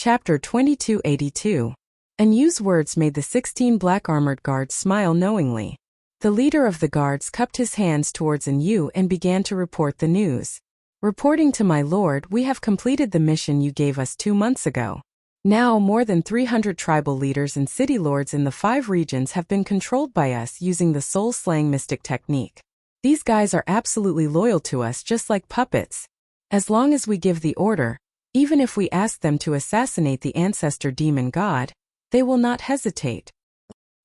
Chapter 2282. Anu's words made the 16 black armored guards smile knowingly. The leader of the guards cupped his hands towards Anu and began to report the news. Reporting to my lord, we have completed the mission you gave us 2 months ago. Now more than 300 tribal leaders and city lords in the 5 regions have been controlled by us using the soul-slaying mystic technique. These guys are absolutely loyal to us, just like puppets. As long as we give the order, even if we ask them to assassinate the ancestor demon god, they will not hesitate.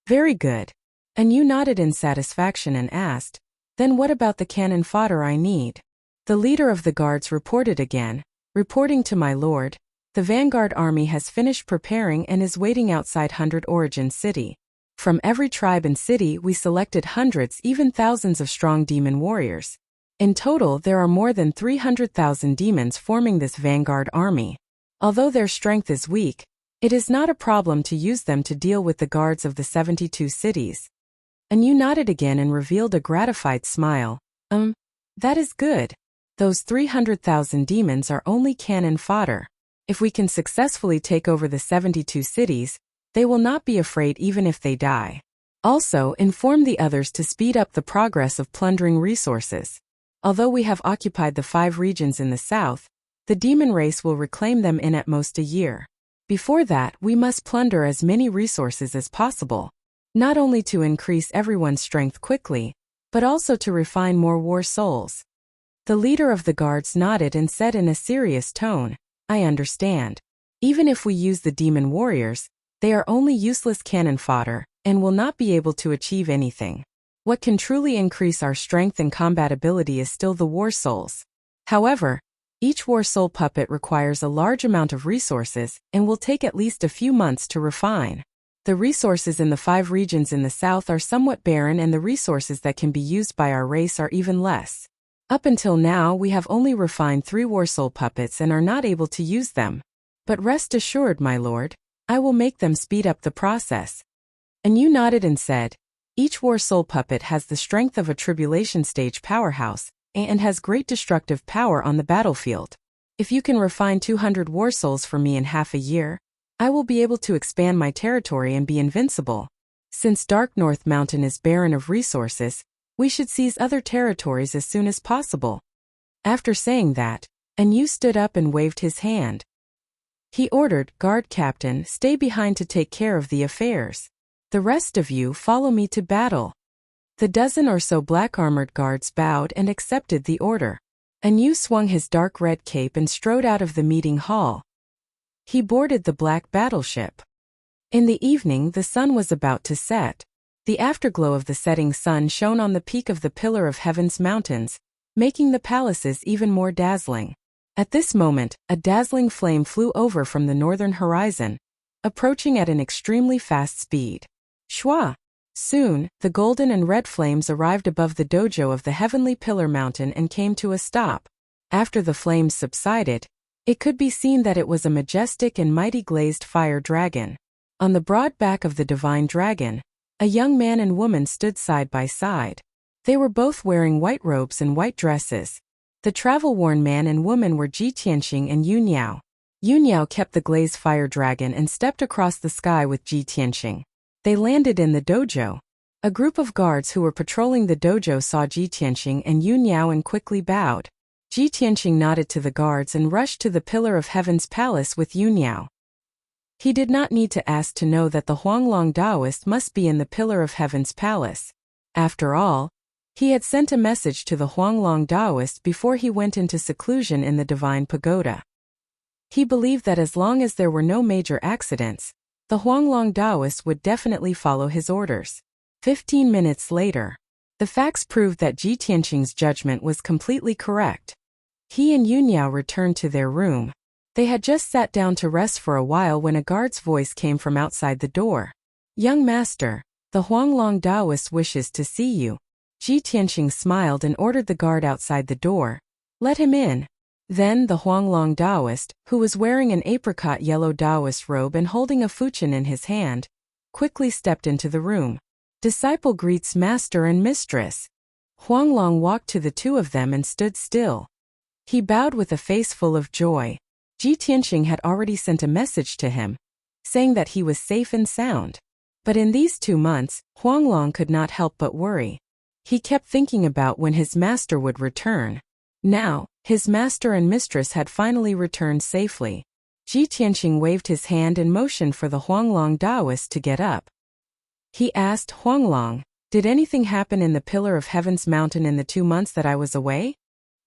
Very good. Anu nodded in satisfaction and asked, then what about the cannon fodder I need? The leader of the guards reported again, reporting to my lord, the vanguard army has finished preparing and is waiting outside 100 Origin City. From every tribe and city we selected hundreds, even thousands of strong demon warriors. In total there are more than 300,000 demons forming this vanguard army. Although their strength is weak, it is not a problem to use them to deal with the guards of the 72 cities. Anu nodded again and revealed a gratified smile. That is good. Those 300,000 demons are only cannon fodder. If we can successfully take over the 72 cities, they will not be afraid even if they die. Also, inform the others to speed up the progress of plundering resources. Although we have occupied the 5 regions in the south, the demon race will reclaim them in at most a year. Before that, we must plunder as many resources as possible, not only to increase everyone's strength quickly, but also to refine more war souls. The leader of the guards nodded and said in a serious tone, I understand. Even if we use the demon warriors, they are only useless cannon fodder, and will not be able to achieve anything. What can truly increase our strength and combat ability is still the war souls. However, each war soul puppet requires a large amount of resources and will take at least a few months to refine. The resources in the 5 regions in the south are somewhat barren, and the resources that can be used by our race are even less. Up until now we have only refined 3 war soul puppets and are not able to use them. But rest assured, my lord, I will make them speed up the process. Anu nodded and said, each war soul puppet has the strength of a tribulation stage powerhouse, and has great destructive power on the battlefield. If you can refine 200 war souls for me in half a year, I will be able to expand my territory and be invincible. Since Dark North Mountain is barren of resources, we should seize other territories as soon as possible. After saying that, Anu stood up and waved his hand. He ordered, guard captain, stay behind to take care of the affairs. The rest of you follow me to battle. The dozen or so black armored guards bowed and accepted the order. Anu swung his dark red cape and strode out of the meeting hall. He boarded the black battleship. In the evening the sun was about to set. The afterglow of the setting sun shone on the peak of the Pillar of Heaven's mountains, making the palaces even more dazzling. At this moment, a dazzling flame flew over from the northern horizon, approaching at an extremely fast speed. Shwa! Soon, the golden and red flames arrived above the dojo of the heavenly pillar mountain and came to a stop. After the flames subsided, it could be seen that it was a majestic and mighty glazed fire dragon. On the broad back of the divine dragon, a young man and woman stood side by side. They were both wearing white robes and white dresses. The travel-worn man and woman were Ji Tianxing and Yunyao. Yunyao kept the glazed fire dragon and stepped across the sky with Ji Tianxing. They landed in the dojo. A group of guards who were patrolling the dojo saw Ji Tianxing and Yunyao and quickly bowed. Ji Tianxing nodded to the guards and rushed to the Pillar of Heaven's palace with Yunyao. He did not need to ask to know that the Huanglong Taoist must be in the Pillar of Heaven's palace. After all, he had sent a message to the Huanglong Taoist before he went into seclusion in the Divine Pagoda. He believed that as long as there were no major accidents, the Huanglong Taoist would definitely follow his orders. 15 minutes later, the facts proved that Ji Tianxing's judgment was completely correct. He and Yunyao returned to their room. They had just sat down to rest for a while when a guard's voice came from outside the door. Young master, the Huanglong Taoist wishes to see you. Ji Tianxing smiled and ordered the guard outside the door. Let him in. Then the Huanglong Taoist, who was wearing an apricot yellow Taoist robe and holding a fuchin in his hand, quickly stepped into the room. Disciple greets master and mistress. Huanglong walked to the two of them and stood still. He bowed with a face full of joy. Ji Tianqing had already sent a message to him, saying that he was safe and sound. But in these 2 months, Huanglong could not help but worry. He kept thinking about when his master would return. Now, his master and mistress had finally returned safely. Ji Tianqing waved his hand and motioned for the Huanglong Taoist to get up. He asked Huanglong, "Did anything happen in the Pillar of Heaven's mountain in the 2 months that I was away?"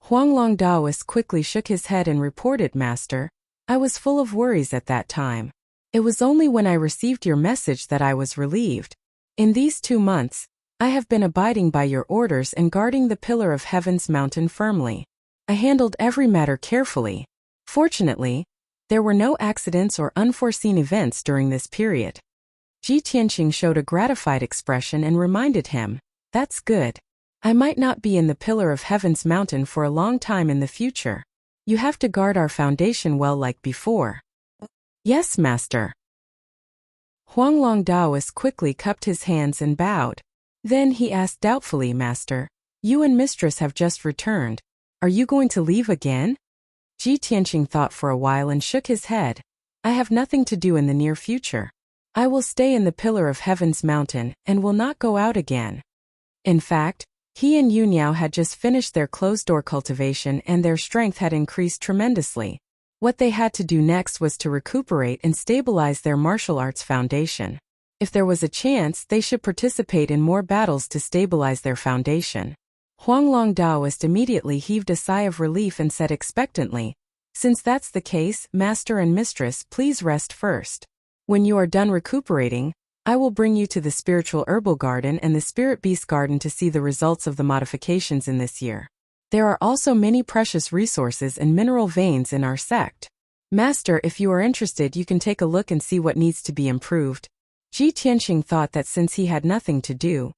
Huanglong Taoist quickly shook his head and reported, "Master, I was full of worries at that time. It was only when I received your message that I was relieved. In these 2 months, I have been abiding by your orders and guarding the Pillar of Heaven's mountain firmly. I handled every matter carefully. Fortunately, there were no accidents or unforeseen events during this period." Ji Tianqing showed a gratified expression and reminded him, "That's good. I might not be in the Pillar of Heaven's mountain for a long time in the future. You have to guard our foundation well like before." "Yes, Master." Huanglong Taoist quickly cupped his hands and bowed. Then he asked doubtfully, "Master, you and mistress have just returned. Are you going to leave again?" Ji Tianqing thought for a while and shook his head. "I have nothing to do in the near future. I will stay in the Pillar of Heaven's mountain and will not go out again." In fact, he and Yuniao had just finished their closed-door cultivation and their strength had increased tremendously. What they had to do next was to recuperate and stabilize their martial arts foundation. If there was a chance, they should participate in more battles to stabilize their foundation. Huanglong Taoist immediately heaved a sigh of relief and said expectantly, "Since that's the case, Master and Mistress, please rest first. When you are done recuperating, I will bring you to the Spiritual Herbal Garden and the Spirit Beast Garden to see the results of the modifications in this year. There are also many precious resources and mineral veins in our sect. Master, if you are interested, you can take a look and see what needs to be improved." Ji Tianqing thought that since he had nothing to do,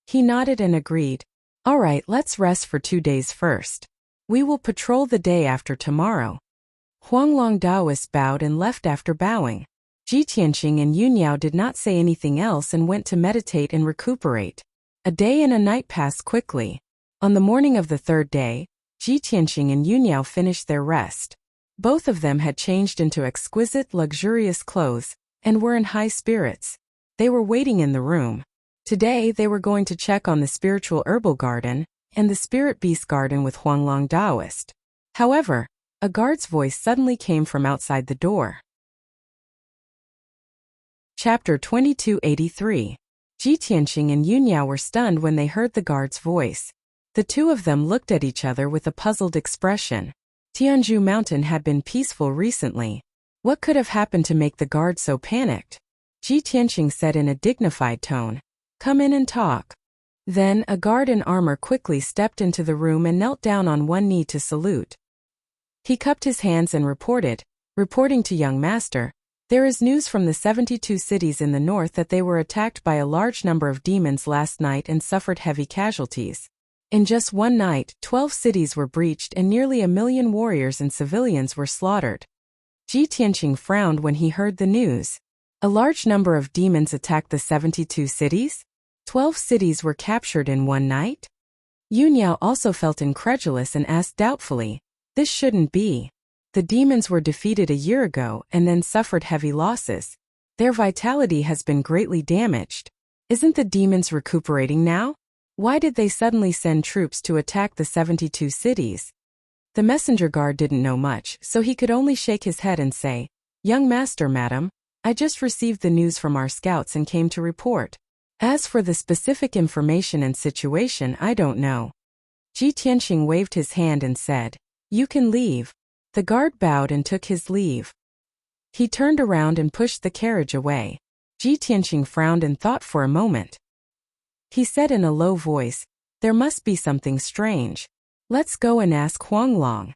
he nodded and agreed. "All right, let's rest for 2 days first. We will patrol the day after tomorrow." Huanglong Taoist bowed and left after bowing. Ji Tianqing and Yuniao did not say anything else and went to meditate and recuperate. A day and a night passed quickly. On the morning of the 3rd day, Ji Tianqing and Yuniao finished their rest. Both of them had changed into exquisite, luxurious clothes and were in high spirits. They were waiting in the room. Today they were going to check on the Spiritual Herbal Garden and the Spirit Beast Garden with Huanglong Taoist. However, a guard's voice suddenly came from outside the door. Chapter 2283. Ji Tianqing and Yuniao were stunned when they heard the guard's voice. The two of them looked at each other with a puzzled expression. Tianzhu Mountain had been peaceful recently. What could have happened to make the guard so panicked? Ji Tianqing said in a dignified tone, "Come in and talk." Then a guard in armor quickly stepped into the room and knelt down on one knee to salute. He cupped his hands and reporting to young master, "There is news from the 72 cities in the north that they were attacked by a large number of demons last night and suffered heavy casualties. In just one night, 12 cities were breached and nearly 1 million warriors and civilians were slaughtered." Ji Tianqing frowned when he heard the news. A large number of demons attacked the 72 cities? 12 cities were captured in one night? Yuniao also felt incredulous and asked doubtfully, "This shouldn't be. The demons were defeated a year ago and then suffered heavy losses. Their vitality has been greatly damaged. Isn't the demons recuperating now? Why did they suddenly send troops to attack the 72 cities?" The messenger guard didn't know much, so he could only shake his head and say, "Young master, madam, I just received the news from our scouts and came to report. As for the specific information and situation, I don't know." Ji Tianqing waved his hand and said, "You can leave." The guard bowed and took his leave. He turned around and pushed the carriage away. Ji Tianqing frowned and thought for a moment. He said in a low voice, "There must be something strange. Let's go and ask Huanglong."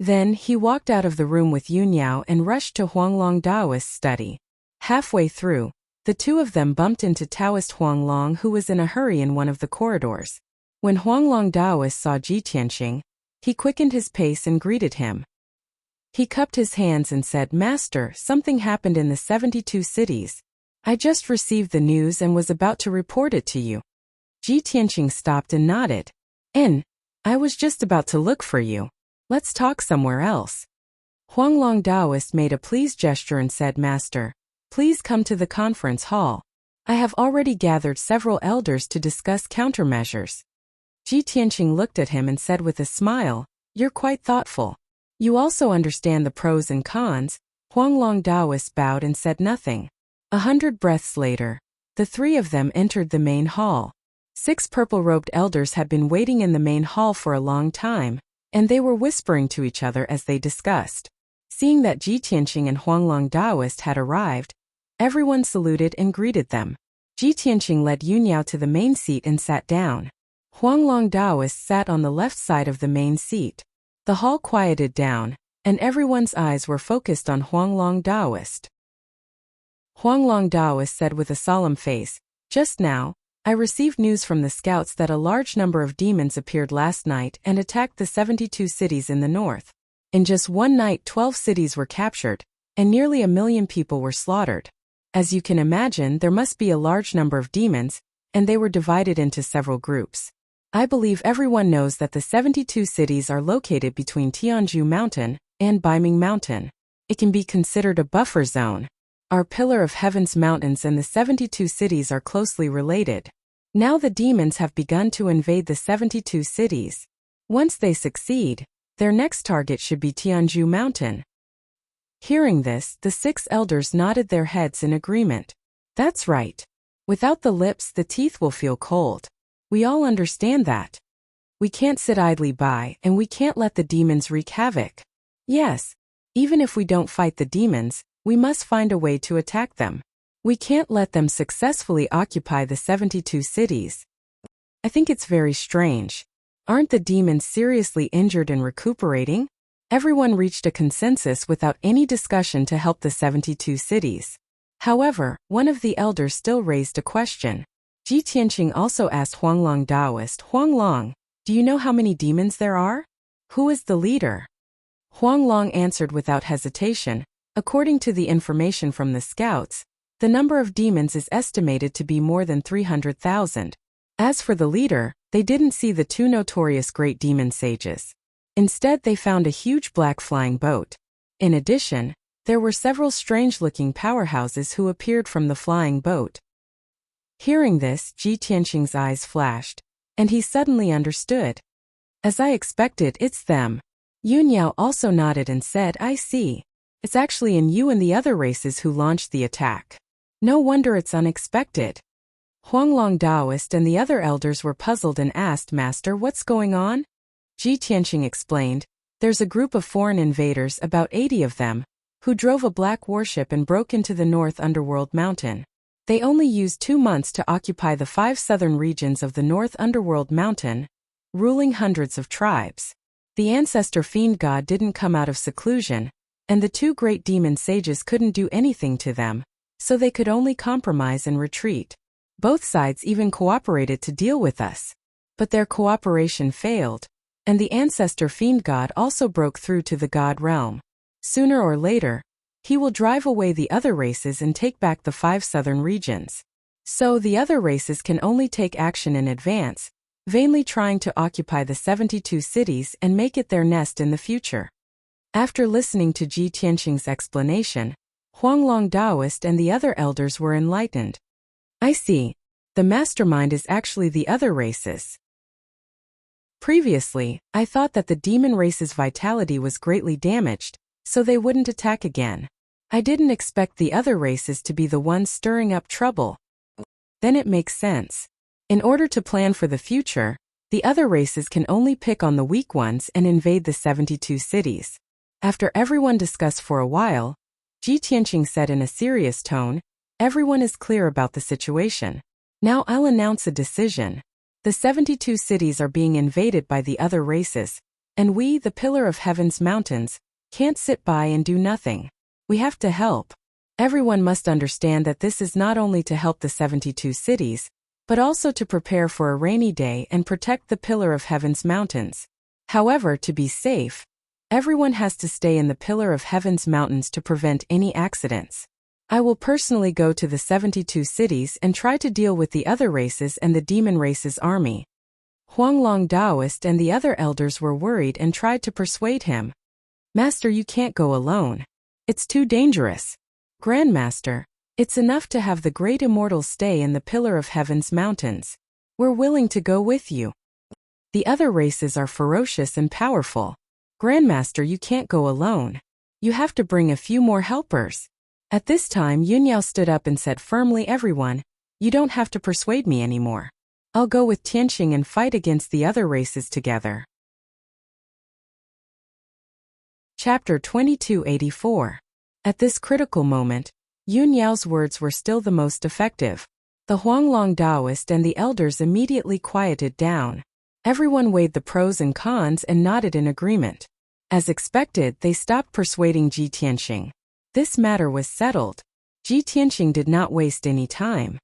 Then he walked out of the room with Yuniao and rushed to Huanglong Taoist's study. Halfway through, the two of them bumped into Taoist Huanglong, who was in a hurry in one of the corridors. When Huanglong Taoist saw Ji Tianqing, he quickened his pace and greeted him. He cupped his hands and said, "Master, something happened in the 72 cities. I just received the news and was about to report it to you." Ji Tianqing stopped and nodded. "I was just about to look for you. Let's talk somewhere else." Huanglong Taoist made a please gesture and said, "Master, please come to the conference hall. I have already gathered several elders to discuss countermeasures." Ji Tianqing looked at him and said with a smile, "You're quite thoughtful. You also understand the pros and cons." Huanglong Taoist bowed and said nothing. 100 breaths later, the three of them entered the main hall. 6 purple-robed elders had been waiting in the main hall for a long time, and they were whispering to each other as they discussed. Seeing that Ji Tianqing and Huanglong Taoist had arrived, everyone saluted and greeted them. Ji Tianqing led Yunyao to the main seat and sat down. Huanglong Taoist sat on the left side of the main seat. The hall quieted down, and everyone's eyes were focused on Huanglong Taoist. Huanglong Taoist said with a solemn face, "Just now, I received news from the scouts that a large number of demons appeared last night and attacked the 72 cities in the north. In just one night 12 cities were captured, and nearly 1 million people were slaughtered. As you can imagine, there must be a large number of demons, and they were divided into several groups. I believe everyone knows that the 72 cities are located between Tianzhu Mountain and Baiming Mountain. It can be considered a buffer zone. Our Pillar of Heaven's mountains and the 72 cities are closely related. Now the demons have begun to invade the 72 cities. Once they succeed, their next target should be Tianzhu Mountain." Hearing this, the 6 elders nodded their heads in agreement. "That's right. Without the lips, the teeth will feel cold. We all understand that. We can't sit idly by, and we can't let the demons wreak havoc. Yes, even if we don't fight the demons, we must find a way to attack them. We can't let them successfully occupy the 72 cities. I think it's very strange. Aren't the demons seriously injured and recuperating?" Everyone reached a consensus without any discussion to help the 72 cities. However, one of the elders still raised a question. Ji Tianqing also asked Huanglong Taoist, "Huanglong, do you know how many demons there are? Who is the leader?" Huanglong answered without hesitation, "According to the information from the scouts, the number of demons is estimated to be more than 300,000. As for the leader, they didn't see the 2 notorious great demon sages. Instead, they found a huge black flying boat. In addition, there were several strange-looking powerhouses who appeared from the flying boat." Hearing this, Ji Tianqing's eyes flashed, and he suddenly understood. "As I expected, it's them." Yunyao also nodded and said, "I see. It's actually in you and the other races who launched the attack. No wonder it's unexpected." Huanglong Taoist and the other elders were puzzled and asked, "Master, what's going on?" Ji Tianqing explained, "There's a group of foreign invaders, about 80 of them, who drove a black warship and broke into the North Underworld Mountain. They only used 2 months to occupy the 5 southern regions of the North Underworld Mountain, ruling hundreds of tribes. The ancestor fiend god didn't come out of seclusion, and the 2 great demon sages couldn't do anything to them, so they could only compromise and retreat. Both sides even cooperated to deal with us. But their cooperation failed, and the ancestor fiend god also broke through to the god realm. Sooner or later, he will drive away the other races and take back the 5 southern regions. So the other races can only take action in advance, vainly trying to occupy the 72 cities and make it their nest in the future." After listening to Ji Tianqing's explanation, Huanglong Taoist and the other elders were enlightened. "I see. The mastermind is actually the other races. Previously, I thought that the demon race's vitality was greatly damaged, so they wouldn't attack again. I didn't expect the other races to be the ones stirring up trouble. Then it makes sense. In order to plan for the future, the other races can only pick on the weak ones and invade the 72 cities." After everyone discussed for a while, Ji Tianqing said in a serious tone, "Everyone is clear about the situation. Now I'll announce a decision. The 72 cities are being invaded by the other races, and we, the Pillar of Heaven's mountains, can't sit by and do nothing. We have to help. Everyone must understand that this is not only to help the 72 cities, but also to prepare for a rainy day and protect the Pillar of Heaven's mountains. However, to be safe, everyone has to stay in the Pillar of Heaven's mountains to prevent any accidents. I will personally go to the 72 cities and try to deal with the other races and the demon race's army." Huanglong Taoist and the other elders were worried and tried to persuade him. Master, you can't go alone. It's too dangerous. Grandmaster, it's enough to have the great immortals stay in the Pillar of Heaven's mountains. We're willing to go with you. The other races are ferocious and powerful. Grandmaster, you can't go alone. You have to bring a few more helpers. At this time, Yunyao stood up and said firmly, everyone, you don't have to persuade me anymore. I'll go with Tianxing and fight against the other races together. Chapter 2284. At this critical moment, Yunyao's words were still the most effective. The Huanglong Taoist and the elders immediately quieted down. Everyone weighed the pros and cons and nodded in agreement. As expected, they stopped persuading Ji Tianxing. This matter was settled. Ji Tianxing did not waste any time.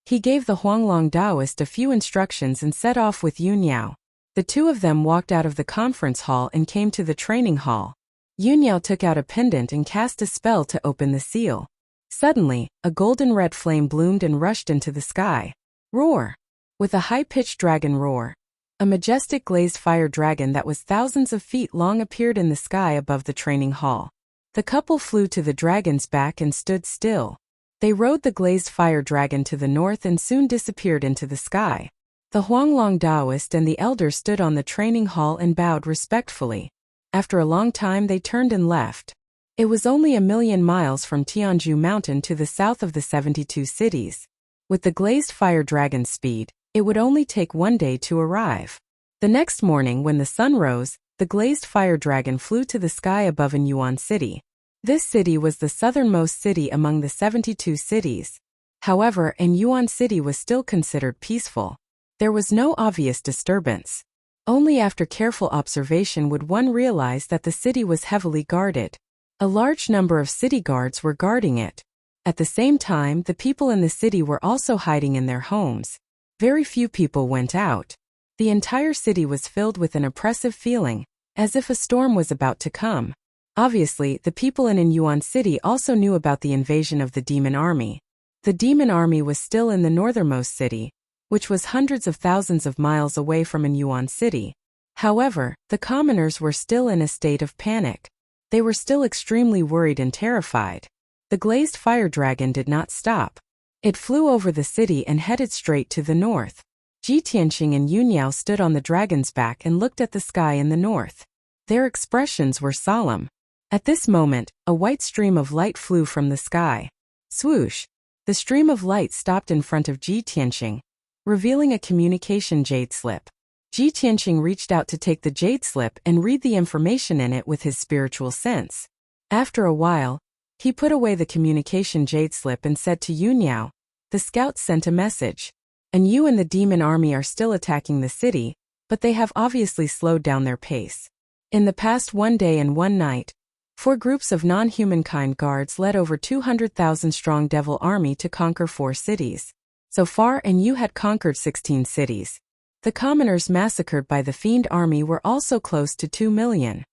He gave the Huanglong Taoist a few instructions and set off with Yunyao. The two of them walked out of the conference hall and came to the training hall. Yunyao took out a pendant and cast a spell to open the seal. Suddenly, a golden red flame bloomed and rushed into the sky. Roar! With a high-pitched dragon roar, a majestic glazed fire dragon that was thousands of feet long appeared in the sky above the training hall. The couple flew to the dragon's back and stood still. They rode the glazed fire dragon to the north and soon disappeared into the sky. The Huanglong Taoist and the elder stood on the training hall and bowed respectfully. After a long time they turned and left. It was only 1,000,000 miles from Tianzhu Mountain to the south of the 72 cities. With the glazed fire dragon's speed, it would only take 1 day to arrive. The next morning when the sun rose, the glazed fire dragon flew to the sky above Yuan City. This city was the southernmost city among the 72 cities. However, Yuan City was still considered peaceful. There was no obvious disturbance. Only after careful observation would one realize that the city was heavily guarded. A large number of city guards were guarding it. At the same time, the people in the city were also hiding in their homes. Very few people went out. The entire city was filled with an oppressive feeling, as if a storm was about to come. Obviously, the people in Yuan City also knew about the invasion of the demon army. The demon army was still in the northernmost city, which was hundreds of thousands of miles away from Yuan City. However, the commoners were still in a state of panic. They were still extremely worried and terrified. The glazed fire dragon did not stop. It flew over the city and headed straight to the north. Ji Tianxing and Yunyao stood on the dragon's back and looked at the sky in the north. Their expressions were solemn. At this moment, a white stream of light flew from the sky. Swoosh! The stream of light stopped in front of Ji Tianxing, revealing a communication jade slip. Ji Tianxing reached out to take the jade slip and read the information in it with his spiritual sense. After a while, he put away the communication jade slip and said to Yunyao, "The scouts sent a message. And you and the demon army are still attacking the city, but they have obviously slowed down their pace. In the past 1 day and 1 night, 4 groups of non-humankind guards led over 200,000 strong devil army to conquer 4 cities. So far, and you had conquered 16 cities. The commoners massacred by the fiend army were also close to 2 million.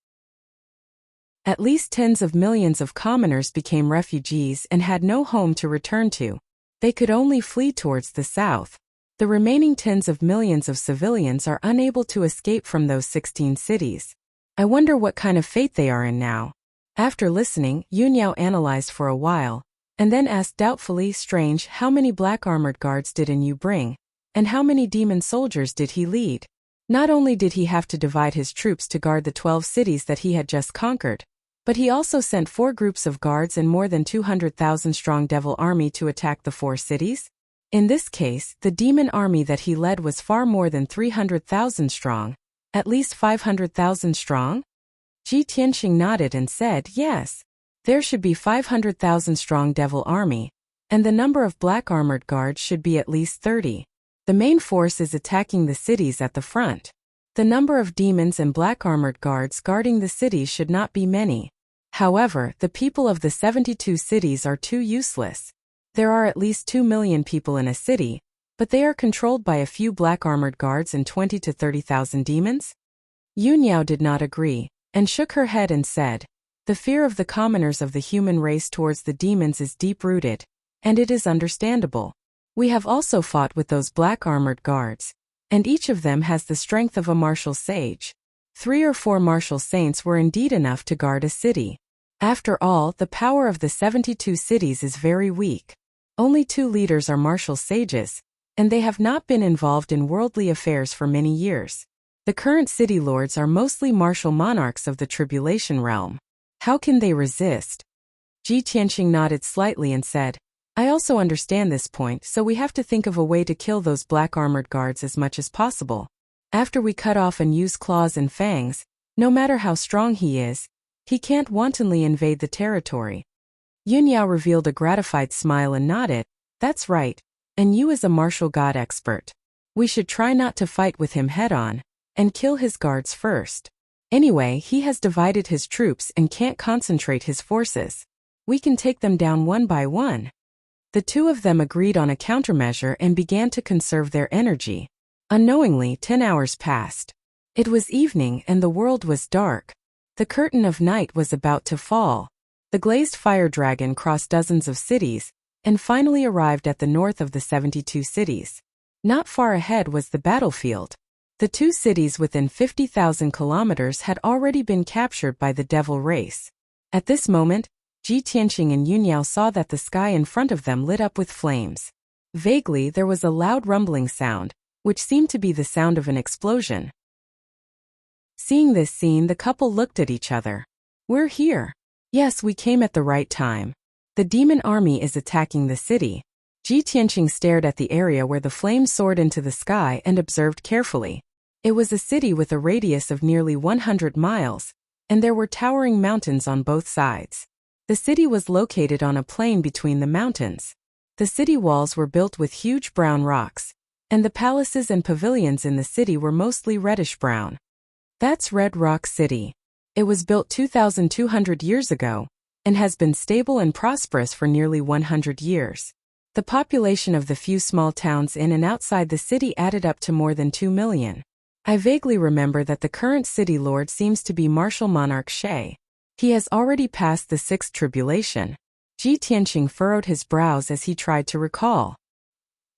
At least tens of millions of commoners became refugees and had no home to return to. They could only flee towards the south. The remaining tens of millions of civilians are unable to escape from those 16 cities. I wonder what kind of fate they are in now." After listening, Yunyao analyzed for a while, and then asked doubtfully, "Strange, how many black armored guards did you bring? And how many demon soldiers did he lead?" Not only did he have to divide his troops to guard the 12 cities that he had just conquered, but he also sent 4 groups of guards and more than 200,000 strong devil army to attack the 4 cities. In this case, the demon army that he led was far more than 300,000 strong, at least 500,000 strong? Ji Tianxing nodded and said, "Yes. There should be 500,000 strong devil army, and the number of black armored guards should be at least 30. The main force is attacking the cities at the front. The number of demons and black armored guards guarding the cities should not be many. However, the people of the 72 cities are too useless. There are at least 2 million people in a city, but they are controlled by a few black armored guards and 20 to 30,000 demons?" Yunyao did not agree, and shook her head and said, "The fear of the commoners of the human race towards the demons is deep-rooted, and it is understandable. We have also fought with those black armored guards, and each of them has the strength of a martial sage. 3 or 4 martial saints were indeed enough to guard a city. After all, the power of the 72 cities is very weak. Only 2 leaders are martial sages, and they have not been involved in worldly affairs for many years. The current city lords are mostly martial monarchs of the tribulation realm. How can they resist? Ji Tianqing nodded slightly and said, I also understand this point, so we have to think of a way to kill those black armored guards as much as possible. After we cut off and use claws and fangs, no matter how strong he is, he can't wantonly invade the territory. Yun Yao revealed a gratified smile and nodded, That's right, and you as a martial god expert. We should try not to fight with him head-on, and kill his guards first. Anyway, he has divided his troops and can't concentrate his forces. We can take them down one by one. The 2 of them agreed on a countermeasure and began to conserve their energy. Unknowingly, 10 hours passed. It was evening and the world was dark. The curtain of night was about to fall. The glazed fire dragon crossed dozens of cities, and finally arrived at the north of the 72 cities. Not far ahead was the battlefield. The 2 cities within 50,000 kilometers had already been captured by the devil race. At this moment, Ji Tianqing and Yun Yao saw that the sky in front of them lit up with flames. Vaguely, there was a loud rumbling sound, which seemed to be the sound of an explosion. Seeing this scene, the couple looked at each other. We're here. Yes, we came at the right time. The demon army is attacking the city. Ji Tianqing stared at the area where the flames soared into the sky and observed carefully. It was a city with a radius of nearly 100 miles, and there were towering mountains on both sides. The city was located on a plain between the mountains. The city walls were built with huge brown rocks, and the palaces and pavilions in the city were mostly reddish-brown. That's Red Rock City. It was built 2,200 years ago, and has been stable and prosperous for nearly 100 years. The population of the few small towns in and outside the city added up to more than 2 million. I vaguely remember that the current city lord seems to be martial monarch Shay. He has already passed the 6th tribulation. Ji Tianqing furrowed his brows as he tried to recall.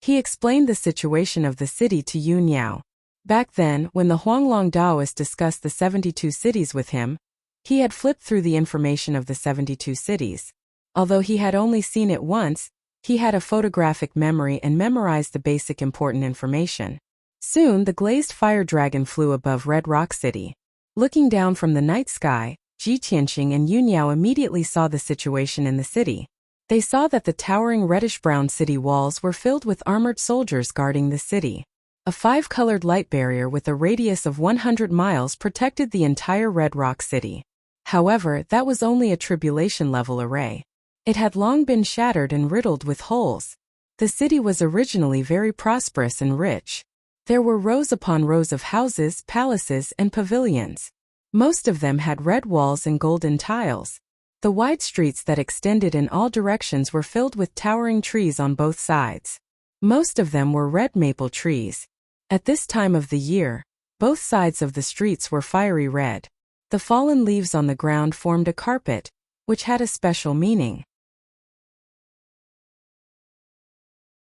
He explained the situation of the city to Yun Yao. Back then, when the Huanglong Taoist discussed the 72 cities with him, he had flipped through the information of the 72 cities. Although he had only seen it once, he had a photographic memory and memorized the basic important information. Soon, the glazed fire dragon flew above Red Rock City. Looking down from the night sky, Ji Tianqing and Yun Yao immediately saw the situation in the city. They saw that the towering reddish-brown city walls were filled with armored soldiers guarding the city. A 5-colored light barrier with a radius of 100 miles protected the entire Red Rock City. However, that was only a tribulation-level array. It had long been shattered and riddled with holes. The city was originally very prosperous and rich. There were rows upon rows of houses, palaces, and pavilions. Most of them had red walls and golden tiles. The wide streets that extended in all directions were filled with towering trees on both sides. Most of them were red maple trees. At this time of the year, both sides of the streets were fiery red. The fallen leaves on the ground formed a carpet, which had a special meaning.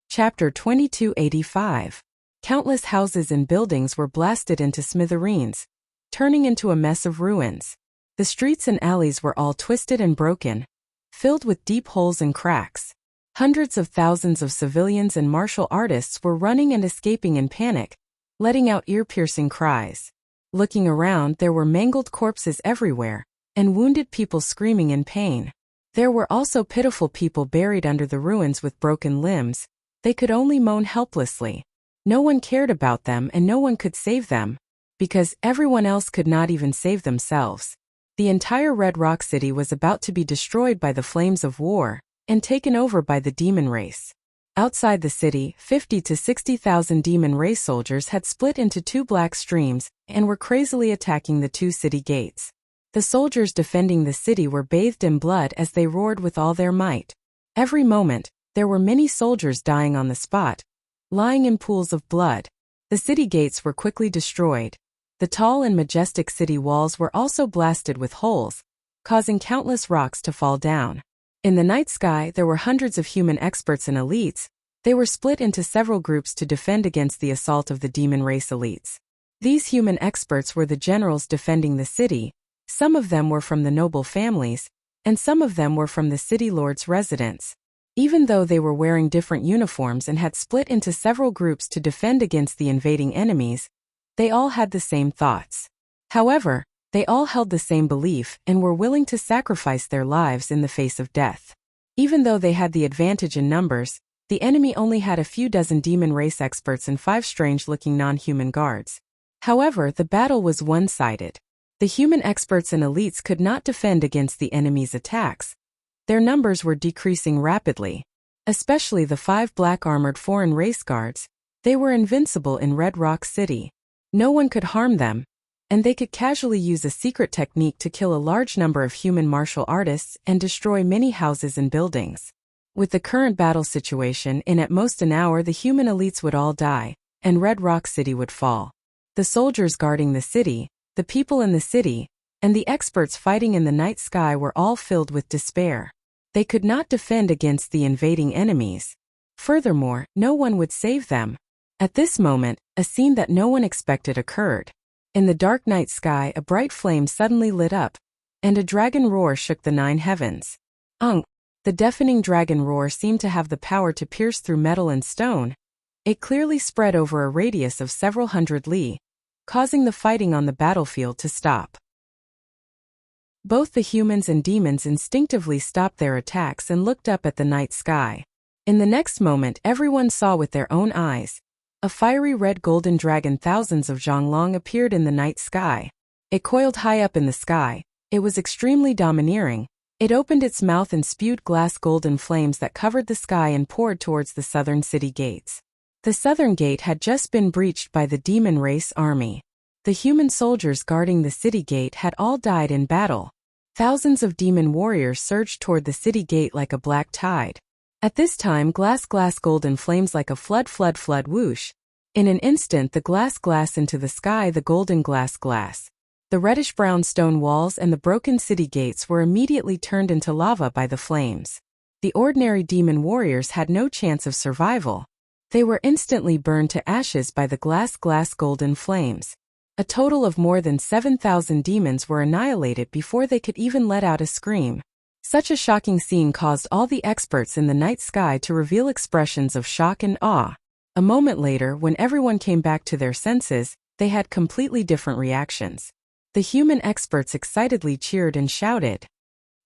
Chapter 2285. Countless houses and buildings were blasted into smithereens, turning into a mess of ruins. The streets and alleys were all twisted and broken, filled with deep holes and cracks. Hundreds of thousands of civilians and martial artists were running and escaping in panic, letting out ear-piercing cries. Looking around, there were mangled corpses everywhere, and wounded people screaming in pain. There were also pitiful people buried under the ruins with broken limbs. They could only moan helplessly. No one cared about them and no one could save them, because everyone else could not even save themselves. The entire Red Rock City was about to be destroyed by the flames of war, and taken over by the demon race. Outside the city, 50 to 60,000 demon race soldiers had split into 2 black streams and were crazily attacking the 2 city gates. The soldiers defending the city were bathed in blood as they roared with all their might. Every moment, there were many soldiers dying on the spot, lying in pools of blood. The city gates were quickly destroyed. The tall and majestic city walls were also blasted with holes, causing countless rocks to fall down. In the night sky, there were hundreds of human experts and elites. They were split into several groups to defend against the assault of the demon race elites. These human experts were the generals defending the city. Some of them were from the noble families, and some of them were from the city lord's residence. Even though they were wearing different uniforms and had split into several groups to defend against the invading enemies, they all had the same thoughts. However, they all held the same belief and were willing to sacrifice their lives in the face of death. Even though they had the advantage in numbers, the enemy only had a few dozen demon race experts and 5 strange-looking non-human guards. However, the battle was one-sided. The human experts and elites could not defend against the enemy's attacks. Their numbers were decreasing rapidly. Especially the 5 black-armored foreign race guards. They were invincible in Red Rock City. No one could harm them, and they could casually use a secret technique to kill a large number of human martial artists and destroy many houses and buildings. With the current battle situation, in at most an hour the human elites would all die, and Red Rock City would fall. The soldiers guarding the city, the people in the city, and the experts fighting in the night sky were all filled with despair. They could not defend against the invading enemies. Furthermore, no one would save them. At this moment, a scene that no one expected occurred. In the dark night sky, a bright flame suddenly lit up, and a dragon roar shook the 9 heavens. The deafening dragon roar seemed to have the power to pierce through metal and stone. It clearly spread over a radius of several hundred li, causing the fighting on the battlefield to stop. Both the humans and demons instinctively stopped their attacks and looked up at the night sky. In the next moment, everyone saw with their own eyes. A fiery red golden dragon thousands of Zhonglong appeared in the night sky. It coiled high up in the sky. It was extremely domineering. It opened its mouth and spewed glass golden flames that covered the sky and poured towards the southern city gates. The southern gate had just been breached by the demon race army. The human soldiers guarding the city gate had all died in battle. Thousands of demon warriors surged toward the city gate like a black tide. At this time glass golden flames like a flood whoosh. In an instant the glass into the sky, the golden glass. The reddish-brown stone walls and the broken city gates were immediately turned into lava by the flames. The ordinary demon warriors had no chance of survival. They were instantly burned to ashes by the glass golden flames. A total of more than 7,000 demons were annihilated before they could even let out a scream. Such a shocking scene caused all the experts in the night sky to reveal expressions of shock and awe. A moment later, when everyone came back to their senses, they had completely different reactions. The human experts excitedly cheered and shouted,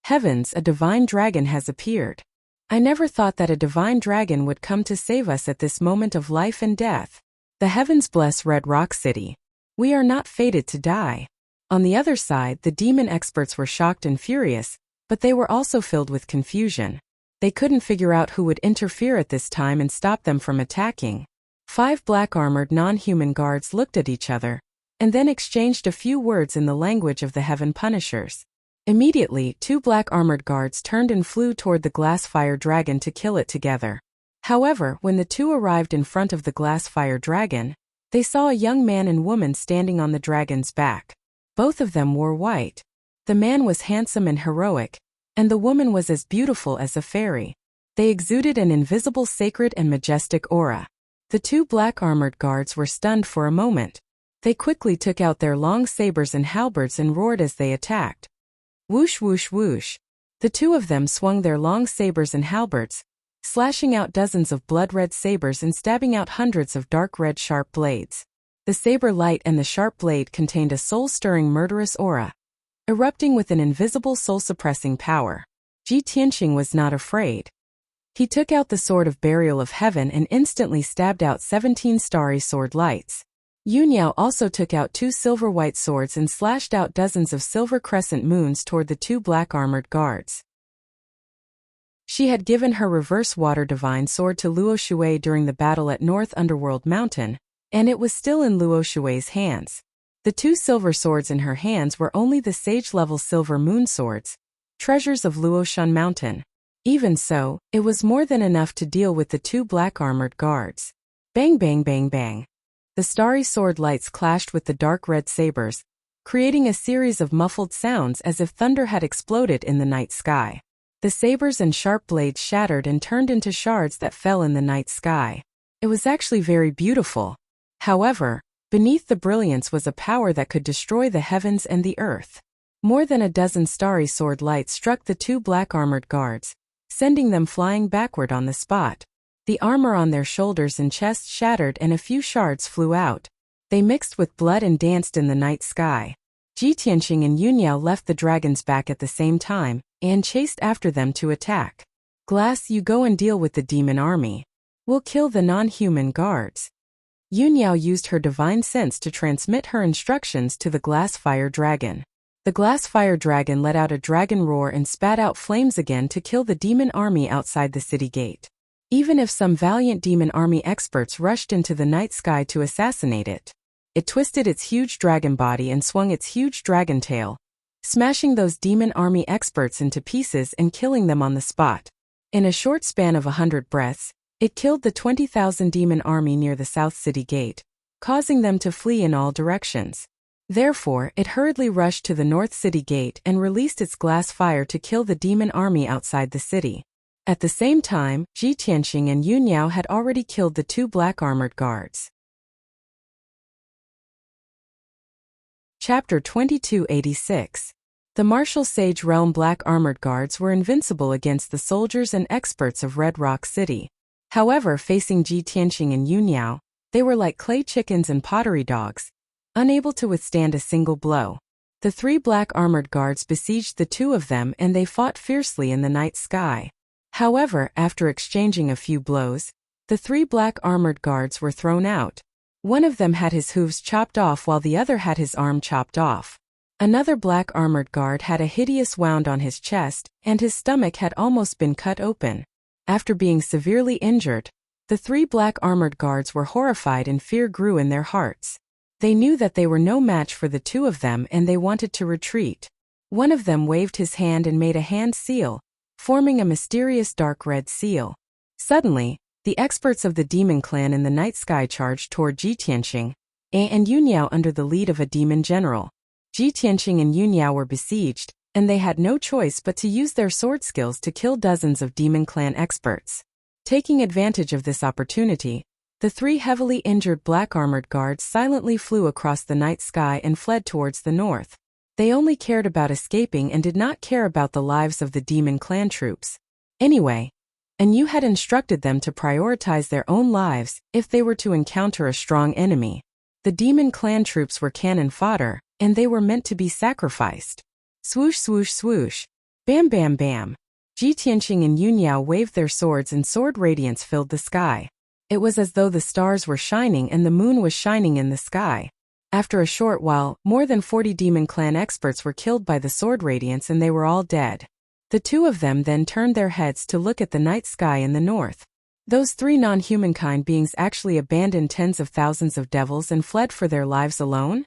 "Heavens, a divine dragon has appeared. I never thought that a divine dragon would come to save us at this moment of life and death. The heavens bless Red Rock City. We are not fated to die." On the other side, the demon experts were shocked and furious, but they were also filled with confusion. They couldn't figure out who would interfere at this time and stop them from attacking. 5 black-armored non-human guards looked at each other, and then exchanged a few words in the language of the Heaven Punishers. Immediately, 2 black-armored guards turned and flew toward the glass-fire dragon to kill it together. However, when the 2 arrived in front of the glass-fire dragon, they saw a young man and woman standing on the dragon's back. Both of them wore white. The man was handsome and heroic, and the woman was as beautiful as a fairy. They exuded an invisible sacred and majestic aura. The 2 black-armored guards were stunned for a moment. They quickly took out their long sabers and halberds and roared as they attacked. Whoosh whoosh whoosh. The 2 of them swung their long sabers and halberds, slashing out dozens of blood-red sabers and stabbing out hundreds of dark red sharp blades. The saber light and the sharp blade contained a soul-stirring murderous aura, erupting with an invisible soul-suppressing power. Ji Tianqing was not afraid. He took out the sword of burial of heaven and instantly stabbed out 17 starry sword lights. Yunyao also took out 2 silver-white swords and slashed out dozens of silver crescent moons toward the 2 black-armored guards. She had given her reverse water divine sword to Luo Shui during the battle at North Underworld Mountain, and it was still in Luo Shui's hands. The 2 silver swords in her hands were only the sage-level silver moon swords, treasures of Luoshan Mountain. Even so, it was more than enough to deal with the 2 black-armored guards. Bang bang bang bang. The starry sword lights clashed with the dark red sabers, creating a series of muffled sounds as if thunder had exploded in the night sky. The sabers and sharp blades shattered and turned into shards that fell in the night sky. It was actually very beautiful. However, Beneath the brilliance was a power that could destroy the heavens and the earth. More than a dozen starry sword lights struck the two black armored guards, sending them flying backward on the spot. The armor on their shoulders and chests shattered and a few shards flew out. They mixed with blood and danced in the night sky. Ji Tianqing and Yunyao left the dragon's back at the same time, and chased after them to attack. Glass, you go and deal with the demon army. We'll kill the non-human guards. Yunyao used her divine sense to transmit her instructions to the glass fire dragon. The glass fire dragon let out a dragon roar and spat out flames again to kill the demon army outside the city gate. Even if some valiant demon army experts rushed into the night sky to assassinate it, it twisted its huge dragon body and swung its huge dragon tail, smashing those demon army experts into pieces and killing them on the spot. In a short span of 100 breaths, it killed the 20,000 demon army near the south city gate, causing them to flee in all directions. Therefore, it hurriedly rushed to the north city gate and released its glass fire to kill the demon army outside the city. At the same time, Ji Tianqing and Yunyao had already killed the two black armored guards. Chapter 2286. The martial sage realm black armored guards were invincible against the soldiers and experts of Red Rock City. However, facing Ji Tianqing and Yunyao, they were like clay chickens and pottery dogs, unable to withstand a single blow. The three black armored guards besieged the two of them and they fought fiercely in the night sky. However, after exchanging a few blows, the three black armored guards were thrown out. One of them had his hooves chopped off while the other had his arm chopped off. Another black armored guard had a hideous wound on his chest, and his stomach had almost been cut open. After being severely injured, the three black armored guards were horrified and fear grew in their hearts. They knew that they were no match for the two of them and they wanted to retreat. One of them waved his hand and made a hand seal, forming a mysterious dark red seal. Suddenly, the experts of the demon clan in the night sky charged toward Ji Tianqing and Yunyao under the lead of a demon general. Ji Tianqing and Yunyao were besieged, and they had no choice but to use their sword skills to kill dozens of demon clan experts. Taking advantage of this opportunity, the three heavily injured black armored guards silently flew across the night sky and fled towards the north. They only cared about escaping and did not care about the lives of the demon clan troops. Anyway, Yu had instructed them to prioritize their own lives if they were to encounter a strong enemy. The demon clan troops were cannon fodder, and they were meant to be sacrificed. Swoosh swoosh swoosh. Bam bam bam. Ji Tianqing and Yunyao waved their swords and sword radiance filled the sky. It was as though the stars were shining and the moon was shining in the sky. After a short while, more than 40 demon clan experts were killed by the sword radiance and they were all dead. The two of them then turned their heads to look at the night sky in the north. Those three non-humankind beings actually abandoned tens of thousands of devils and fled for their lives alone?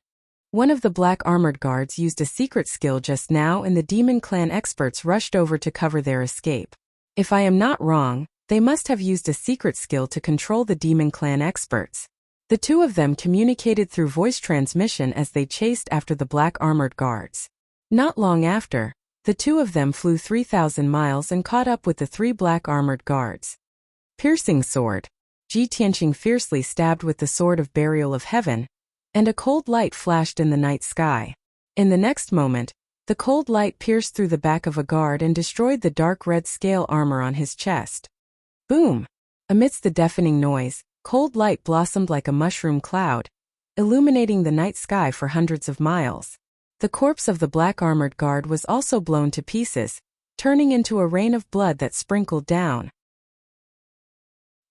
One of the black armored guards used a secret skill just now and the demon clan experts rushed over to cover their escape. If I am not wrong, they must have used a secret skill to control the demon clan experts. The two of them communicated through voice transmission as they chased after the black armored guards. Not long after, the two of them flew 3,000 miles and caught up with the three black armored guards. Piercing sword. Ji Tianqing fiercely stabbed with the sword of burial of heaven, and a cold light flashed in the night sky. In the next moment, the cold light pierced through the back of a guard and destroyed the dark red scale armor on his chest. Boom! Amidst the deafening noise, cold light blossomed like a mushroom cloud, illuminating the night sky for hundreds of miles. The corpse of the black armored guard was also blown to pieces, turning into a rain of blood that sprinkled down.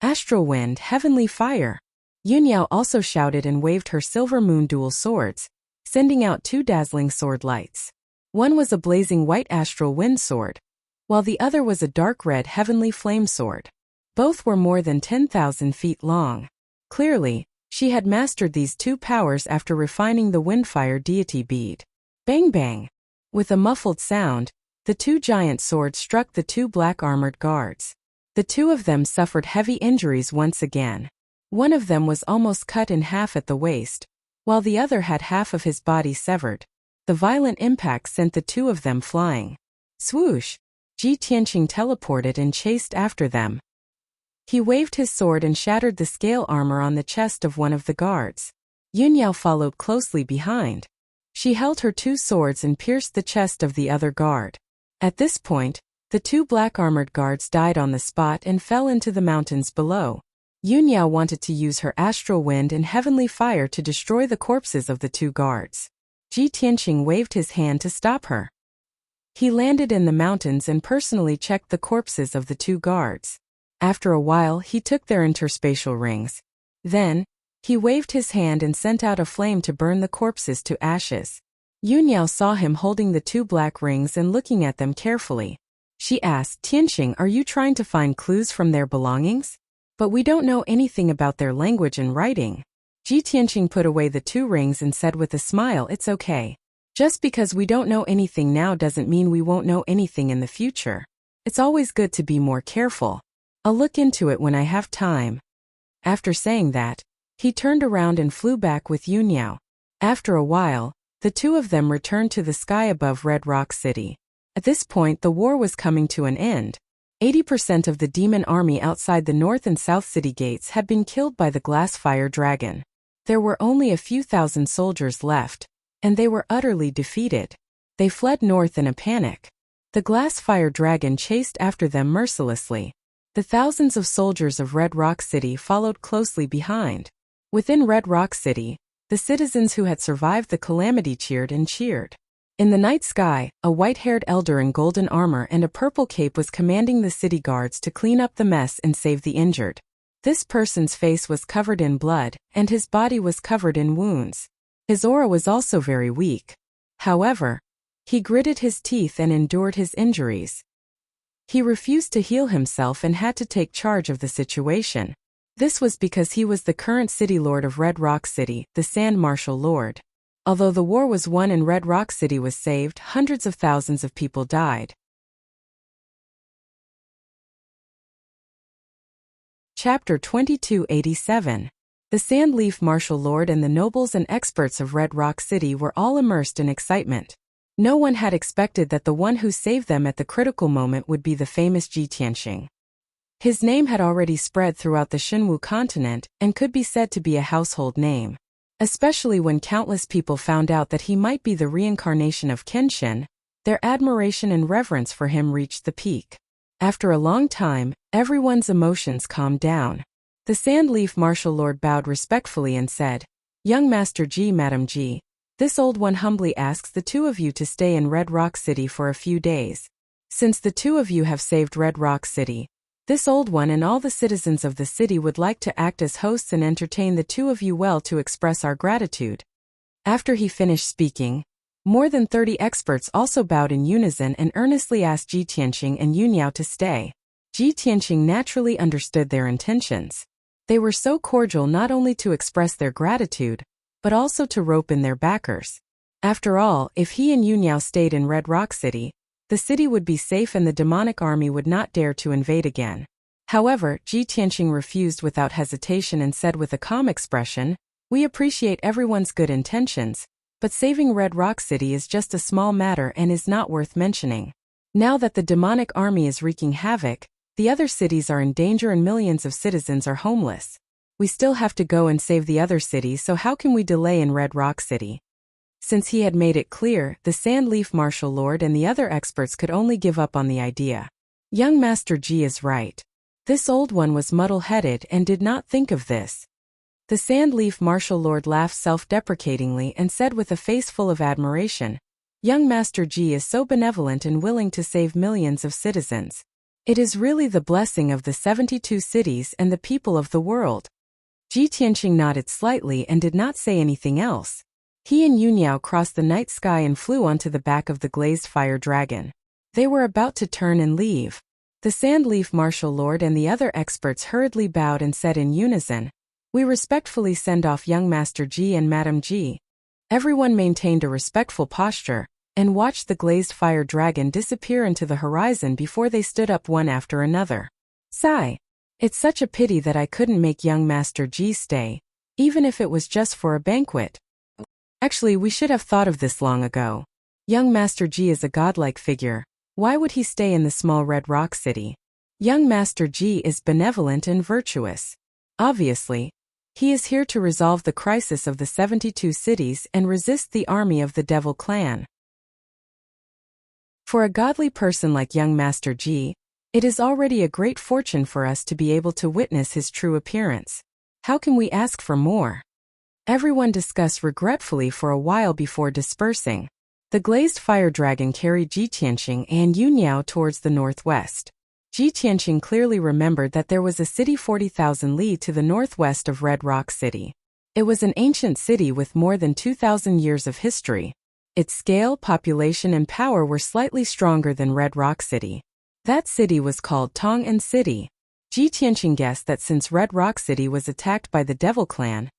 Astral wind, heavenly fire. Yunyao also shouted and waved her silver moon dual swords, sending out two dazzling sword lights. One was a blazing white astral wind sword, while the other was a dark red heavenly flame sword. Both were more than 10,000 feet long. Clearly, she had mastered these two powers after refining the windfire deity bead. Bang bang! With a muffled sound, the two giant swords struck the two black armored guards. The two of them suffered heavy injuries once again. One of them was almost cut in half at the waist, while the other had half of his body severed. The violent impact sent the two of them flying. Swoosh! Ji Tianqing teleported and chased after them. He waved his sword and shattered the scale armor on the chest of one of the guards. Yunyao followed closely behind. She held her 2 swords and pierced the chest of the other guard. At this point, the 2 black armored guards died on the spot and fell into the mountains below. Yunyao wanted to use her astral wind and heavenly fire to destroy the corpses of the 2 guards. Ji Tianqing waved his hand to stop her. He landed in the mountains and personally checked the corpses of the 2 guards. After a while, he took their interspatial rings. Then, he waved his hand and sent out a flame to burn the corpses to ashes. Yunyao saw him holding the 2 black rings and looking at them carefully. She asked, Tianqing, are you trying to find clues from their belongings? But we don't know anything about their language and writing. Ji Tianqing put away the 2 rings and said with a smile, it's okay. Just because we don't know anything now doesn't mean we won't know anything in the future. It's always good to be more careful. I'll look into it when I have time. After saying that, he turned around and flew back with Yunyao. After a while, the 2 of them returned to the sky above Red Rock City. At this point, the war was coming to an end. 80% of the demon army outside the north and south city gates had been killed by the glass fire dragon. There were only a few thousand soldiers left, and they were utterly defeated. They fled north in a panic. The glass fire dragon chased after them mercilessly. The thousands of soldiers of Red Rock City followed closely behind. Within Red Rock City, the citizens who had survived the calamity cheered and cheered. In the night sky, a white-haired elder in golden armor and a purple cape was commanding the city guards to clean up the mess and save the injured. This person's face was covered in blood, and his body was covered in wounds. His aura was also very weak. However, he gritted his teeth and endured his injuries. He refused to heal himself and had to take charge of the situation. This was because he was the current city lord of Red Rock City, the Sand Martial Lord. Although the war was won and Red Rock City was saved, hundreds of thousands of people died. Chapter 2287. The Sandleaf Martial Lord and the nobles and experts of Red Rock City were all immersed in excitement. No one had expected that the one who saved them at the critical moment would be the famous Ji Tianqing. His name had already spread throughout the Xinwu continent and could be said to be a household name. Especially when countless people found out that he might be the reincarnation of Kenshin, their admiration and reverence for him reached the peak. After a long time, everyone's emotions calmed down. The Sandleaf Martial Lord bowed respectfully and said, Young Master Ji, Madam Ji, this old one humbly asks the 2 of you to stay in Red Rock City for a few days. Since the 2 of you have saved Red Rock City, this old one and all the citizens of the city would like to act as hosts and entertain the 2 of you well to express our gratitude. After he finished speaking, more than 30 experts also bowed in unison and earnestly asked Ji Tianqing and Yunyao to stay. Ji Tianqing naturally understood their intentions. They were so cordial not only to express their gratitude, but also to rope in their backers. After all, if he and Yunyao stayed in Red Rock City, the city would be safe and the demonic army would not dare to invade again. However, Ji Tianqing refused without hesitation and said with a calm expression, We appreciate everyone's good intentions, but saving Red Rock City is just a small matter and is not worth mentioning. Now that the demonic army is wreaking havoc, the other cities are in danger and millions of citizens are homeless. We still have to go and save the other cities, so how can we delay in Red Rock City? Since he had made it clear, the Sandleaf Martial Lord and the other experts could only give up on the idea. Young Master Ji is right. This old one was muddle-headed and did not think of this. The Sandleaf Martial Lord laughed self-deprecatingly and said with a face full of admiration, Young Master Ji is so benevolent and willing to save millions of citizens. It is really the blessing of the 72 cities and the people of the world. Ji Tianqing nodded slightly and did not say anything else. He and Yunyao crossed the night sky and flew onto the back of the glazed fire dragon. They were about to turn and leave. The Sandleaf Martial Lord and the other experts hurriedly bowed and said in unison, We respectfully send off young Master Ji and Madam Ji. Everyone maintained a respectful posture and watched the glazed fire dragon disappear into the horizon before they stood up one after another. Sigh. It's such a pity that I couldn't make young Master Ji stay, even if it was just for a banquet. Actually, we should have thought of this long ago. Young Master Ji is a godlike figure. Why would he stay in the small Red Rock City? Young Master Ji is benevolent and virtuous. Obviously, He is here to resolve the crisis of the 72 cities and resist the army of the Devil Clan. For a godly person like young Master G, it is already a great fortune for us to be able to witness his true appearance. How can we ask for more? Everyone discussed regretfully for a while before dispersing. The glazed fire dragon carried Ji Tianqing and Yu Niao towards the northwest. Ji Tianqing clearly remembered that there was a city 40,000 li to the northwest of Red Rock City. It was an ancient city with more than 2,000 years of history. Its scale, population and power were slightly stronger than Red Rock City. That city was called Tong An City. Ji Tianqing guessed that since Red Rock City was attacked by the Devil Clan,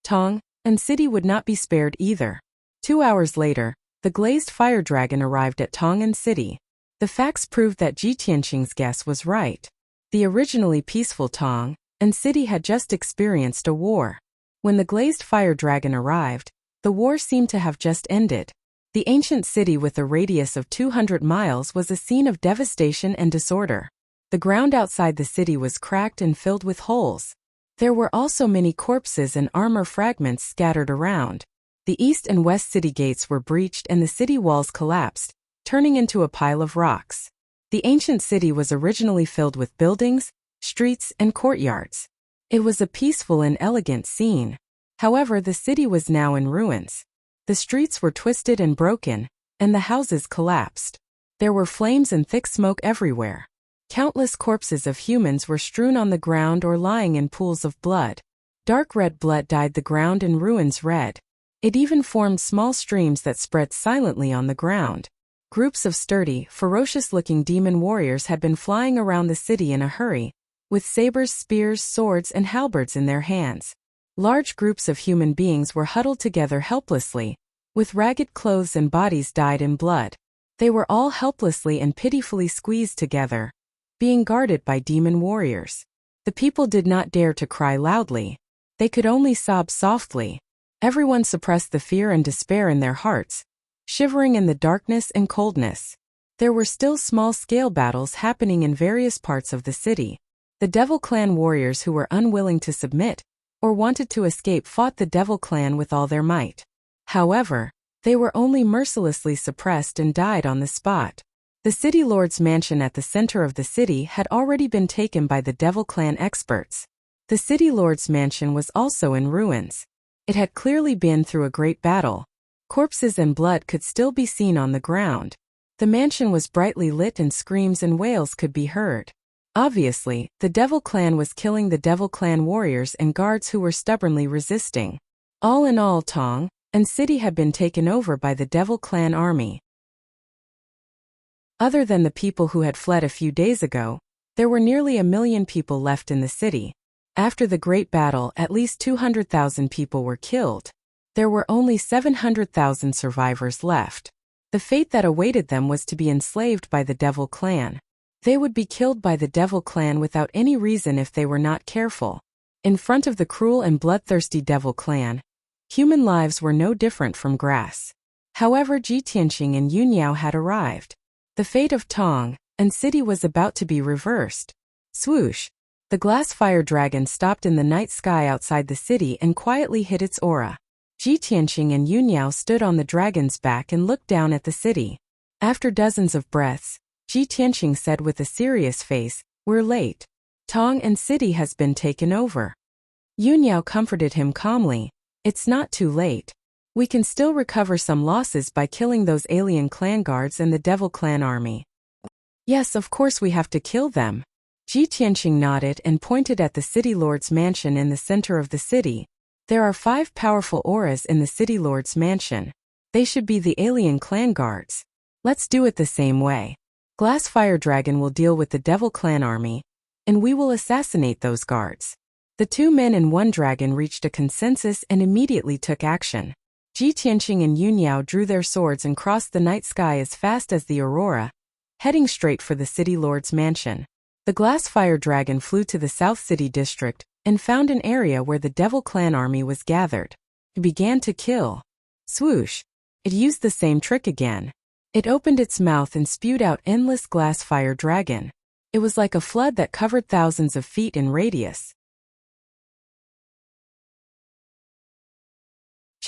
Tong An City would not be spared either. 2 hours later, the glazed fire dragon arrived at Tong An City. The facts proved that Ji Tianqing's guess was right. The originally peaceful Tong An City had just experienced a war. When the glazed fire dragon arrived, the war seemed to have just ended. The ancient city with a radius of 200 miles was a scene of devastation and disorder. The ground outside the city was cracked and filled with holes. There were also many corpses and armor fragments scattered around. The east and west city gates were breached and the city walls collapsed, turning into a pile of rocks. The ancient city was originally filled with buildings, streets, and courtyards. It was a peaceful and elegant scene. However, the city was now in ruins. The streets were twisted and broken, and the houses collapsed. There were flames and thick smoke everywhere. Countless corpses of humans were strewn on the ground or lying in pools of blood. Dark red blood dyed the ground and ruins red. It even formed small streams that spread silently on the ground. Groups of sturdy, ferocious-looking demon warriors had been flying around the city in a hurry, with sabers, spears, swords, and halberds in their hands. Large groups of human beings were huddled together helplessly, with ragged clothes and bodies dyed in blood. They were all helplessly and pitifully squeezed together, being guarded by demon warriors. The people did not dare to cry loudly. They could only sob softly. Everyone suppressed the fear and despair in their hearts, shivering in the darkness and coldness. There were still small-scale battles happening in various parts of the city. The Devil Clan warriors who were unwilling to submit or wanted to escape fought the Devil Clan with all their might. However, they were only mercilessly suppressed and died on the spot. The city lord's mansion at the center of the city had already been taken by the Devil Clan experts. The city lord's mansion was also in ruins. It had clearly been through a great battle. Corpses and blood could still be seen on the ground. The mansion was brightly lit and screams and wails could be heard. Obviously, the Devil Clan was killing the Devil Clan warriors and guards who were stubbornly resisting. All in all, Tong An City had been taken over by the Devil Clan army. Other than the people who had fled a few days ago, there were nearly 1 million people left in the city. After the Great Battle, at least 200,000 people were killed. There were only 700,000 survivors left. The fate that awaited them was to be enslaved by the Devil Clan. They would be killed by the Devil Clan without any reason if they were not careful. In front of the cruel and bloodthirsty Devil Clan, human lives were no different from grass. However, Ji Tianqing and Yu Niao had arrived. The fate of Tong An City was about to be reversed. Swoosh! The glass fire dragon stopped in the night sky outside the city and quietly hid its aura. Ji Tianqing and Yu Niao stood on the dragon's back and looked down at the city. After dozens of breaths, Ji Tianqing said with a serious face, "We're late. Tong An City has been taken over." Yu Niao comforted him calmly. "It's not too late. We can still recover some losses by killing those alien clan guards and the Devil Clan army." "Yes, of course we have to kill them." Ji Tianqing nodded and pointed at the city lord's mansion in the center of the city. "There are 5 powerful auras in the city lord's mansion. They should be the alien clan guards. Let's do it the same way. Glass Fire Dragon will deal with the Devil Clan army, and we will assassinate those guards." The 2 men and 1 dragon reached a consensus and immediately took action. Ji Tianqing and Yu Niao drew their swords and crossed the night sky as fast as the aurora, heading straight for the city lord's mansion. The Glass Fire Dragon flew to the South City district and found an area where the Devil Clan army was gathered. It began to kill. Swoosh! It used the same trick again. It opened its mouth and spewed out endless glass fire dragon. It was like a flood that covered thousands of feet in radius.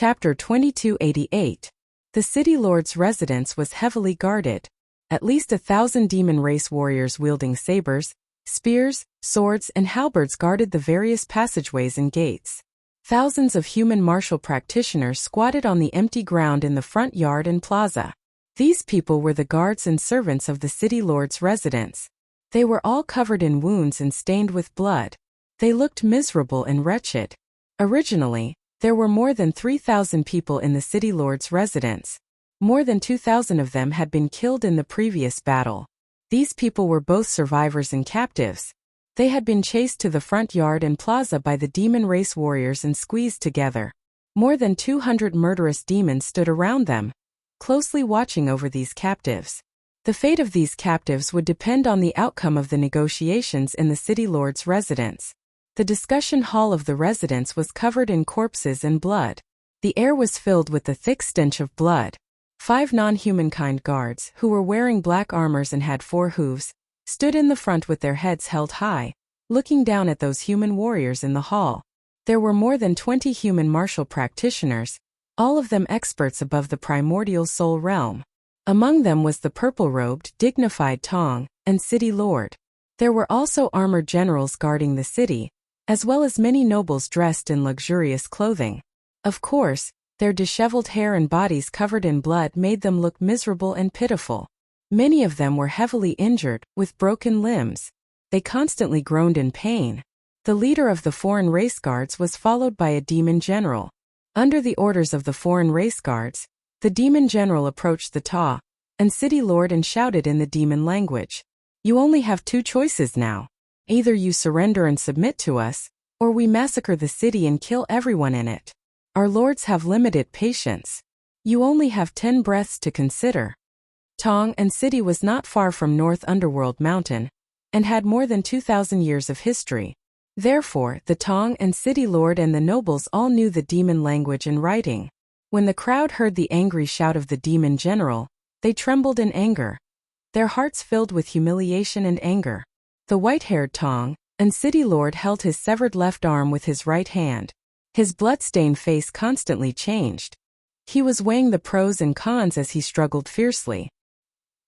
Chapter 2288. The city lord's residence was heavily guarded. At least 1,000 demon race warriors wielding sabers, spears, swords, and halberds guarded the various passageways and gates. Thousands of human martial practitioners squatted on the empty ground in the front yard and plaza. These people were the guards and servants of the city lord's residence. They were all covered in wounds and stained with blood. They looked miserable and wretched. Originally, there were more than 3,000 people in the city lord's residence. More than 2,000 of them had been killed in the previous battle. These people were both survivors and captives. They had been chased to the front yard and plaza by the demon race warriors and squeezed together. More than 200 murderous demons stood around them, closely watching over these captives. The fate of these captives would depend on the outcome of the negotiations in the city lord's residence. The discussion hall of the residence was covered in corpses and blood. The air was filled with the thick stench of blood. 5 non-humankind guards, who were wearing black armors and had 4 hooves, stood in the front with their heads held high, looking down at those human warriors in the hall. There were more than 20 human martial practitioners, all of them experts above the primordial soul realm. Among them was the purple-robed, dignified Tong, and city lord. There were also armored generals guarding the city, as well as many nobles dressed in luxurious clothing. Of course, their disheveled hair and bodies covered in blood made them look miserable and pitiful. Many of them were heavily injured, with broken limbs. They constantly groaned in pain. The leader of the foreign race guards was followed by a demon general. Under the orders of the foreign race guards, the demon general approached the Ta and city lord and shouted in the demon language. "You only have 2 choices now. Either you surrender and submit to us, or we massacre the city and kill everyone in it. Our lords have limited patience. You only have 10 breaths to consider." Tong and city was not far from North Underworld Mountain, and had more than 2,000 years of history. Therefore, the Tong and city lord and the nobles all knew the demon language and writing. When the crowd heard the angry shout of the demon general, they trembled in anger. Their hearts filled with humiliation and anger. The white-haired Tong and city lord held his severed left arm with his right hand. His blood-stained face constantly changed. He was weighing the pros and cons as he struggled fiercely.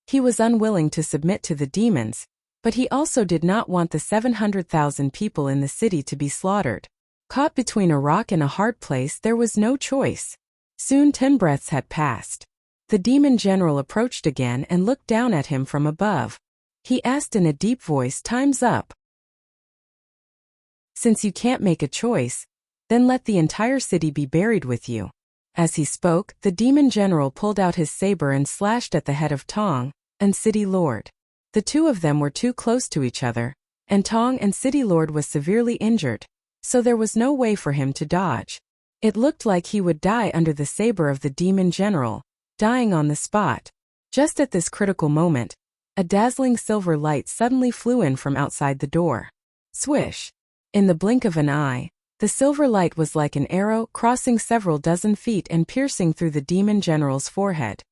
He was unwilling to submit to the demons, but he also did not want the 700,000 people in the city to be slaughtered. Caught between a rock and a hard place, there was no choice. Soon 10 breaths had passed. The demon general approached again and looked down at him from above. He asked in a deep voice, "Time's up. Since you can't make a choice, then let the entire city be buried with you." As he spoke, the demon general pulled out his saber and slashed at the head of Tong and city lord. The 2 of them were too close to each other, and Tong and city lord was severely injured, so there was no way for him to dodge. It looked like he would die under the saber of the demon general, dying on the spot. Just at this critical moment, a dazzling silver light suddenly flew in from outside the door. Swish! In the blink of an eye, the silver light was like an arrow crossing several dozen feet and piercing through the demon general's forehead.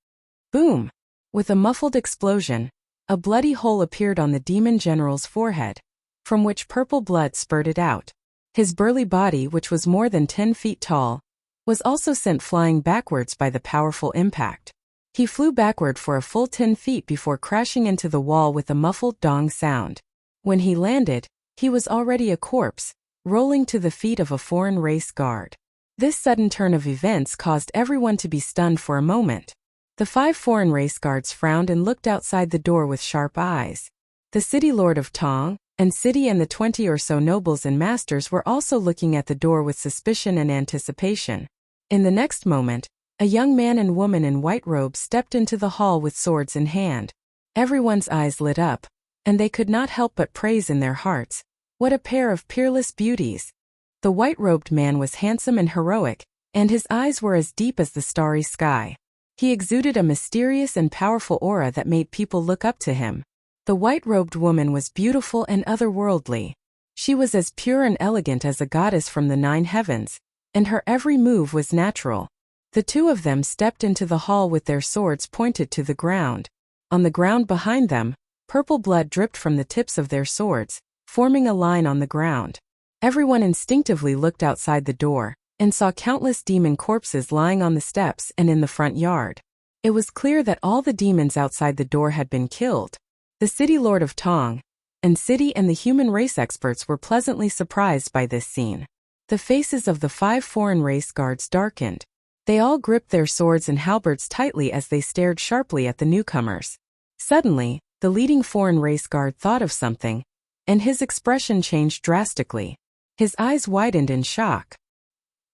Boom! With a muffled explosion, a bloody hole appeared on the demon general's forehead, from which purple blood spurted out. His burly body, which was more than 10 feet tall, was also sent flying backwards by the powerful impact. He flew backward for a full 10 feet before crashing into the wall with a muffled dong sound. When he landed, he was already a corpse, rolling to the feet of a foreign race guard. This sudden turn of events caused everyone to be stunned for a moment. The 5 foreign race guards frowned and looked outside the door with sharp eyes. The city lord of Tong and city and the 20 or so nobles and masters were also looking at the door with suspicion and anticipation. In the next moment, a young man and woman in white robes stepped into the hall with swords in hand. Everyone's eyes lit up, and they could not help but praise in their hearts, "What a pair of peerless beauties!" The white-robed man was handsome and heroic, and his eyes were as deep as the starry sky. He exuded a mysterious and powerful aura that made people look up to him. The white-robed woman was beautiful and otherworldly. She was as pure and elegant as a goddess from the 9 heavens, and her every move was natural. The 2 of them stepped into the hall with their swords pointed to the ground. On the ground behind them, purple blood dripped from the tips of their swords, forming a line on the ground. Everyone instinctively looked outside the door, and saw countless demon corpses lying on the steps and in the front yard. It was clear that all the demons outside the door had been killed. The city lord of Tong, and city and the human race experts were pleasantly surprised by this scene. The faces of the 5 foreign race guards darkened. They all gripped their swords and halberds tightly as they stared sharply at the newcomers. Suddenly, the leading foreign race guard thought of something, and his expression changed drastically. His eyes widened in shock.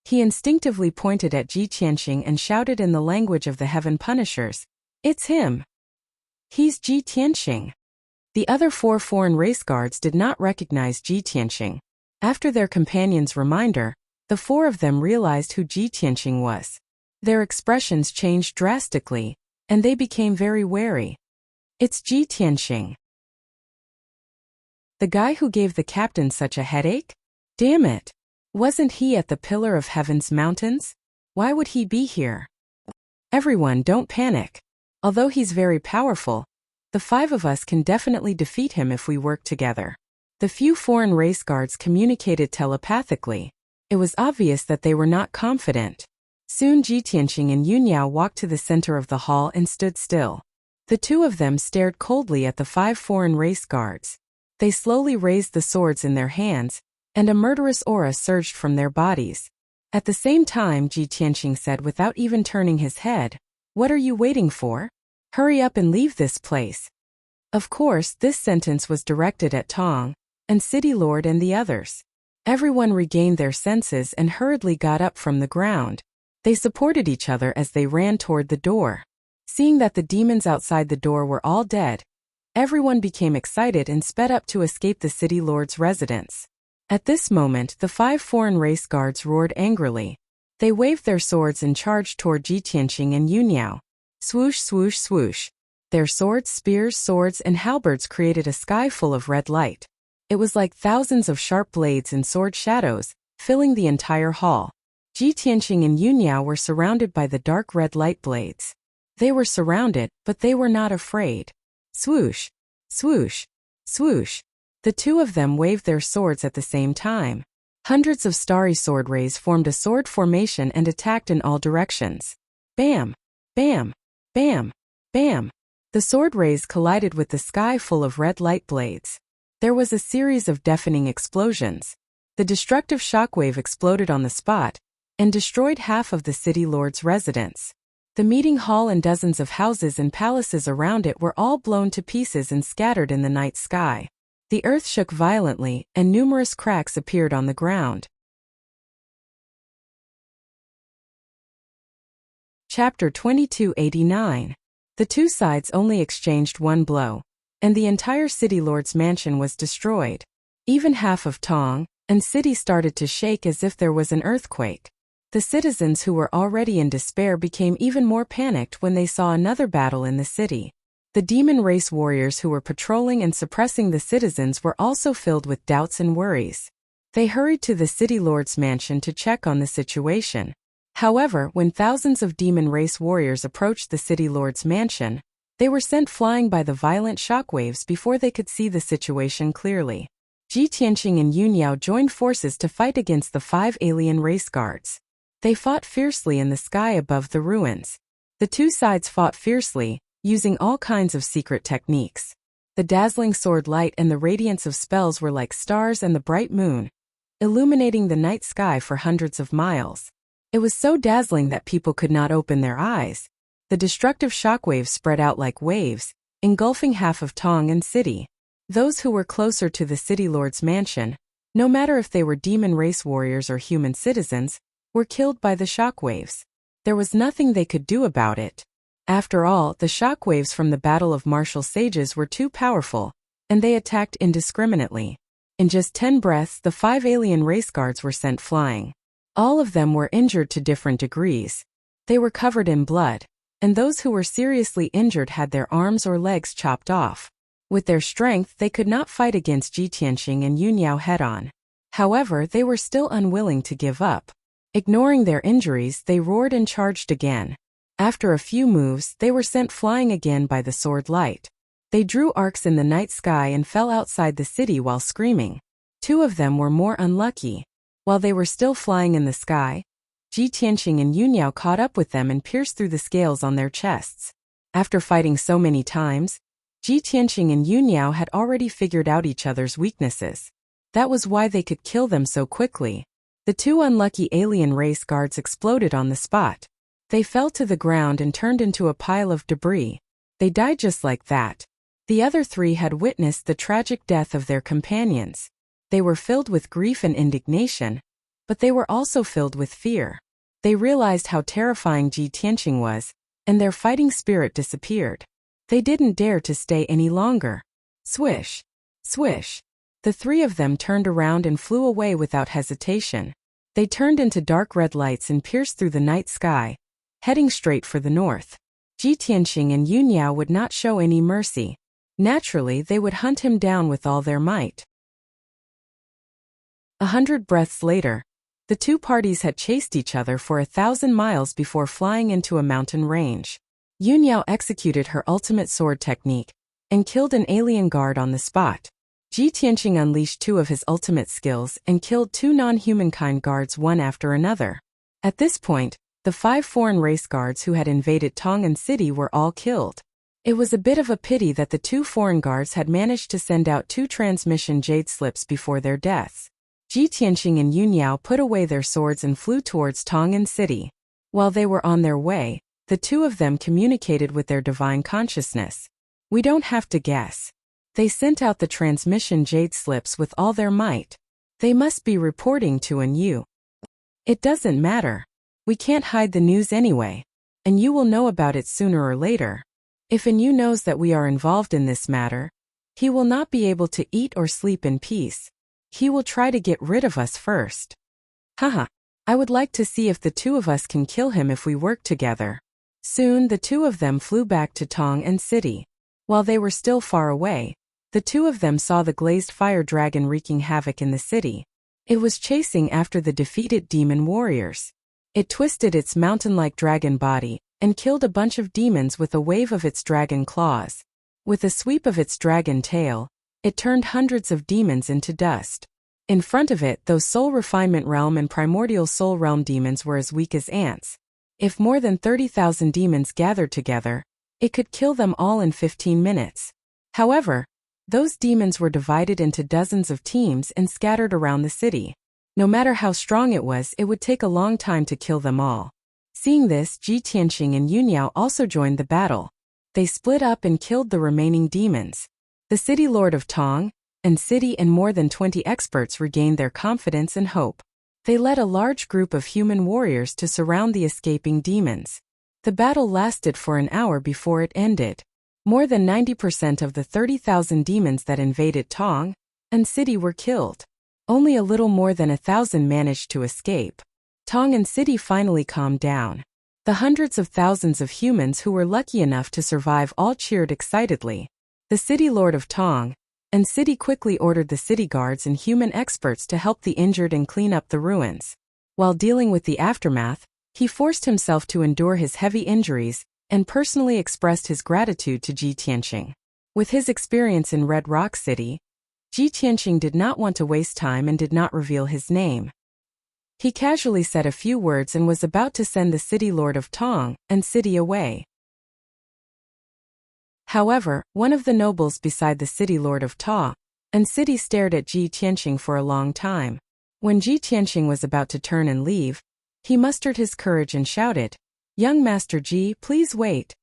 He instinctively pointed at Ji Tianxing and shouted in the language of the Heaven Punishers, "It's him! He's Ji Tianxing!" The other 4 foreign race guards did not recognize Ji Tianxing. After their companion's reminder, the 4 of them realized who Ji Tianxing was. Their expressions changed drastically, and they became very wary. "It's Ji Tianxing. The guy who gave the captain such a headache? Damn it! Wasn't he at the Pillar of Heaven's mountains? Why would he be here?" "Everyone, don't panic. Although he's very powerful, the 5 of us can definitely defeat him if we work together." The few foreign race guards communicated telepathically. It was obvious that they were not confident. Soon Ji Tianxing and Yunyao walked to the center of the hall and stood still. The 2 of them stared coldly at the 5 foreign race guards. They slowly raised the swords in their hands, and a murderous aura surged from their bodies. At the same time, Ji Tianxing said without even turning his head, "What are you waiting for? Hurry up and leave this place." Of course, this sentence was directed at Tong, and City Lord and the others. Everyone regained their senses and hurriedly got up from the ground. They supported each other as they ran toward the door. Seeing that the demons outside the door were all dead, everyone became excited and sped up to escape the City Lord's residence. At this moment, the 5 foreign race guards roared angrily. They waved their swords and charged toward Ji Tianxing and Yunyao. Swoosh, swoosh, swoosh. Their swords, spears, swords, and halberds created a sky full of red light. It was like thousands of sharp blades and sword shadows, filling the entire hall. Ji Tianxing and Yunyao were surrounded by the dark red light blades. They were surrounded, but they were not afraid. Swoosh, swoosh, swoosh. The 2 of them waved their swords at the same time. Hundreds of starry sword rays formed a sword formation and attacked in all directions. Bam! Bam! Bam! Bam! The sword rays collided with the sky full of red light blades. There was a series of deafening explosions. The destructive shockwave exploded on the spot and destroyed half of the city lord's residence. The meeting hall and dozens of houses and palaces around it were all blown to pieces and scattered in the night sky. The earth shook violently, and numerous cracks appeared on the ground. Chapter 2289. The 2 sides only exchanged one blow, and the entire city lord's mansion was destroyed. Even half of Tong and city started to shake as if there was an earthquake. The citizens who were already in despair became even more panicked when they saw another battle in the city. The demon race warriors who were patrolling and suppressing the citizens were also filled with doubts and worries. They hurried to the city lord's mansion to check on the situation. However, when thousands of demon race warriors approached the city lord's mansion, they were sent flying by the violent shockwaves before they could see the situation clearly. Ji Tianxing and Yunyao joined forces to fight against the 5 alien race guards. They fought fiercely in the sky above the ruins. The 2 sides fought fiercely, using all kinds of secret techniques. The dazzling sword light and the radiance of spells were like stars and the bright moon, illuminating the night sky for hundreds of miles. It was so dazzling that people could not open their eyes. The destructive shockwaves spread out like waves, engulfing half of Tong and city. Those who were closer to the city lord's mansion, no matter if they were demon race warriors or human citizens, were killed by the shockwaves. There was nothing they could do about it. After all, the shockwaves from the Battle of Martial Sages were too powerful, and they attacked indiscriminately. In just 10 breaths, the 5 alien race guards were sent flying. All of them were injured to different degrees. They were covered in blood, and those who were seriously injured had their arms or legs chopped off. With their strength, they could not fight against Ji Tianxing and Yunyao head-on. However, they were still unwilling to give up. Ignoring their injuries, they roared and charged again. After a few moves, they were sent flying again by the sword light. They drew arcs in the night sky and fell outside the city while screaming. 2 of them were more unlucky. While they were still flying in the sky, Ji Tianqing and Yunniao caught up with them and pierced through the scales on their chests. After fighting so many times, Ji Tianqing and Yunniao had already figured out each other's weaknesses. That was why they could kill them so quickly. The two unlucky alien race guards exploded on the spot. They fell to the ground and turned into a pile of debris. They died just like that. The other three had witnessed the tragic death of their companions. They were filled with grief and indignation, but they were also filled with fear. They realized how terrifying Ji Tianqing was, and their fighting spirit disappeared. They didn't dare to stay any longer. Swish! Swish! The three of them turned around and flew away without hesitation. They turned into dark red lights and pierced through the night sky, heading straight for the north. Ji Tianqing and Yunniao would not show any mercy. Naturally, they would hunt him down with all their might. 100 breaths later, the two parties had chased each other for 1,000 miles before flying into a mountain range. Yunniao executed her ultimate sword technique and killed an alien guard on the spot. Ji Tianqing unleashed two of his ultimate skills and killed two non-humankind guards one after another. At this point, the 5 foreign race guards who had invaded Tong'an City were all killed. It was a bit of a pity that the 2 foreign guards had managed to send out 2 transmission jade slips before their deaths. Ji Tianqing and Yunniao put away their swords and flew towards Tong'an City. While they were on their way, the two of them communicated with their divine consciousness. We don't have to guess. They sent out the transmission jade slips with all their might. They must be reporting to an Yu. It doesn't matter. We can't hide the news anyway, and you will know about it sooner or later. If an Yu knows that we are involved in this matter, he will not be able to eat or sleep in peace. He will try to get rid of us first. Haha, I would like to see if the two of us can kill him if we work together. Soon the two of them flew back to Tong'an City. While they were still far away, the two of them saw the glazed fire dragon wreaking havoc in the city. It was chasing after the defeated demon warriors. It twisted its mountain-like dragon body and killed a bunch of demons with a wave of its dragon claws. With a sweep of its dragon tail, it turned hundreds of demons into dust. In front of it, those Soul Refinement Realm and Primordial Soul Realm demons were as weak as ants. If more than 30,000 demons gathered together, it could kill them all in 15 minutes. However, those demons were divided into dozens of teams and scattered around the city. No matter how strong it would take a long time to kill them all. Seeing this, Ji Tianqing and Yunniao also joined the battle. They split up and killed the remaining demons. The city lord of Tong'an City and more than 20 experts regained their confidence and hope. They led a large group of human warriors to surround the escaping demons. The battle lasted for an hour before it ended. More than 90% of the 30,000 demons that invaded Tong'an City were killed. Only a little more than 1,000 managed to escape. Tong'an City finally calmed down. The hundreds of thousands of humans who were lucky enough to survive all cheered excitedly. The city lord of Tong'an City quickly ordered the city guards and human experts to help the injured and clean up the ruins. While dealing with the aftermath, he forced himself to endure his heavy injuries and personally expressed his gratitude to Ji Tianqing. With his experience in Red Rock City, Ji Tianqing did not want to waste time and did not reveal his name. He casually said a few words and was about to send the city lord of Tong'an City away. However, one of the nobles beside the city lord of Tong'an City stared at Ji Tianqing for a long time. When Ji Tianqing was about to turn and leave, he mustered his courage and shouted, "Young Master Ji, please wait."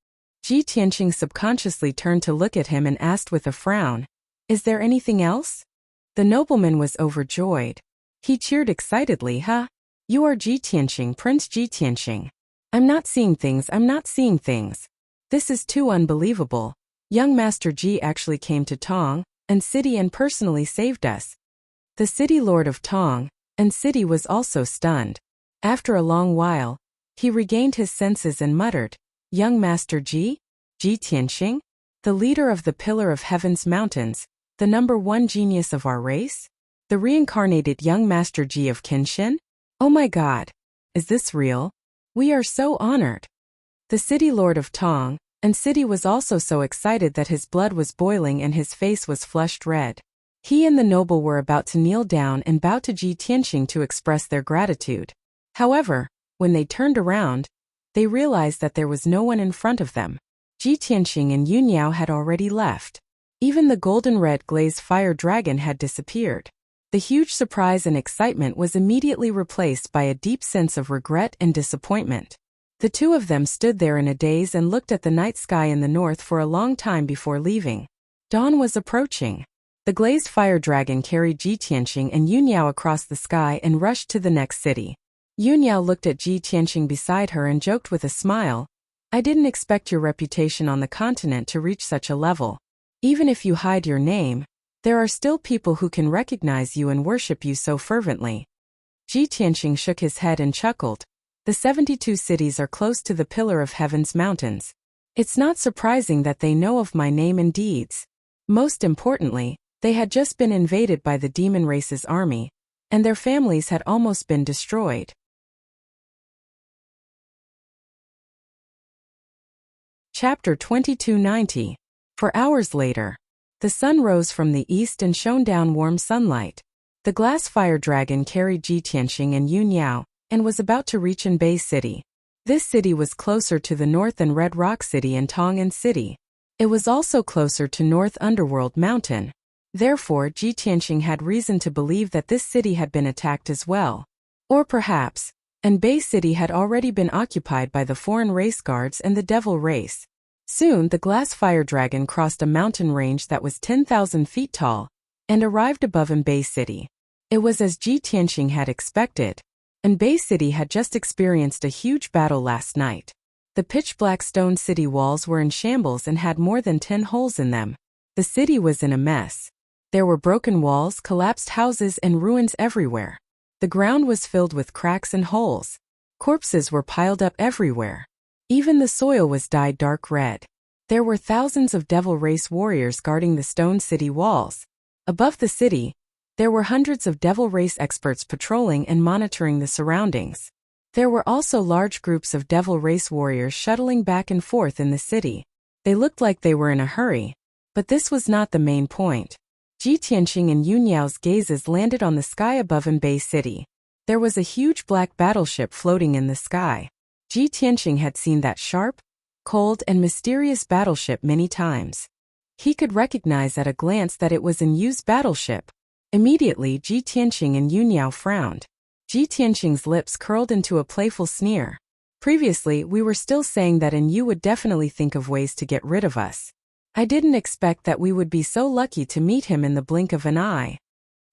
Ji Tianqing subconsciously turned to look at him and asked with a frown, "Is there anything else?" The nobleman was overjoyed. He cheered excitedly, "Huh? You are Ji Tianqing, Prince Ji Tianqing. I'm not seeing things. This is too unbelievable. Young Master Ji actually came to Tong'an City and personally saved us." The city lord of Tong'an City was also stunned. After a long while, he regained his senses and muttered, "Young Master Ji? Ji Tianqing? The leader of the Pillar of Heaven's mountains, the #1 genius of our race? The reincarnated young Master Ji of Kenshin? Oh my God! Is this real? We are so honored." The city lord of Tong'an City was also so excited that his blood was boiling and his face was flushed red. He and the noble were about to kneel down and bow to Ji Tianqing to express their gratitude. However, When they turned around, they realized that there was no one in front of them. Ji Tianqing and Yu Niao had already left. Even the golden-red glazed fire dragon had disappeared. The huge surprise and excitement was immediately replaced by a deep sense of regret and disappointment. The two of them stood there in a daze and looked at the night sky in the north for a long time before leaving. Dawn was approaching. The glazed fire dragon carried Ji Tianqing and Yu Niao across the sky and rushed to the next city. Yu Niao looked at Ji Tianqing beside her and joked with a smile, "I didn't expect your reputation on the continent to reach such a level. Even if you hide your name, there are still people who can recognize you and worship you so fervently." Ji Tianqing shook his head and chuckled. "The 72 cities are close to the Pillar of Heaven's mountains. It's not surprising that they know of my name and deeds. Most importantly, they had just been invaded by the demon race's army, and their families had almost been destroyed." Chapter 2290. For hours later, the sun rose from the east and shone down warm sunlight. The glass fire dragon carried Ji Tianqing and Yu Niao, and was about to reach Anbei City. This city was closer to the north than Red Rock City and Tong'an City. It was also closer to North Underworld Mountain. Therefore, Ji Tianqing had reason to believe that this city had been attacked as well. Or perhaps, Anbei City had already been occupied by the foreign race guards and the devil race. Soon the glass fire dragon crossed a mountain range that was 10,000 feet tall, and arrived above Anbei City. It was as Ji Tianqing had expected. Anbei City had just experienced a huge battle last night. The pitch-black stone city walls were in shambles and had more than 10 holes in them. The city was in a mess. There were broken walls, collapsed houses, and ruins everywhere. The ground was filled with cracks and holes. Corpses were piled up everywhere. Even the soil was dyed dark red. There were thousands of devil race warriors guarding the stone city walls. Above the city, there were hundreds of devil race experts patrolling and monitoring the surroundings. There were also large groups of devil race warriors shuttling back and forth in the city. They looked like they were in a hurry, but this was not the main point. Ji Tianqing and Yu Niao's gazes landed on the sky above Anbei City. There was a huge black battleship floating in the sky. Ji Tianqing had seen that sharp, cold, and mysterious battleship many times. He could recognize at a glance that it was an Yu's battleship. Immediately, Ji Tianqing and Yu Niao frowned. Ji Tianqing's lips curled into a playful sneer. "Previously, we were still saying that Yu would definitely think of ways to get rid of us. I didn't expect that we would be so lucky to meet him in the blink of an eye."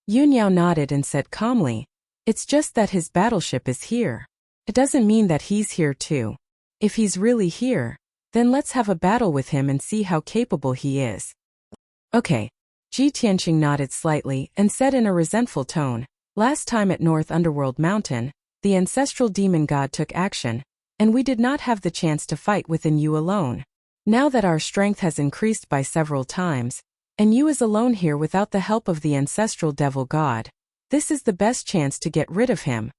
Yu Niao nodded and said calmly, "It's just that his battleship is here. It doesn't mean that he's here too. If he's really here, then let's have a battle with him and see how capable he is." "Okay." Ji Tianqing nodded slightly and said in a resentful tone, "Last time at North Underworld Mountain, the ancestral demon god took action, and we did not have the chance to fight within Yu alone. Now that our strength has increased by several times, and Yu is alone here without the help of the ancestral devil god, this is the best chance to get rid of him."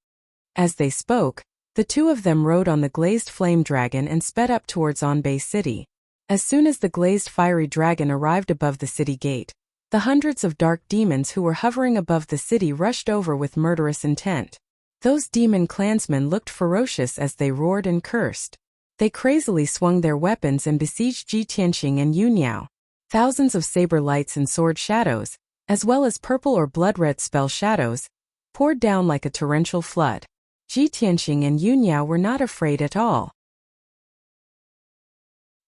As they spoke, the two of them rode on the glazed flame dragon and sped up towards Anbei City. As soon as the glazed fiery dragon arrived above the city gate, the hundreds of dark demons who were hovering above the city rushed over with murderous intent. Those demon clansmen looked ferocious as they roared and cursed. They crazily swung their weapons and besieged Ji Tianqing and Yu Niao. Thousands of saber lights and sword shadows, as well as purple or blood-red spell shadows, poured down like a torrential flood. Ji Tianqing and Yu Niao were not afraid at all.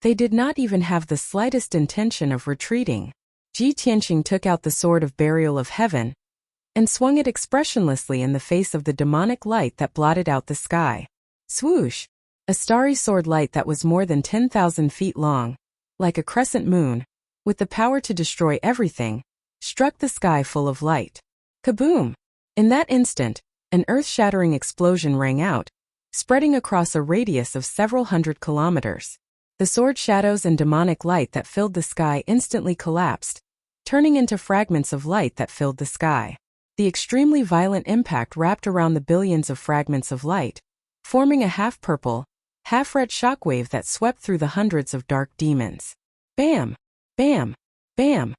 They did not even have the slightest intention of retreating. Ji Tianqing took out the sword of burial of heaven and swung it expressionlessly in the face of the demonic light that blotted out the sky. Swoosh! A starry sword light that was more than 10,000 feet long, like a crescent moon, with the power to destroy everything, struck the sky full of light. Kaboom! In that instant, an earth-shattering explosion rang out, spreading across a radius of several hundred kilometers. The sword shadows and demonic light that filled the sky instantly collapsed, turning into fragments of light that filled the sky. The extremely violent impact wrapped around the billions of fragments of light, forming a half-purple, half-red shockwave that swept through the hundreds of dark demons. Bam! Bam! Bam!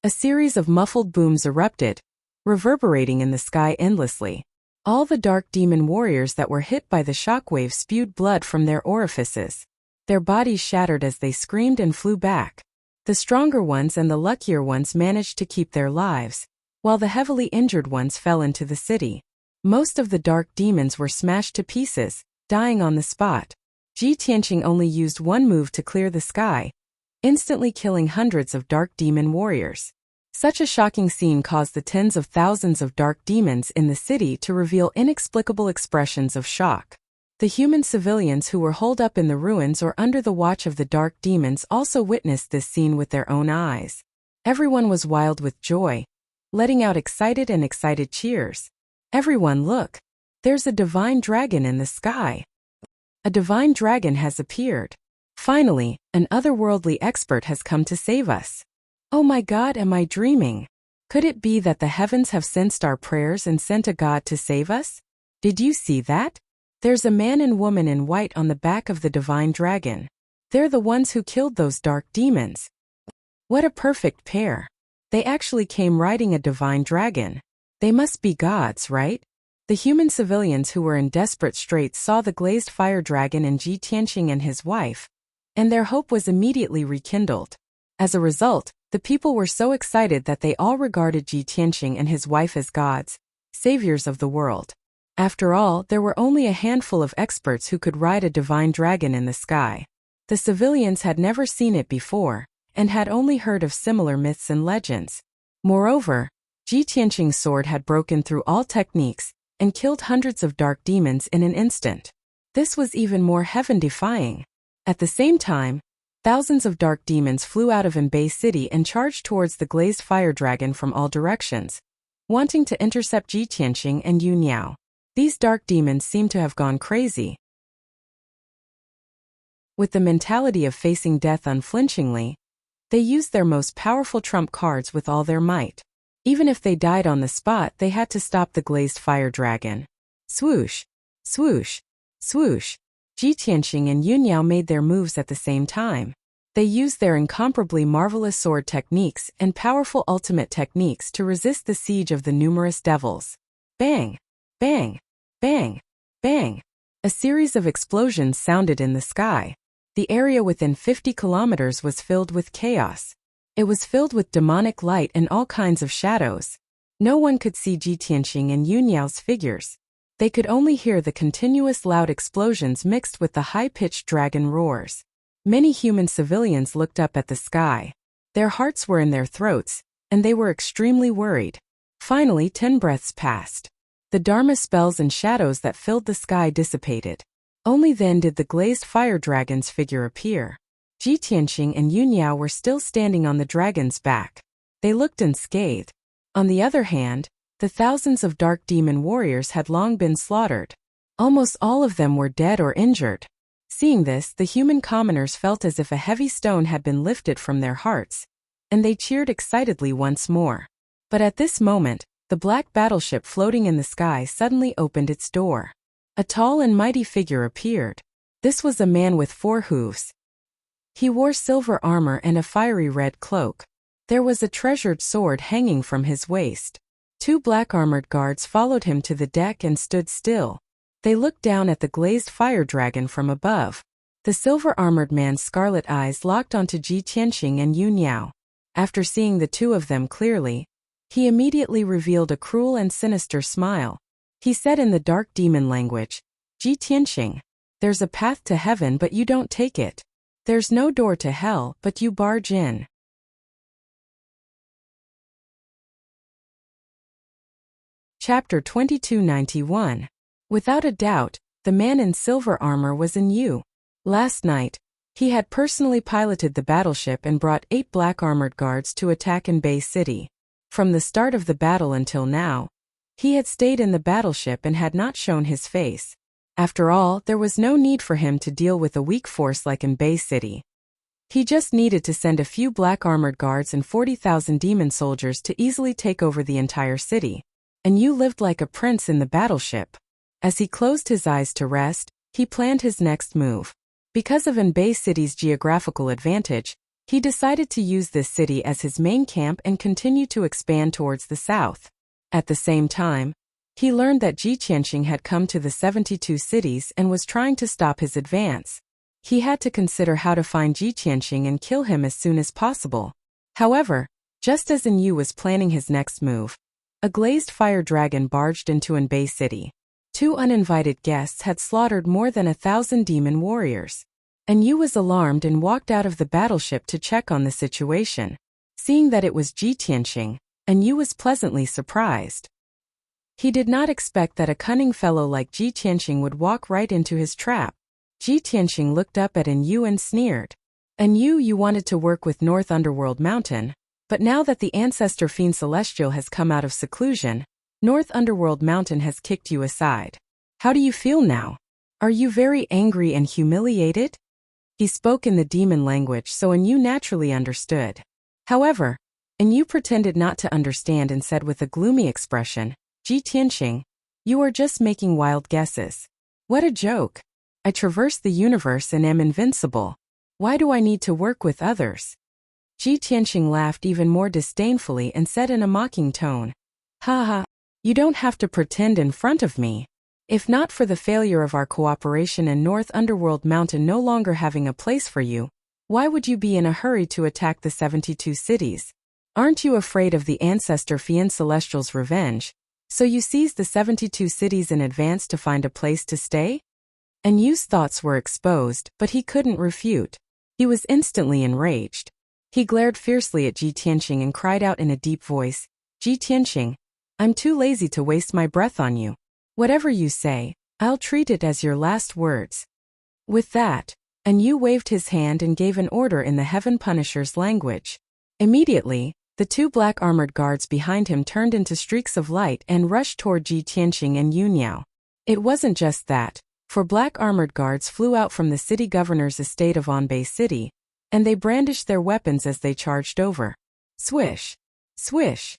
A series of muffled booms erupted, reverberating in the sky endlessly. All the dark demon warriors that were hit by the shockwave spewed blood from their orifices. Their bodies shattered as they screamed and flew back. The stronger ones and the luckier ones managed to keep their lives, while the heavily injured ones fell into the city. Most of the dark demons were smashed to pieces, dying on the spot. Ji Tianqing only used one move to clear the sky, instantly killing hundreds of dark demon warriors. Such a shocking scene caused the tens of thousands of dark demons in the city to reveal inexplicable expressions of shock. The human civilians who were holed up in the ruins or under the watch of the dark demons also witnessed this scene with their own eyes. Everyone was wild with joy, letting out excited cheers. Everyone, look! There's a divine dragon in the sky. A divine dragon has appeared. Finally, an otherworldly expert has come to save us. Oh my God, am I dreaming? Could it be that the heavens have sensed our prayers and sent a god to save us? Did you see that? There's a man and woman in white on the back of the divine dragon. They're the ones who killed those dark demons. What a perfect pair. They actually came riding a divine dragon. They must be gods, right? The human civilians who were in desperate straits saw the glazed fire dragon and Ji Tianqing and his wife, and their hope was immediately rekindled. As a result, the people were so excited that they all regarded Ji Tianqing and his wife as gods, saviors of the world. After all, there were only a handful of experts who could ride a divine dragon in the sky. The civilians had never seen it before, and had only heard of similar myths and legends. Moreover, Ji Tianqing's sword had broken through all techniques and killed hundreds of dark demons in an instant. This was even more heaven-defying. At the same time, thousands of dark demons flew out of Anbei City and charged towards the glazed fire dragon from all directions, wanting to intercept Ji Tianqing and Yu Niao. These dark demons seemed to have gone crazy. With the mentality of facing death unflinchingly, they used their most powerful trump cards with all their might. Even if they died on the spot, they had to stop the glazed fire dragon. Swoosh! Swoosh! Swoosh! Ji Tianqing and Yu Niao made their moves at the same time. They used their incomparably marvelous sword techniques and powerful ultimate techniques to resist the siege of the numerous devils. Bang! Bang! Bang! Bang! A series of explosions sounded in the sky. The area within 50 kilometers was filled with chaos. It was filled with demonic light and all kinds of shadows. No one could see Ji Tianqing and Yu Niao's figures. They could only hear the continuous loud explosions mixed with the high-pitched dragon roars. Many human civilians looked up at the sky. Their hearts were in their throats, and they were extremely worried. Finally, 10 breaths passed. The Dharma spells and shadows that filled the sky dissipated. Only then did the glazed fire dragon's figure appear. Ji Tianqing and Yu Niao were still standing on the dragon's back. They looked unscathed. On the other hand, the thousands of dark demon warriors had long been slaughtered. Almost all of them were dead or injured. Seeing this, the human commoners felt as if a heavy stone had been lifted from their hearts, and they cheered excitedly once more. But at this moment, the black battleship floating in the sky suddenly opened its door. A tall and mighty figure appeared. This was a man with 4 hooves. He wore silver armor and a fiery red cloak. There was a treasured sword hanging from his waist. 2 black-armored guards followed him to the deck and stood still. They looked down at the glazed fire dragon from above. The silver-armored man's scarlet eyes locked onto Ji Tianqing and Yu Niao. After seeing the two of them clearly, he immediately revealed a cruel and sinister smile. He said in the dark demon language, "Ji Tianqing, there's a path to heaven but you don't take it. There's no door to hell but you barge in." Chapter 2291. Without a doubt, the man in silver armor was in Yu. Last night, he had personally piloted the battleship and brought 8 black-armored guards to attack Anbei City. From the start of the battle until now, he had stayed in the battleship and had not shown his face. After all, there was no need for him to deal with a weak force like Anbei City. He just needed to send a few black-armored guards and 40,000 demon soldiers to easily take over the entire city. And Yu lived like a prince in the battleship. As he closed his eyes to rest, he planned his next move. Because of Anbei City's geographical advantage, he decided to use this city as his main camp and continue to expand towards the south. At the same time, He learned that Ji Tianqing had come to the 72 cities and was trying to stop his advance. He had to consider how to find Ji Tianqing and kill him as soon as possible. However, just as Yu was planning his next move, a glazed fire dragon barged into Anbei City. 2 uninvited guests had slaughtered more than 1,000 demon warriors. Yu was alarmed and walked out of the battleship to check on the situation. Seeing that it was Ji Tianqing, Yu was pleasantly surprised. He did not expect that a cunning fellow like Ji Tianqing would walk right into his trap. Ji Tianqing looked up at Yu and sneered. Yu, you wanted to work with North Underworld Mountain, but now that the ancestor Fiend Celestial has come out of seclusion, North Underworld Mountain has kicked you aside. How do you feel now? Are you very angry and humiliated? He spoke in the demon language so Yu naturally understood. However, Yu pretended not to understand and said with a gloomy expression, Ji Tianqing, you are just making wild guesses. What a joke. I traverse the universe and am invincible. Why do I need to work with others? Ji Tianqing laughed even more disdainfully and said in a mocking tone, Haha, you don't have to pretend in front of me. If not for the failure of our cooperation and North Underworld Mountain no longer having a place for you, why would you be in a hurry to attack the 72 cities? Aren't you afraid of the ancestor Fiend Celestial's revenge? So you seized the 72 cities in advance to find a place to stay? Yu's thoughts were exposed, but he couldn't refute. He was instantly enraged. He glared fiercely at Ji Tianqing and cried out in a deep voice, Ji Tianqing, I'm too lazy to waste my breath on you. Whatever you say, I'll treat it as your last words. With that, Yu waved his hand and gave an order in the Heaven Punisher's language. Immediately, the 2 black armored guards behind him turned into streaks of light and rushed toward Ji Tianqing and Yuniao. It wasn't just that, for black armored guards flew out from the city governor's estate of Anbei City, and they brandished their weapons as they charged over. Swish! Swish!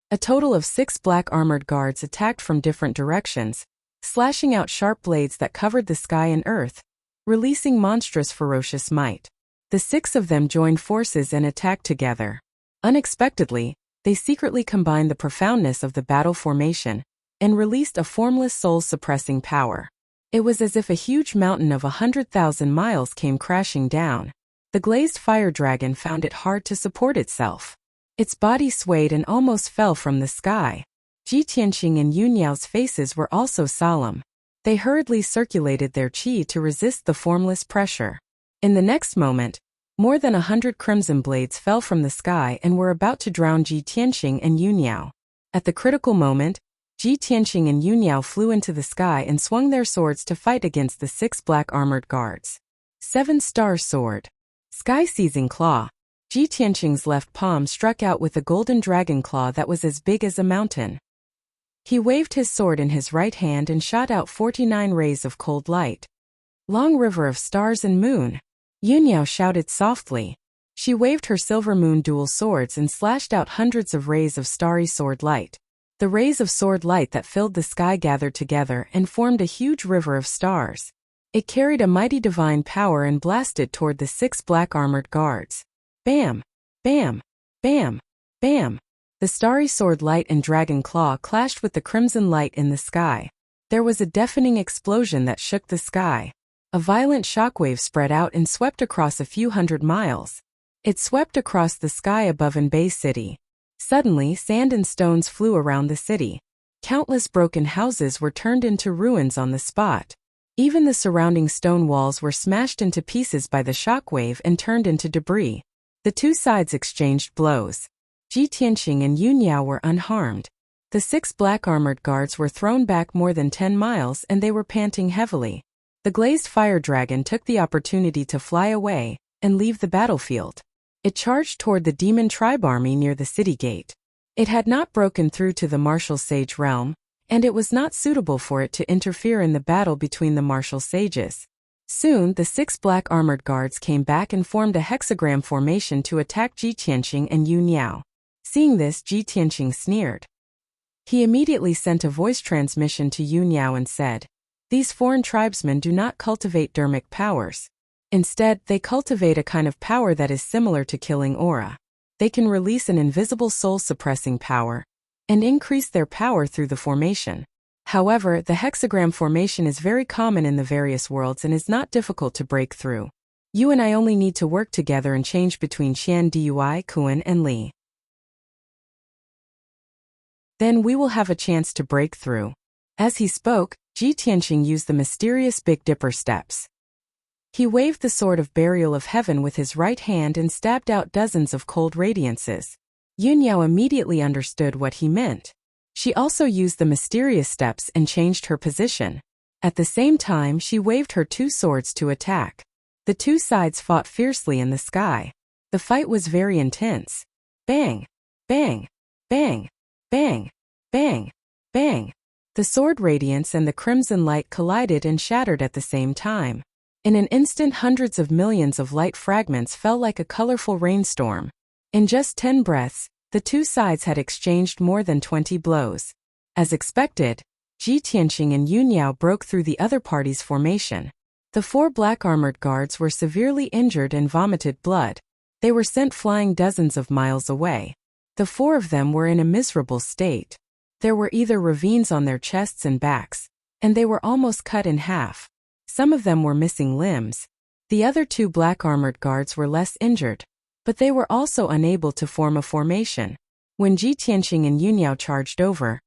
A total of 6 black armored guards attacked from different directions, slashing out sharp blades that covered the sky and earth, releasing monstrous ferocious might. The 6 of them joined forces and attacked together. Unexpectedly, they secretly combined the profoundness of the battle formation and released a formless soul-suppressing power. It was as if a huge mountain of 100,000 miles came crashing down. The glazed fire dragon found it hard to support itself. Its body swayed and almost fell from the sky. Ji Tianqing and Yuniao's faces were also solemn. They hurriedly circulated their qi to resist the formless pressure. In the next moment, more than 100 crimson blades fell from the sky and were about to drown Ji Tianqing and Yuniao. At the critical moment, Ji Tianqing and Yuniao flew into the sky and swung their swords to fight against the 6 black armored guards. 7-star sword. Sky-seizing claw. Ji Tianqing's left palm struck out with a golden dragon claw that was as big as a mountain. He waved his sword in his right hand and shot out 49 rays of cold light. Long river of stars and moon. Yuniao shouted softly. She waved her silver moon dual swords and slashed out hundreds of rays of starry sword light. The rays of sword light that filled the sky gathered together and formed a huge river of stars. It carried a mighty divine power and blasted toward the 6 black armored guards. Bam! Bam! Bam! Bam! The starry sword light and dragon claw clashed with the crimson light in the sky. There was a deafening explosion that shook the sky. A violent shockwave spread out and swept across a few hundred miles. It swept across the sky above Anbei City. Suddenly, sand and stones flew around the city. Countless broken houses were turned into ruins on the spot. Even the surrounding stone walls were smashed into pieces by the shockwave and turned into debris. The 2 sides exchanged blows. Ji Tianqing and Yuniao were unharmed. The 6 black armored guards were thrown back more than 10 miles and they were panting heavily. The glazed fire dragon took the opportunity to fly away and leave the battlefield. It charged toward the demon tribe army near the city gate. It had not broken through to the martial sage realm, and it was not suitable for it to interfere in the battle between the martial sages. Soon the 6 black armored guards came back and formed a hexagram formation to attack Ji Tianqing and Yuniao. Seeing this, Ji Tianqing sneered. He immediately sent a voice transmission to Yuniao and said, "These foreign tribesmen do not cultivate dermic powers. Instead, they cultivate a kind of power that is similar to killing aura. They can release an invisible soul-suppressing power, and increase their power through the formation. However, the hexagram formation is very common in the various worlds and is not difficult to break through. You and I only need to work together and change between Qian Dui, Kuan, and Li. Then we will have a chance to break through. As he spoke, Ji Tianqing used the mysterious Big Dipper steps. He waved the sword of burial of heaven with his right hand and stabbed out dozens of cold radiances. Yunyao immediately understood what he meant. She also used the mysterious steps and changed her position. At the same time, she waved her two swords to attack. The two sides fought fiercely in the sky. The fight was very intense. Bang! Bang! Bang! Bang! Bang! Bang! The sword radiance and the crimson light collided and shattered at the same time. In an instant, hundreds of millions of light fragments fell like a colorful rainstorm. In just 10 breaths, the two sides had exchanged more than 20 blows. As expected, Ji Tianqing and Yunyao broke through the other party's formation. The 4 black armored guards were severely injured and vomited blood. They were sent flying dozens of miles away. The 4 of them were in a miserable state. There were either ravines on their chests and backs, and they were almost cut in half. Some of them were missing limbs. The other 2 black armored guards were less injured, but they were also unable to form a formation. When Ji Tianqing and Yunyao charged over,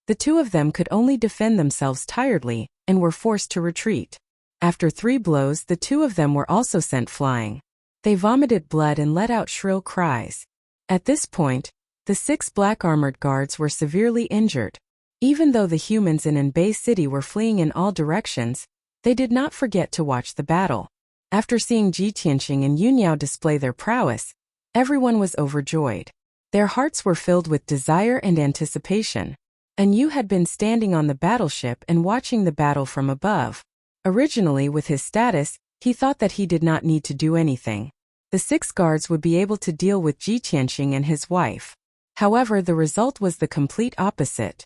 the 2 of them could only defend themselves tiredly and were forced to retreat. After 3 blows, the 2 of them were also sent flying. They vomited blood and let out shrill cries. At this point, the 6 black armored guards were severely injured. Even though the humans in Anbei City were fleeing in all directions, they did not forget to watch the battle. After seeing Ji Tianqing and Yunyao display their prowess, everyone was overjoyed. Their hearts were filled with desire and anticipation. And Yu had been standing on the battleship and watching the battle from above. Originally, with his status, he thought that he did not need to do anything. The 6 guards would be able to deal with Ji Tianqing and his wife. However, the result was the complete opposite.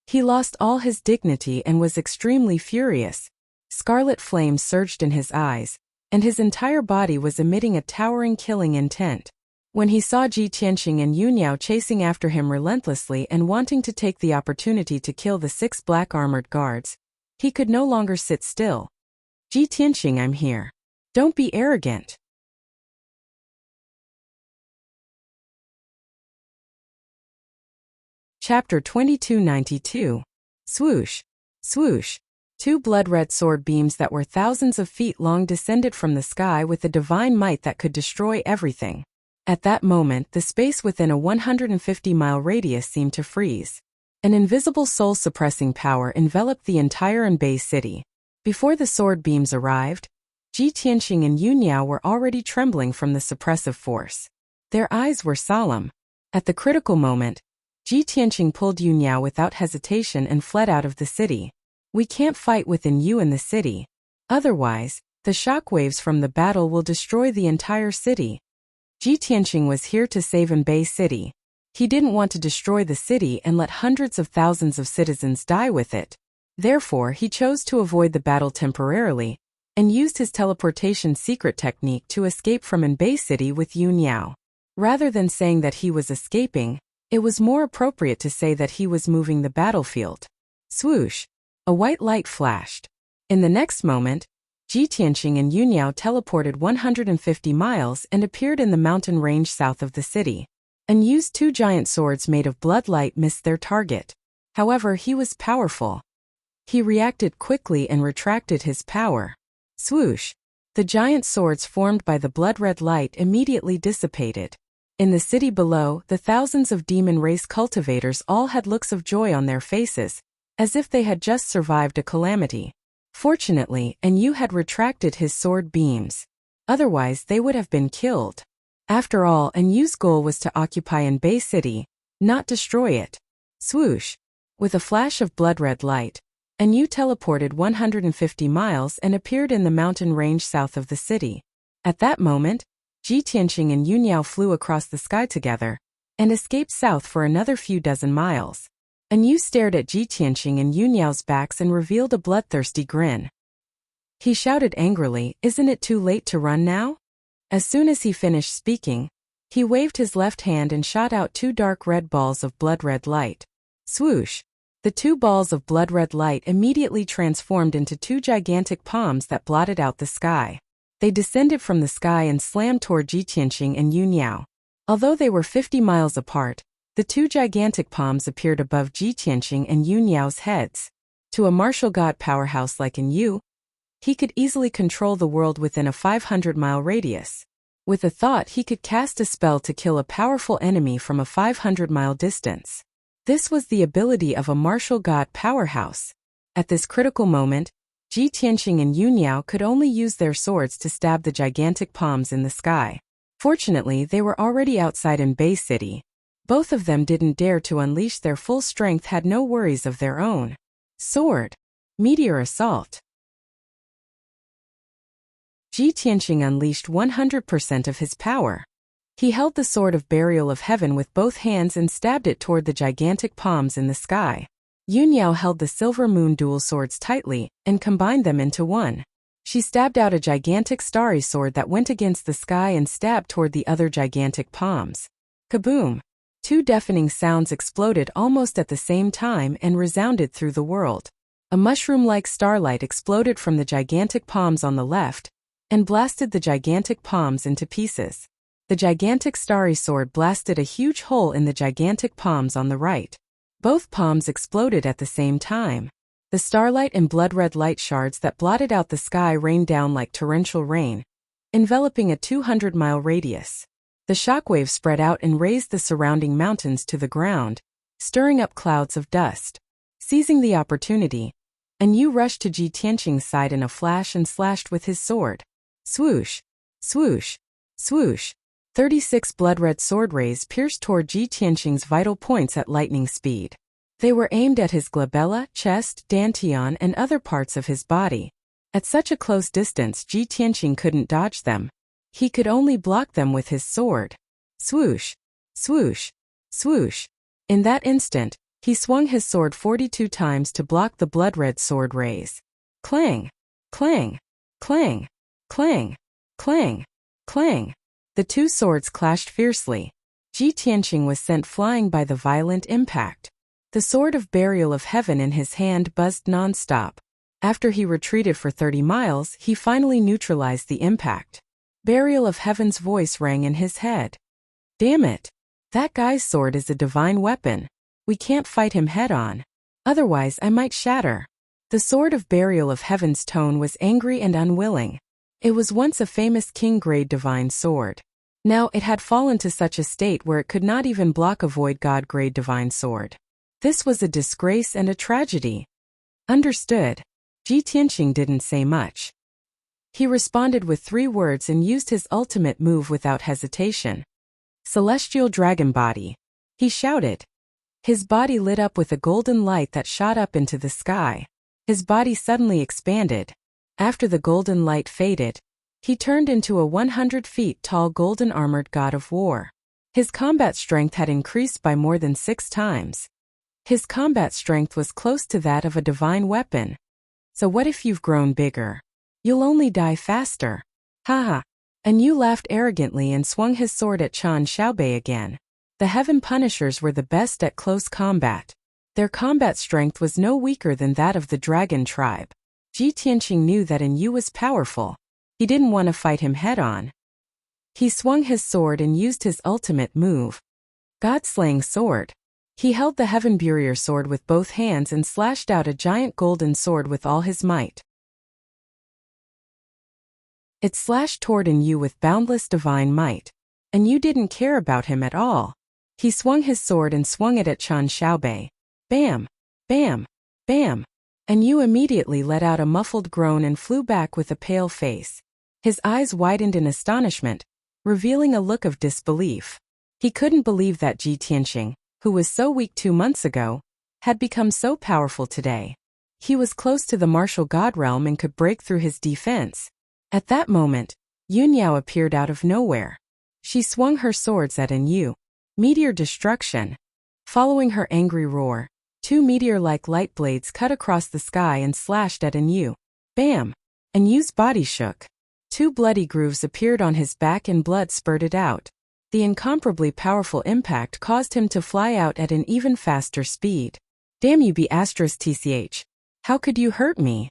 He lost all his dignity and was extremely furious. Scarlet flames surged in his eyes, and his entire body was emitting a towering killing intent. When he saw Ji Tianqing and Yunyao chasing after him relentlessly and wanting to take the opportunity to kill the 6 black armored guards, he could no longer sit still. Ji Tianqing, I'm here. Don't be arrogant. Chapter 2292. Swoosh. Swoosh. 2 blood-red sword beams that were thousands of feet long descended from the sky with a divine might that could destroy everything. At that moment, the space within a 150-mile radius seemed to freeze. An invisible soul-suppressing power enveloped the entire Anbei city. Before the sword beams arrived, Ji Tianqing and Yunyao were already trembling from the suppressive force. Their eyes were solemn. At the critical moment, Ji Tianqing pulled Yunyao without hesitation and fled out of the city. We can't fight within you in the city. Otherwise, the shockwaves from the battle will destroy the entire city. Ji Tianqing was here to save Anbei City. He didn't want to destroy the city and let hundreds of thousands of citizens die with it. Therefore, he chose to avoid the battle temporarily and used his teleportation secret technique to escape from Anbei City with Yunyao. Rather than saying that he was escaping, it was more appropriate to say that he was moving the battlefield. Swoosh! A white light flashed. In the next moment, Ji Tianqing and Yunyao teleported 150 miles and appeared in the mountain range south of the city. And used 2 giant swords made of blood light missed their target. However, he was powerful. He reacted quickly and retracted his power. Swoosh! The giant swords formed by the blood-red light immediately dissipated. In the city below, the thousands of demon race cultivators all had looks of joy on their faces, as if they had just survived a calamity. Fortunately, Yu had retracted his sword beams. Otherwise, they would have been killed. After all, Yu's goal was to occupy Anbei City, not destroy it. Swoosh! With a flash of blood-red light, Yu teleported 150 miles and appeared in the mountain range south of the city. At that moment, Ji Tianqing and Yunyao flew across the sky together and escaped south for another few dozen miles. Yu stared at Ji Tianqing and Yunyao's backs and revealed a bloodthirsty grin. He shouted angrily, "Isn't it too late to run now?" As soon as he finished speaking, He waved his left hand and shot out two dark red balls of blood-red light. Swoosh! The two balls of blood-red light immediately transformed into two gigantic palms that blotted out the sky. They descended from the sky and slammed toward Ji Tianqing and Yu Niao. Although they were 50 miles apart, the two gigantic palms appeared above Ji Tianqing and Yu Niao's heads. To a martial god powerhouse like Yu, he could easily control the world within a 500-mile radius. With a thought, he could cast a spell to kill a powerful enemy from a 500-mile distance. This was the ability of a martial god powerhouse. At this critical moment, Ji Tianqing and Yu Niao could only use their swords to stab the gigantic palms in the sky. Fortunately, they were already outside in Bay City. Both of them didn't dare to unleash their full strength, had no worries of their own. Sword. Meteor assault. Ji Tianqing unleashed 100% of his power. He held the sword of burial of heaven with both hands and stabbed it toward the gigantic palms in the sky. Yu Niao held the silver moon dual swords tightly and combined them into one. She stabbed out a gigantic starry sword that went against the sky and stabbed toward the other gigantic palms. Kaboom! Two deafening sounds exploded almost at the same time and resounded through the world. A mushroom-like starlight exploded from the gigantic palms on the left and blasted the gigantic palms into pieces. The gigantic starry sword blasted a huge hole in the gigantic palms on the right. Both palms exploded at the same time. The starlight and blood-red light shards that blotted out the sky rained down like torrential rain, enveloping a 200-mile radius. The shockwave spread out and raised the surrounding mountains to the ground, stirring up clouds of dust. Seizing the opportunity, Yu rushed to Ji Tianqing's side in a flash and slashed with his sword. Swoosh! Swoosh! Swoosh! 36 blood-red sword rays pierced toward Ji Tianqing's vital points at lightning speed. They were aimed at his glabella, chest, dantian, and other parts of his body. At such a close distance, Ji Tianqing couldn't dodge them. He could only block them with his sword. Swoosh! Swoosh! Swoosh! In that instant, he swung his sword 42 times to block the blood-red sword rays. Clang! Clang! Clang! Clang! Clang! Clang! The two swords clashed fiercely. Ji Tianqing was sent flying by the violent impact. The sword of burial of heaven in his hand buzzed non-stop. After he retreated for 30 miles, he finally neutralized the impact. Burial of heaven's voice rang in his head. Damn it! That guy's sword is a divine weapon. We can't fight him head-on. Otherwise I might shatter. The sword of burial of heaven's tone was angry and unwilling. It was once a famous king-grade divine sword. Now it had fallen to such a state where it could not even block a void god-grade divine sword. This was a disgrace and a tragedy. Understood. Ji Tianqing didn't say much. He responded with 3 words and used his ultimate move without hesitation. Celestial Dragon Body. He shouted. His body lit up with a golden light that shot up into the sky. His body suddenly expanded. After the golden light faded, he turned into a 100 feet tall golden armored god of war. His combat strength had increased by more than 6 times. His combat strength was close to that of a divine weapon. So what if you've grown bigger? You'll only die faster. Haha. Yu laughed arrogantly and swung his sword at Chen Xiaobei again. The Heaven Punishers were the best at close combat. Their combat strength was no weaker than that of the dragon tribe. Ji Tianqing knew that Yu was powerful. He didn't want to fight him head-on. He swung his sword and used his ultimate move. God-slaying sword. He held the Heaven Burier sword with both hands and slashed out a giant golden sword with all his might. It slashed toward Yu with boundless divine might. Yu didn't care about him at all. He swung his sword and swung it at Chen Xiaobei. Bam! Bam! Bam! Yu immediately let out a muffled groan and flew back with a pale face. His eyes widened in astonishment, revealing a look of disbelief. He couldn't believe that Ji Tianqing, who was so weak 2 months ago, had become so powerful today. He was close to the martial god realm and could break through his defense. At that moment, Yu Niao appeared out of nowhere. She swung her swords at Yu. Meteor destruction. Following her angry roar, 2 meteor-like light blades cut across the sky and slashed at Yu. Bam! Yu's body shook. 2 bloody grooves appeared on his back and blood spurted out. The incomparably powerful impact caused him to fly out at an even faster speed. Damn you be *tch. How could you hurt me?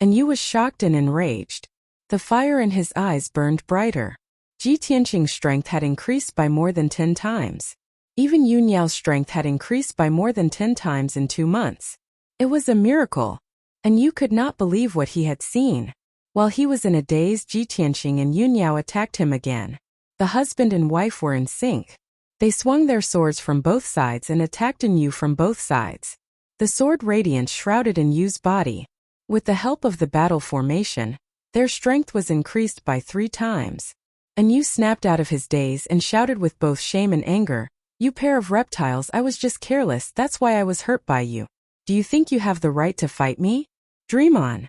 And Yu was shocked and enraged. The fire in his eyes burned brighter. Ji Tianqing's strength had increased by more than 10 times. Even Yu Niao's strength had increased by more than 10 times in 2 months. It was a miracle. And Yu could not believe what he had seen. While he was in a daze, Ji Tianqing and Yu Niao attacked him again. The husband and wife were in sync. They swung their swords from both sides and attacked Yu from both sides. The sword radiance shrouded Yu's body. With the help of the battle formation, their strength was increased by 3 times. Yu snapped out of his daze and shouted with both shame and anger, "You pair of reptiles, I was just careless, that's why I was hurt by you. Do you think you have the right to fight me? Dream on."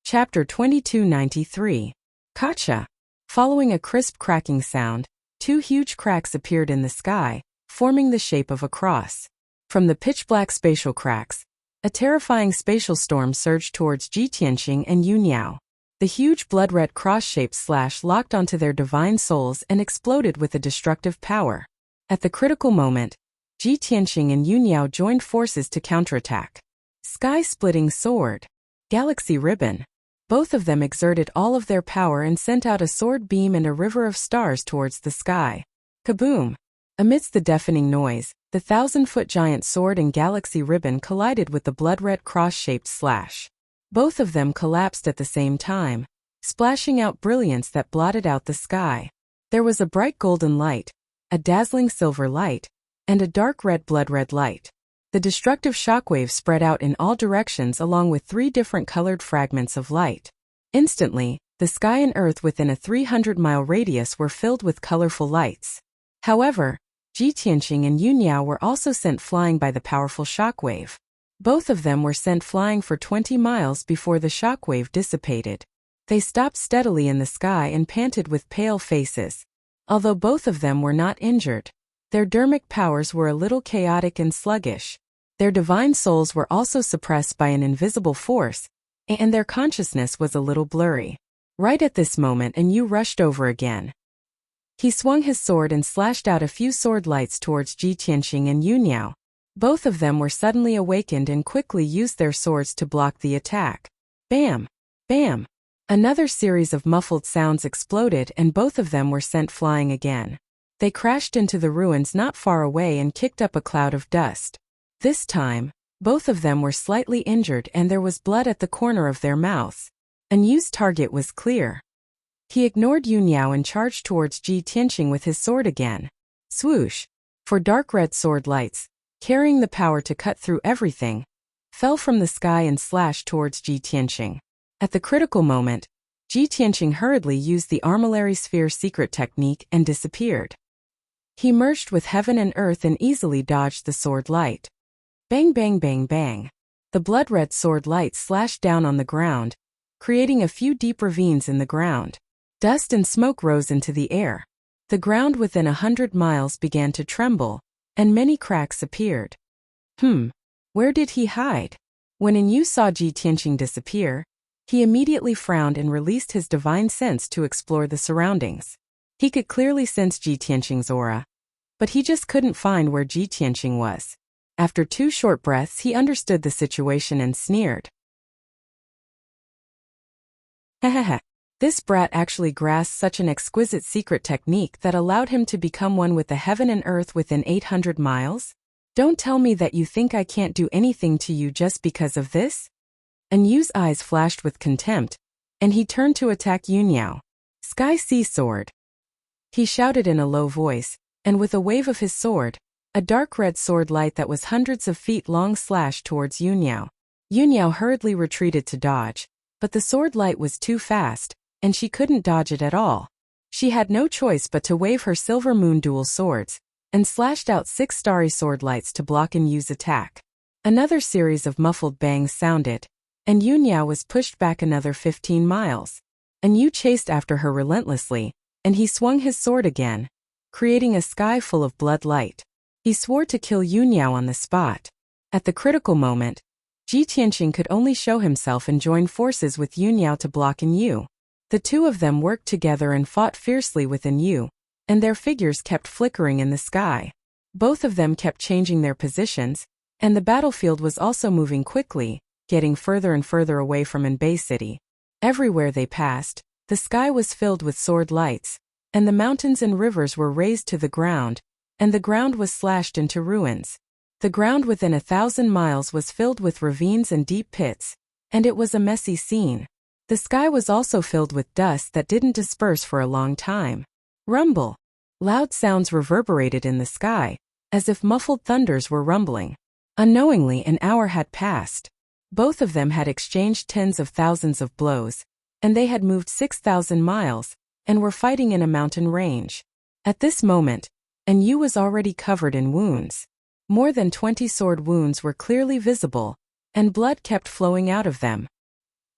Chapter 2293. Gotcha. Following a crisp cracking sound, 2 huge cracks appeared in the sky, forming the shape of a cross. From the pitch-black spatial cracks, a terrifying spatial storm surged towards Ji Tianqing and Yu Niao. The huge blood-red cross-shaped slash locked onto their divine souls and exploded with a destructive power. At the critical moment, Ji Tianqing and Yu Niao joined forces to counterattack. Sky-splitting sword. Galaxy ribbon. Both of them exerted all of their power and sent out a sword beam and a river of stars towards the sky. Kaboom! Amidst the deafening noise, the 1,000-foot giant sword and galaxy ribbon collided with the blood-red cross-shaped slash. Both of them collapsed at the same time, splashing out brilliance that blotted out the sky. There was a bright golden light, a dazzling silver light, and a dark red blood-red light. The destructive shockwave spread out in all directions along with 3 different colored fragments of light. Instantly, the sky and earth within a 300-mile radius were filled with colorful lights. However, Ji Tianqing and Yu Niao were also sent flying by the powerful shockwave. Both of them were sent flying for 20 miles before the shockwave dissipated. They stopped steadily in the sky and panted with pale faces. Although both of them were not injured, their dermic powers were a little chaotic and sluggish. Their divine souls were also suppressed by an invisible force, and their consciousness was a little blurry. Right at this moment, Yu rushed over again. He swung his sword and slashed out a few sword lights towards Ji Tianqing and Yu Niao. Both of them were suddenly awakened and quickly used their swords to block the attack. Bam! Bam! Another series of muffled sounds exploded and both of them were sent flying again. They crashed into the ruins not far away and kicked up a cloud of dust. This time, both of them were slightly injured and there was blood at the corner of their mouths. Yu's target was clear. He ignored Yu Niao and charged towards Ji Tianqing with his sword again. Swoosh! For dark red sword lights, carrying the power to cut through everything, fell from the sky and slashed towards Ji Tianqing. At the critical moment, Ji Tianqing hurriedly used the armillary sphere secret technique and disappeared. He merged with heaven and earth and easily dodged the sword light. Bang bang bang bang. The blood-red sword light slashed down on the ground, creating a few deep ravines in the ground. Dust and smoke rose into the air. The ground within 100 miles began to tremble, and many cracks appeared. Where did he hide? When Yu saw Ji Tianqing disappear, he immediately frowned and released his divine sense to explore the surroundings. He could clearly sense Ji Tianqing's aura, but he just couldn't find where Ji Tianqing was. After 2 short breaths, he understood the situation and sneered. Hehehe. This brat actually grasped such an exquisite secret technique that allowed him to become one with the heaven and earth within 800 miles? Don't tell me that you think I can't do anything to you just because of this? Yu's eyes flashed with contempt, and he turned to attack Yu Niao. Sky Sea Sword. He shouted in a low voice, and with a wave of his sword, a dark red sword light that was hundreds of feet long slashed towards Yu Niao. Yu Niao hurriedly retreated to dodge, but the sword light was too fast, and she couldn't dodge it at all. She had no choice but to wave her silver moon dual swords, and slashed out 6 starry sword lights to block Yu's attack. Another series of muffled bangs sounded, and Yu Niao was pushed back another 15 miles. Yu chased after her relentlessly, and he swung his sword again, creating a sky full of blood light. He swore to kill Yu Niao on the spot. At the critical moment, Ji Tianqing could only show himself and join forces with Yunyao to block Yu. The two of them worked together and fought fiercely within Yu, and their figures kept flickering in the sky. Both of them kept changing their positions, and the battlefield was also moving quickly, getting further and further away from Anbei City. Everywhere they passed, the sky was filled with sword lights, and the mountains and rivers were razed to the ground, and the ground was slashed into ruins. The ground within 1,000 miles was filled with ravines and deep pits, and it was a messy scene. The sky was also filled with dust that didn't disperse for a long time. Rumble. Loud sounds reverberated in the sky, as if muffled thunders were rumbling. Unknowingly, an hour had passed. Both of them had exchanged tens of thousands of blows, and they had moved 6,000 miles, and were fighting in a mountain range. At this moment, Yu was already covered in wounds. More than 20 sword wounds were clearly visible, and blood kept flowing out of them.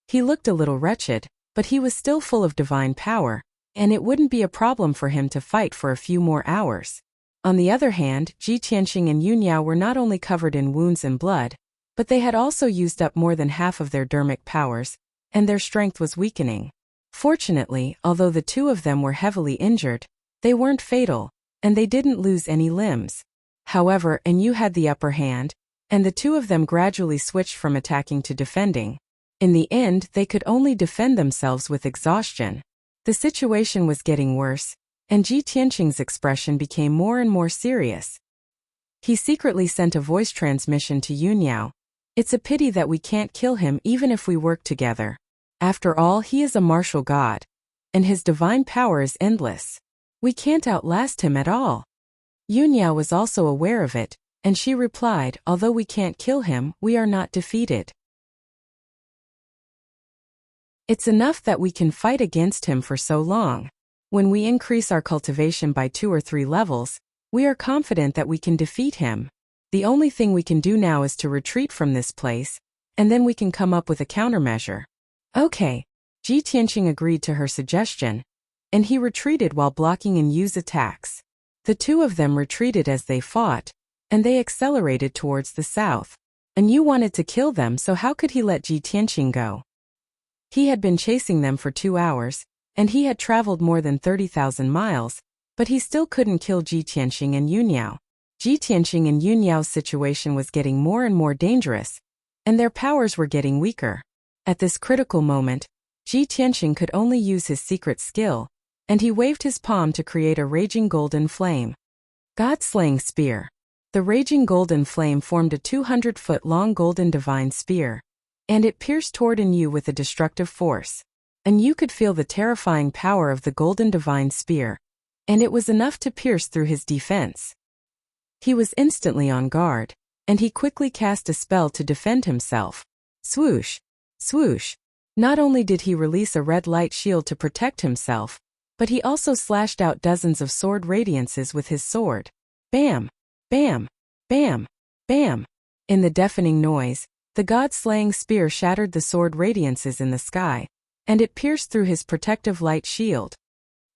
He looked a little wretched, but he was still full of divine power, and it wouldn't be a problem for him to fight for a few more hours. On the other hand, Ji Tianqing and Yunyao were not only covered in wounds and blood, but they had also used up more than half of their dermic powers, and their strength was weakening. Fortunately, although the two of them were heavily injured, they weren't fatal, and they didn't lose any limbs. However, Yu had the upper hand, and the two of them gradually switched from attacking to defending. In the end, they could only defend themselves with exhaustion. The situation was getting worse, and Ji Tianqing's expression became more and more serious. He secretly sent a voice transmission to Yunyao. "It's a pity that we can't kill him even if we work together. After all, he is a martial god, and his divine power is endless. We can't outlast him at all." Yunyao was also aware of it, and she replied, "Although we can't kill him, we are not defeated. It's enough that we can fight against him for so long. When we increase our cultivation by 2 or 3 levels, we are confident that we can defeat him. The only thing we can do now is to retreat from this place, and then we can come up with a countermeasure." Okay. Ji Tianqing agreed to her suggestion, and he retreated while blocking Yu's attacks. The two of them retreated as they fought, and they accelerated towards the south. Yu wanted to kill them, so how could he let Ji Tianqing go? He had been chasing them for 2 hours, and he had traveled more than 30,000 miles, but he still couldn't kill Ji Tianqing and Yunyao. Ji Tianqing and Yunyao's situation was getting more and more dangerous, and their powers were getting weaker. At this critical moment, Ji Tianqing could only use his secret skill, and he waved his palm to create a raging golden flame. God-slaying spear. The raging golden flame formed a 200-foot-long golden divine spear, and it pierced toward Yu with a destructive force. Yu could feel the terrifying power of the golden divine spear, and it was enough to pierce through his defense. He was instantly on guard, and he quickly cast a spell to defend himself. Swoosh! Swoosh! Not only did he release a red light shield to protect himself, but he also slashed out dozens of sword radiances with his sword. Bam! Bam! Bam! Bam! In the deafening noise, the god-slaying spear shattered the sword radiances in the sky, and it pierced through his protective light shield.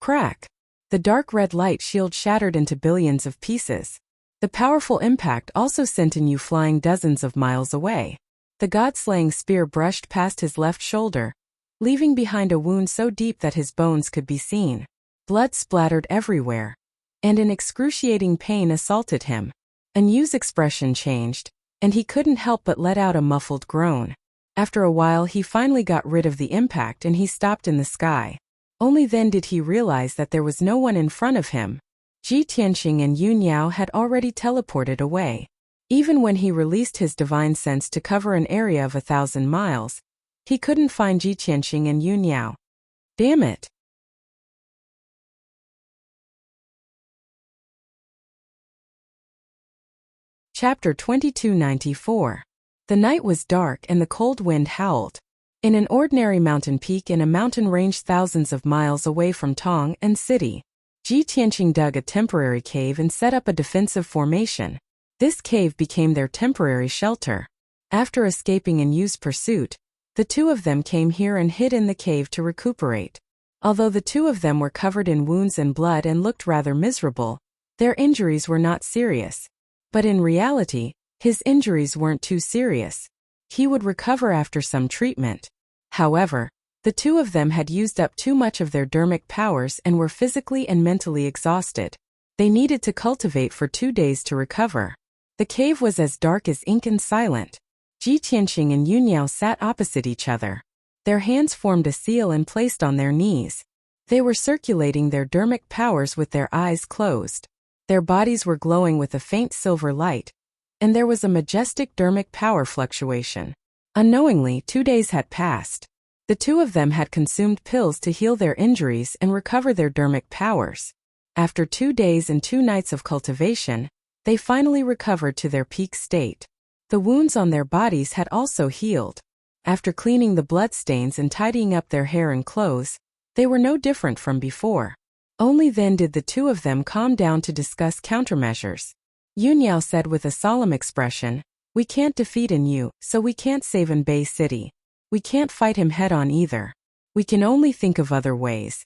Crack! The dark red light shield shattered into billions of pieces. The powerful impact also sent Yu flying dozens of miles away. The god-slaying spear brushed past his left shoulder, leaving behind a wound so deep that his bones could be seen. Blood splattered everywhere, and an excruciating pain assaulted him. Yu's expression changed, and he couldn't help but let out a muffled groan. After a while, he finally got rid of the impact and he stopped in the sky. Only then did he realize that there was no one in front of him. Ji Tianqing and Yunyao had already teleported away. Even when he released his divine sense to cover an area of 1,000 miles, he couldn't find Ji Tianqing and Yunyao. Damn it! Chapter 2294. The night was dark and the cold wind howled. In an ordinary mountain peak in a mountain range thousands of miles away from Tong and City, Ji Tianqing dug a temporary cave and set up a defensive formation. This cave became their temporary shelter. After escaping Yu's pursuit, the two of them came here and hid in the cave to recuperate. Although the two of them were covered in wounds and blood and looked rather miserable, their injuries were not serious. But in reality, his injuries weren't too serious. He would recover after some treatment. However, the two of them had used up too much of their dermic powers and were physically and mentally exhausted. They needed to cultivate for 2 days to recover. The cave was as dark as ink and silent. Ji Tianqing and Yunniao sat opposite each other. Their hands formed a seal and placed on their knees. They were circulating their dermic powers with their eyes closed. Their bodies were glowing with a faint silver light, and there was a majestic dermic power fluctuation. Unknowingly, 2 days had passed. The two of them had consumed pills to heal their injuries and recover their dermic powers. After 2 days and 2 nights of cultivation, they finally recovered to their peak state. The wounds on their bodies had also healed. After cleaning the bloodstains and tidying up their hair and clothes, they were no different from before. Only then did the two of them calm down to discuss countermeasures. Yunniao said with a solemn expression, "We can't defeat Yu, so we can't save Anbei City. We can't fight him head-on either. We can only think of other ways."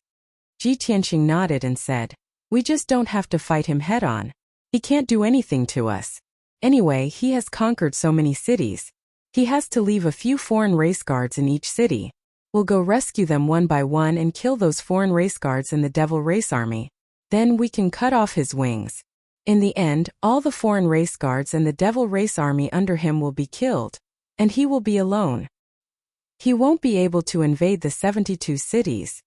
Ji Tianqing nodded and said, "We just don't have to fight him head-on. He can't do anything to us. Anyway, he has conquered so many cities. He has to leave a few foreign race guards in each city. We'll go rescue them one by one and kill those foreign race guards in the Devil Race Army. Then we can cut off his wings. In the end, all the foreign race guards and the Devil Race Army under him will be killed, and he will be alone. He won't be able to invade the 72 cities."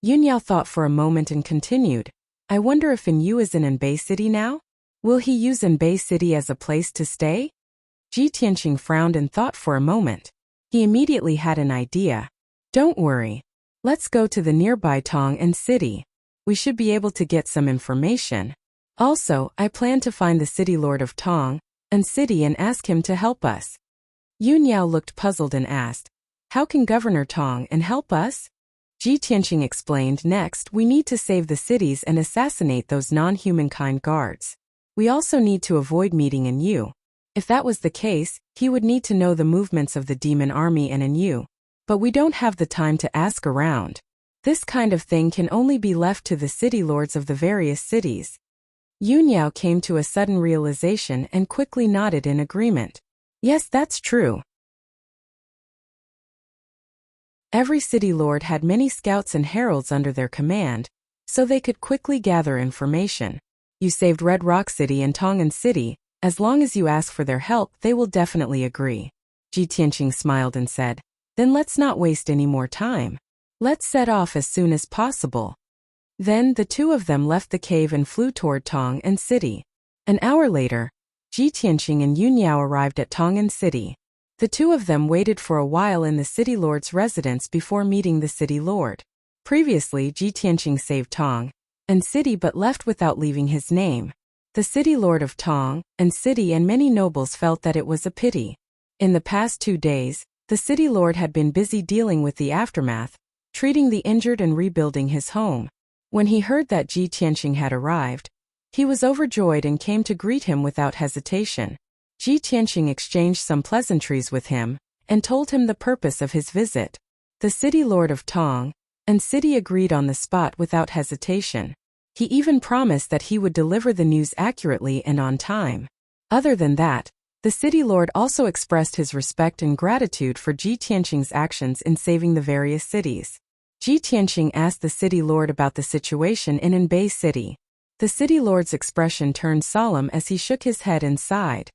Yunniao thought for a moment and continued, "I wonder if Yu is in Anbei City now? Will he use Anbei City as a place to stay?" Ji Tianqing frowned and thought for a moment. He immediately had an idea. "Don't worry. Let's go to the nearby Tong and City. We should be able to get some information. Also, I plan to find the city lord of Tong and City and ask him to help us." Yunniao looked puzzled and asked, "How can Governor Tong and help us?" Ji Tianqing explained, "Next, we need to save the cities and assassinate those non-humankind guards. We also need to avoid meeting Yu. If that was the case, he would need to know the movements of the demon army and Yu. But we don't have the time to ask around. This kind of thing can only be left to the city lords of the various cities." Yunniao came to a sudden realization and quickly nodded in agreement. "Yes, that's true." Every city lord had many scouts and heralds under their command, so they could quickly gather information. You saved Red Rock City and Tongan City. As long as you ask for their help, they will definitely agree. Ji Tianqing smiled and said, "Then let's not waste any more time. Let's set off as soon as possible." Then the two of them left the cave and flew toward Tong and City. An hour later, Ji Tianqing and Yunniao arrived at Tong and City. The two of them waited for a while in the city lord's residence before meeting the city lord. Previously, Ji Tianqing saved Tong and City but left without leaving his name. The city lord of Tong and City and many nobles felt that it was a pity. In the past 2 days, the city lord had been busy dealing with the aftermath, treating the injured and rebuilding his home. When he heard that Ji Tianqing had arrived, he was overjoyed and came to greet him without hesitation. Ji Tianqing exchanged some pleasantries with him and told him the purpose of his visit. The city lord of Tong and City agreed on the spot without hesitation. He even promised that he would deliver the news accurately and on time. Other than that, the city lord also expressed his respect and gratitude for Ji Tianqing's actions in saving the various cities. Ji Tianqing asked the city lord about the situation in Anbei City. The city lord's expression turned solemn as he shook his head and sighed.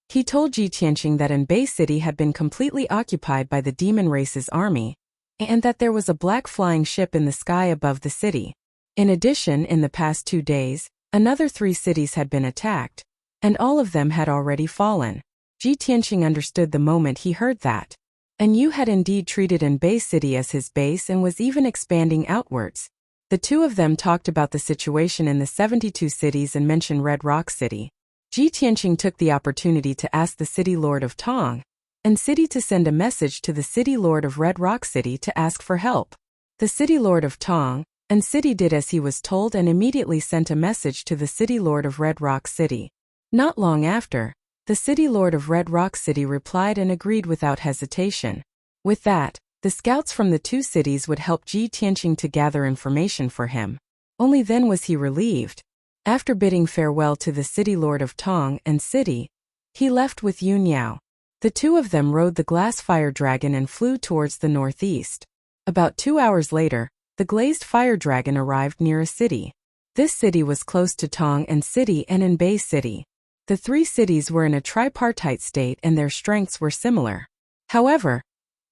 He told Ji Tianqing that Anbei City had been completely occupied by the demon race's army, and that there was a black flying ship in the sky above the city. In addition, in the past 2 days, another 3 cities had been attacked, and all of them had already fallen. Ji Tianqing understood the moment he heard that. Yu had indeed treated Anbei City as his base and was even expanding outwards. The two of them talked about the situation in the 72 cities and mentioned Red Rock City. Ji Tianqing took the opportunity to ask the city lord of Tong and City to send a message to the city lord of Red Rock City to ask for help. The city lord of Tong and City did as he was told and immediately sent a message to the city lord of Red Rock City. Not long after, the city lord of Red Rock City replied and agreed without hesitation. With that, the scouts from the 2 cities would help Ji Tianqing to gather information for him. Only then was he relieved. After bidding farewell to the city lord of Tong and City, he left with Yunniao. The two of them rode the glass fire dragon and flew towards the northeast. About 2 hours later, the glazed fire dragon arrived near a city. This city was close to Tong and City and in Bay City. The three cities were in a tripartite state and their strengths were similar. However,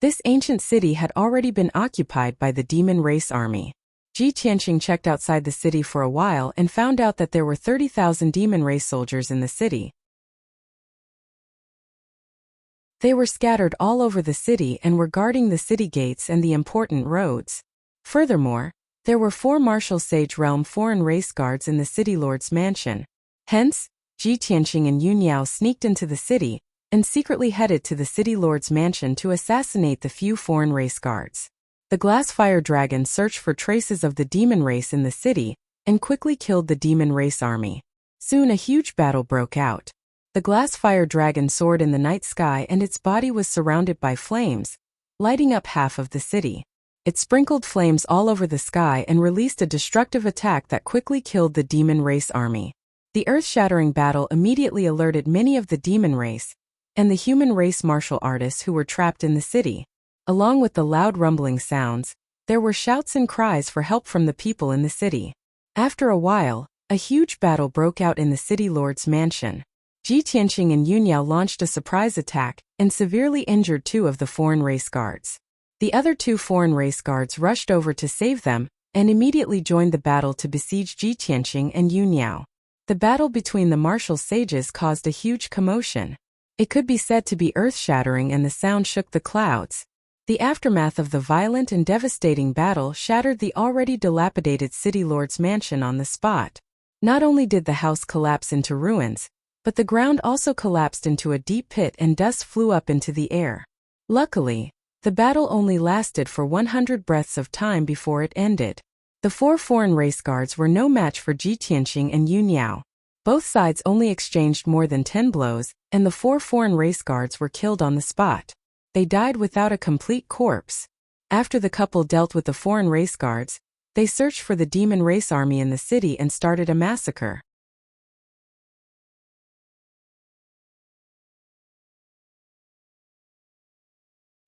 this ancient city had already been occupied by the demon race army. Ji Tianqing checked outside the city for a while and found out that there were 30,000 demon race soldiers in the city. They were scattered all over the city and were guarding the city gates and the important roads. Furthermore, there were 4 martial sage realm foreign race guards in the city lord's mansion. Hence, Ji Tianqing and Yun Yao sneaked into the city and secretly headed to the city lord's mansion to assassinate the few foreign race guards. The glass fire dragon searched for traces of the demon race in the city and quickly killed the demon race army. Soon a huge battle broke out. The glass fire dragon soared in the night sky and its body was surrounded by flames, lighting up half of the city. It sprinkled flames all over the sky and released a destructive attack that quickly killed the demon race army. The earth-shattering battle immediately alerted many of the demon race and the human race martial artists who were trapped in the city. Along with the loud rumbling sounds, there were shouts and cries for help from the people in the city. After a while, a huge battle broke out in the city lord's mansion. Ji Tianqing and Yun Yao launched a surprise attack and severely injured 2 of the foreign race guards. The other 2 foreign race guards rushed over to save them and immediately joined the battle to besiege Ji Tianqing and Yun Yao. The battle between the martial sages caused a huge commotion. It could be said to be earth-shattering and the sound shook the clouds. The aftermath of the violent and devastating battle shattered the already dilapidated city lord's mansion on the spot. Not only did the house collapse into ruins, but the ground also collapsed into a deep pit and dust flew up into the air. Luckily, the battle only lasted for 100 breaths of time before it ended. The 4 foreign race guards were no match for Ji Tianqing and Yun Yao. Both sides only exchanged more than 10 blows, and the 4 foreign race guards were killed on the spot. They died without a complete corpse. After the couple dealt with the foreign race guards, they searched for the demon race army in the city and started a massacre.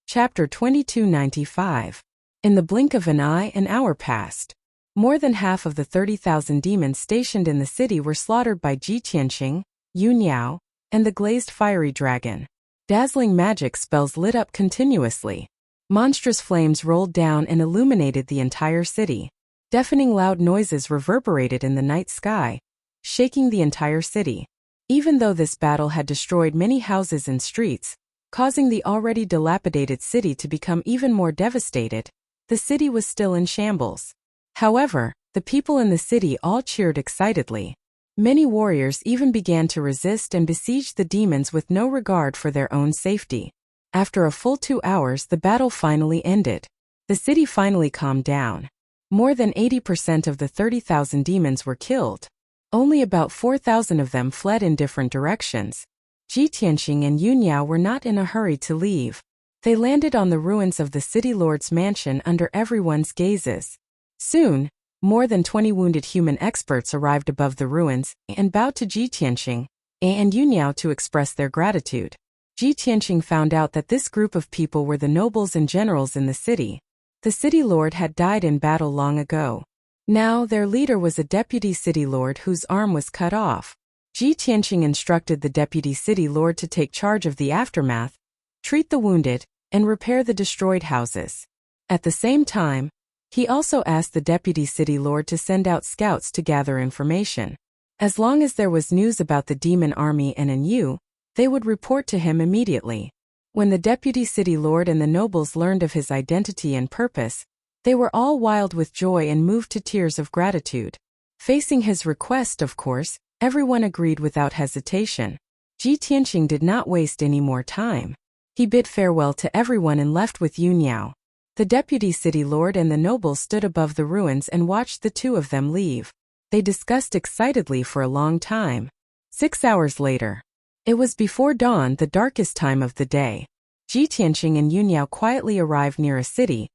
Chapter 2295. In the blink of an eye, an hour passed. More than half of the 30,000 demons stationed in the city were slaughtered by Ji Tianqing, Yun Yao, and the glazed fiery dragon. Dazzling magic spells lit up continuously. Monstrous flames rolled down and illuminated the entire city. Deafening loud noises reverberated in the night sky, shaking the entire city. Even though this battle had destroyed many houses and streets, causing the already dilapidated city to become even more devastated, the city was still in shambles. However, the people in the city all cheered excitedly. Many warriors even began to resist and besiege the demons with no regard for their own safety. After a full 2 hours, the battle finally ended. The city finally calmed down. More than 80% of the 30,000 demons were killed. Only about 4,000 of them fled in different directions. Ji Tianqing and Yun Yao were not in a hurry to leave. They landed on the ruins of the city lord's mansion under everyone's gazes. Soon, more than 20 wounded human experts arrived above the ruins and bowed to Ji Tianqing and Yun Yao to express their gratitude. Ji Tianqing found out that this group of people were the nobles and generals in the city. The city lord had died in battle long ago. Now their leader was a deputy city lord whose arm was cut off. Ji Tianqing instructed the deputy city lord to take charge of the aftermath, treat the wounded, and repair the destroyed houses. At the same time, he also asked the deputy city lord to send out scouts to gather information. As long as there was news about the demon army and Yu, they would report to him immediately. When the deputy city lord and the nobles learned of his identity and purpose, they were all wild with joy and moved to tears of gratitude. Facing his request, of course, everyone agreed without hesitation. Ji Tianqing did not waste any more time. He bid farewell to everyone and left with Yun Yao. The deputy city lord and the nobles stood above the ruins and watched the 2 of them leave. They discussed excitedly for a long time. 6 hours later. It was before dawn, the darkest time of the day. Ji Tianqing and Yun Yao quietly arrived near a city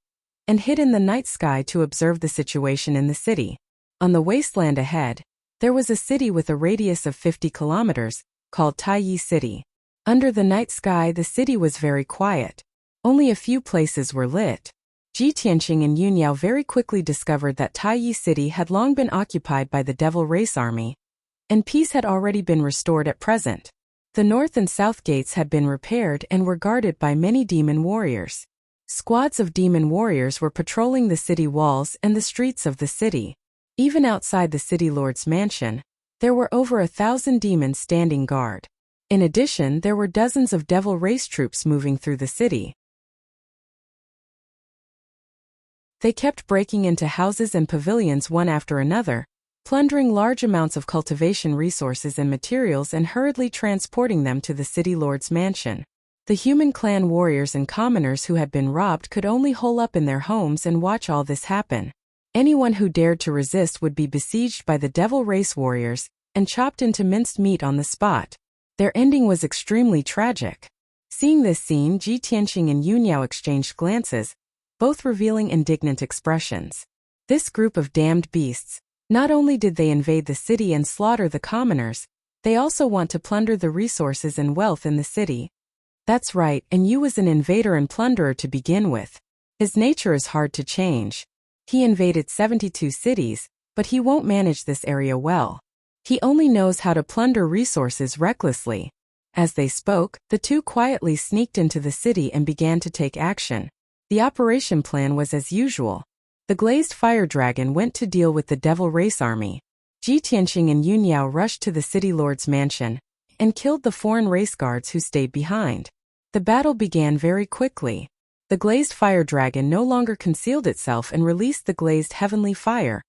and hid in the night sky to observe the situation in the city. On the wasteland ahead, there was a city with a radius of 50 kilometers, called Taiyi City. Under the night sky, the city was very quiet. Only a few places were lit. Ji Tianqing and Yun Yao very quickly discovered that Taiyi City had long been occupied by the Devil Race Army, and peace had already been restored at present. The north and south gates had been repaired and were guarded by many demon warriors. Squads of demon warriors were patrolling the city walls and the streets of the city. Even outside the city lord's mansion, there were over 1,000 demons standing guard. In addition, there were dozens of devil race troops moving through the city. They kept breaking into houses and pavilions one after another, plundering large amounts of cultivation resources and materials and hurriedly transporting them to the city lord's mansion. The human clan warriors and commoners who had been robbed could only hole up in their homes and watch all this happen. Anyone who dared to resist would be besieged by the devil race warriors and chopped into minced meat on the spot. Their ending was extremely tragic. Seeing this scene, Ji Tianqing and Yun Yao exchanged glances, both revealing indignant expressions. This group of damned beasts, not only did they invade the city and slaughter the commoners, they also want to plunder the resources and wealth in the city. That's right, and Yu was an invader and plunderer to begin with. His nature is hard to change. He invaded 72 cities, but he won't manage this area well. He only knows how to plunder resources recklessly. As they spoke, the two quietly sneaked into the city and began to take action. The operation plan was as usual. The glazed fire dragon went to deal with the devil race army. Ji Tianqing and Yun Yao rushed to the city lord's mansion and killed the foreign race guards who stayed behind. The battle began very quickly. The glazed fire dragon no longer concealed itself and released the glazed heavenly fire,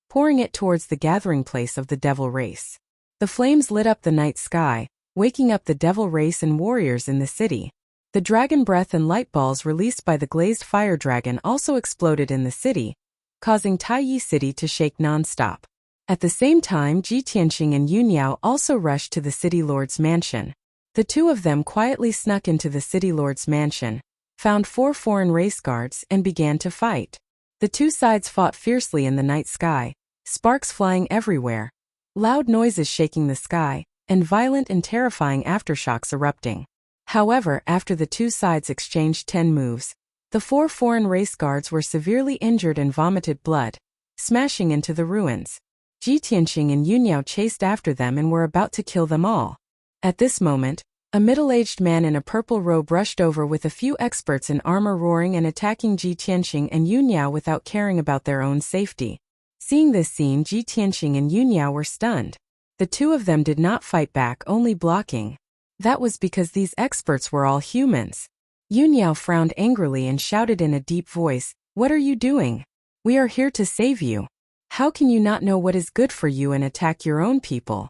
pouring it towards the gathering place of the devil race. The flames lit up the night sky, waking up the devil race and warriors in the city. The dragon breath and light balls released by the glazed fire dragon also exploded in the city, causing Taiyi City to shake non-stop. At the same time, Ji Tianqing and Yun Yao also rushed to the city lord's mansion. The two of them quietly snuck into the city lord's mansion, found 4 foreign race guards, and began to fight. The two sides fought fiercely in the night sky, sparks flying everywhere, loud noises shaking the sky, and violent and terrifying aftershocks erupting. However, after the two sides exchanged 10 moves, the 4 foreign race guards were severely injured and vomited blood, smashing into the ruins. Ji Tianqing and Yun Yao chased after them and were about to kill them all. At this moment, a middle-aged man in a purple robe rushed over with a few experts in armor roaring and attacking Ji Tianqing and Yun Yao without caring about their own safety. Seeing this scene, Ji Tianqing and Yun Yao were stunned. The two of them did not fight back, only blocking. That was because these experts were all humans. Yun Yao frowned angrily and shouted in a deep voice, "What are you doing? We are here to save you. How can you not know what is good for you and attack your own people?"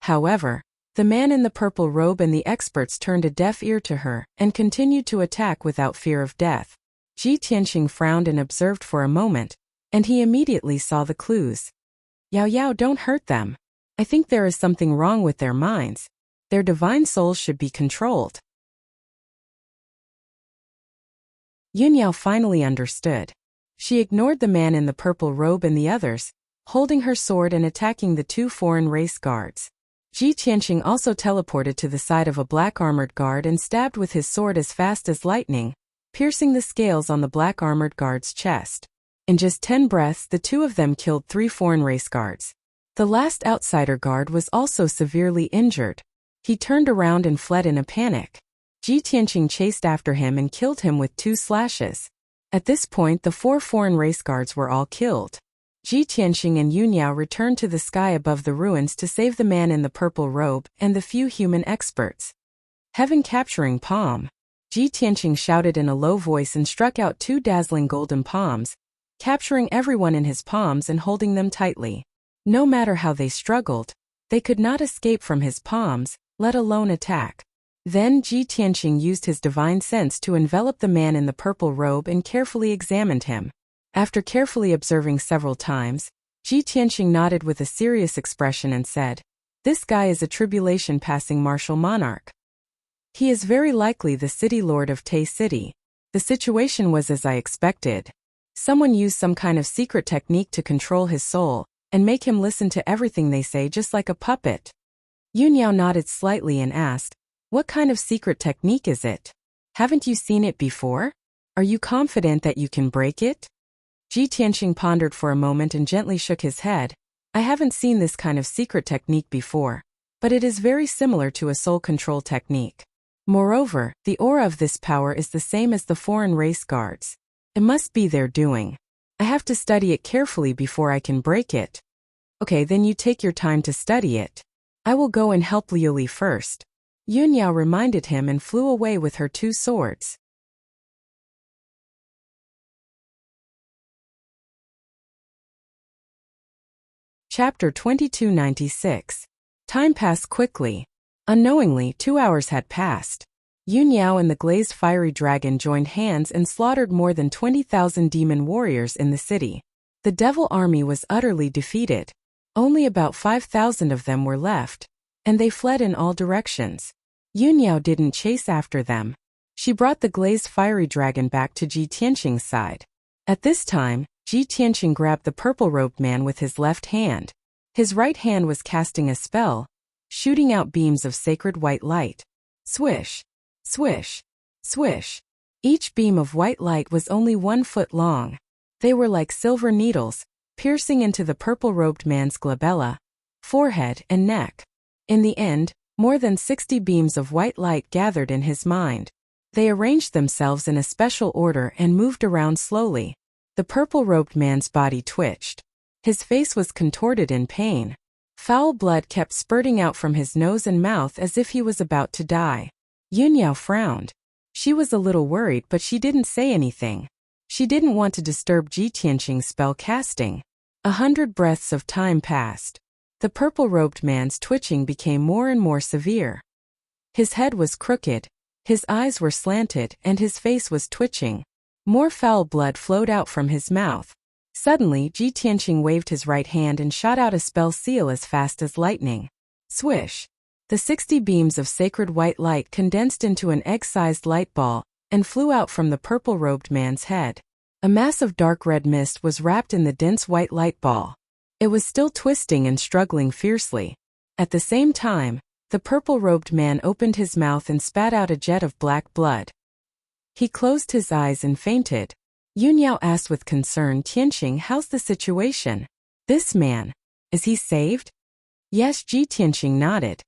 However, the man in the purple robe and the experts turned a deaf ear to her and continued to attack without fear of death. Ji Tianqing frowned and observed for a moment, and he immediately saw the clues. "Yao Yao, don't hurt them. I think there is something wrong with their minds. Their divine souls should be controlled." Yun Yao finally understood. She ignored the man in the purple robe and the others, holding her sword and attacking the 2 foreign race guards. Ji Tianqing also teleported to the side of a black armored guard and stabbed with his sword as fast as lightning, piercing the scales on the black armored guard's chest. In just 10 breaths, the two of them killed 3 foreign race guards. The last outsider guard was also severely injured. He turned around and fled in a panic. Ji Tianqing chased after him and killed him with 2 slashes. At this point, the 4 foreign race guards were all killed. Ji Tianqing and Yun Yao returned to the sky above the ruins to save the man in the purple robe and the few human experts. Heaven capturing palm. Ji Tianqing shouted in a low voice and struck out 2 dazzling golden palms, capturing everyone in his palms and holding them tightly. No matter how they struggled, they could not escape from his palms, let alone attack. Then Ji Tianqing used his divine sense to envelop the man in the purple robe and carefully examined him. After carefully observing several times, Ji Tianqing nodded with a serious expression and said, "This guy is a tribulation-passing martial monarch. He is very likely the city lord of Tai City." The situation was as I expected. Someone used some kind of secret technique to control his soul and make him listen to everything they say just like a puppet. Yun Yao nodded slightly and asked, What kind of secret technique is it? Haven't you seen it before? Are you confident that you can break it? Ji Tianqing pondered for a moment and gently shook his head. I haven't seen this kind of secret technique before, but it is very similar to a soul control technique. Moreover, the aura of this power is the same as the foreign race guards. It must be their doing. I have to study it carefully before I can break it. Okay, then you take your time to study it. I will go and help Liu Li first. Yun Yao reminded him and flew away with her 2 swords. Chapter 2296. Time passed quickly. Unknowingly, 2 hours had passed. Yun Yao and the glazed fiery dragon joined hands and slaughtered more than 20,000 demon warriors in the city. The devil army was utterly defeated. Only about 5,000 of them were left, and they fled in all directions. Yun Yao didn't chase after them. She brought the glazed fiery dragon back to Ji Tianqing's side. At this time, Ji Tianqing grabbed the purple-robed man with his left hand. His right hand was casting a spell, shooting out beams of sacred white light. Swish, swish, swish. Each beam of white light was only 1 foot long. They were like silver needles, piercing into the purple-robed man's glabella, forehead, and neck. In the end, more than 60 beams of white light gathered in his mind. They arranged themselves in a special order and moved around slowly. The purple-robed man's body twitched. His face was contorted in pain. Foul blood kept spurting out from his nose and mouth as if he was about to die. Yun Yao frowned. She was a little worried, but she didn't say anything. She didn't want to disturb Ji Tianqing's spell casting. 100 breaths of time passed. The purple-robed man's twitching became more and more severe. His head was crooked, his eyes were slanted, and his face was twitching. More foul blood flowed out from his mouth. Suddenly, Ji Tianqing waved his right hand and shot out a spell seal as fast as lightning. Swish! The 60 beams of sacred white light condensed into an egg-sized light ball and flew out from the purple-robed man's head. A mass of dark red mist was wrapped in the dense white light ball. It was still twisting and struggling fiercely. At the same time, the purple-robed man opened his mouth and spat out a jet of black blood. He closed his eyes and fainted. Yun Yao asked with concern, Tianqing, how's the situation? This man, is he saved? Yes, Ji Tianqing nodded.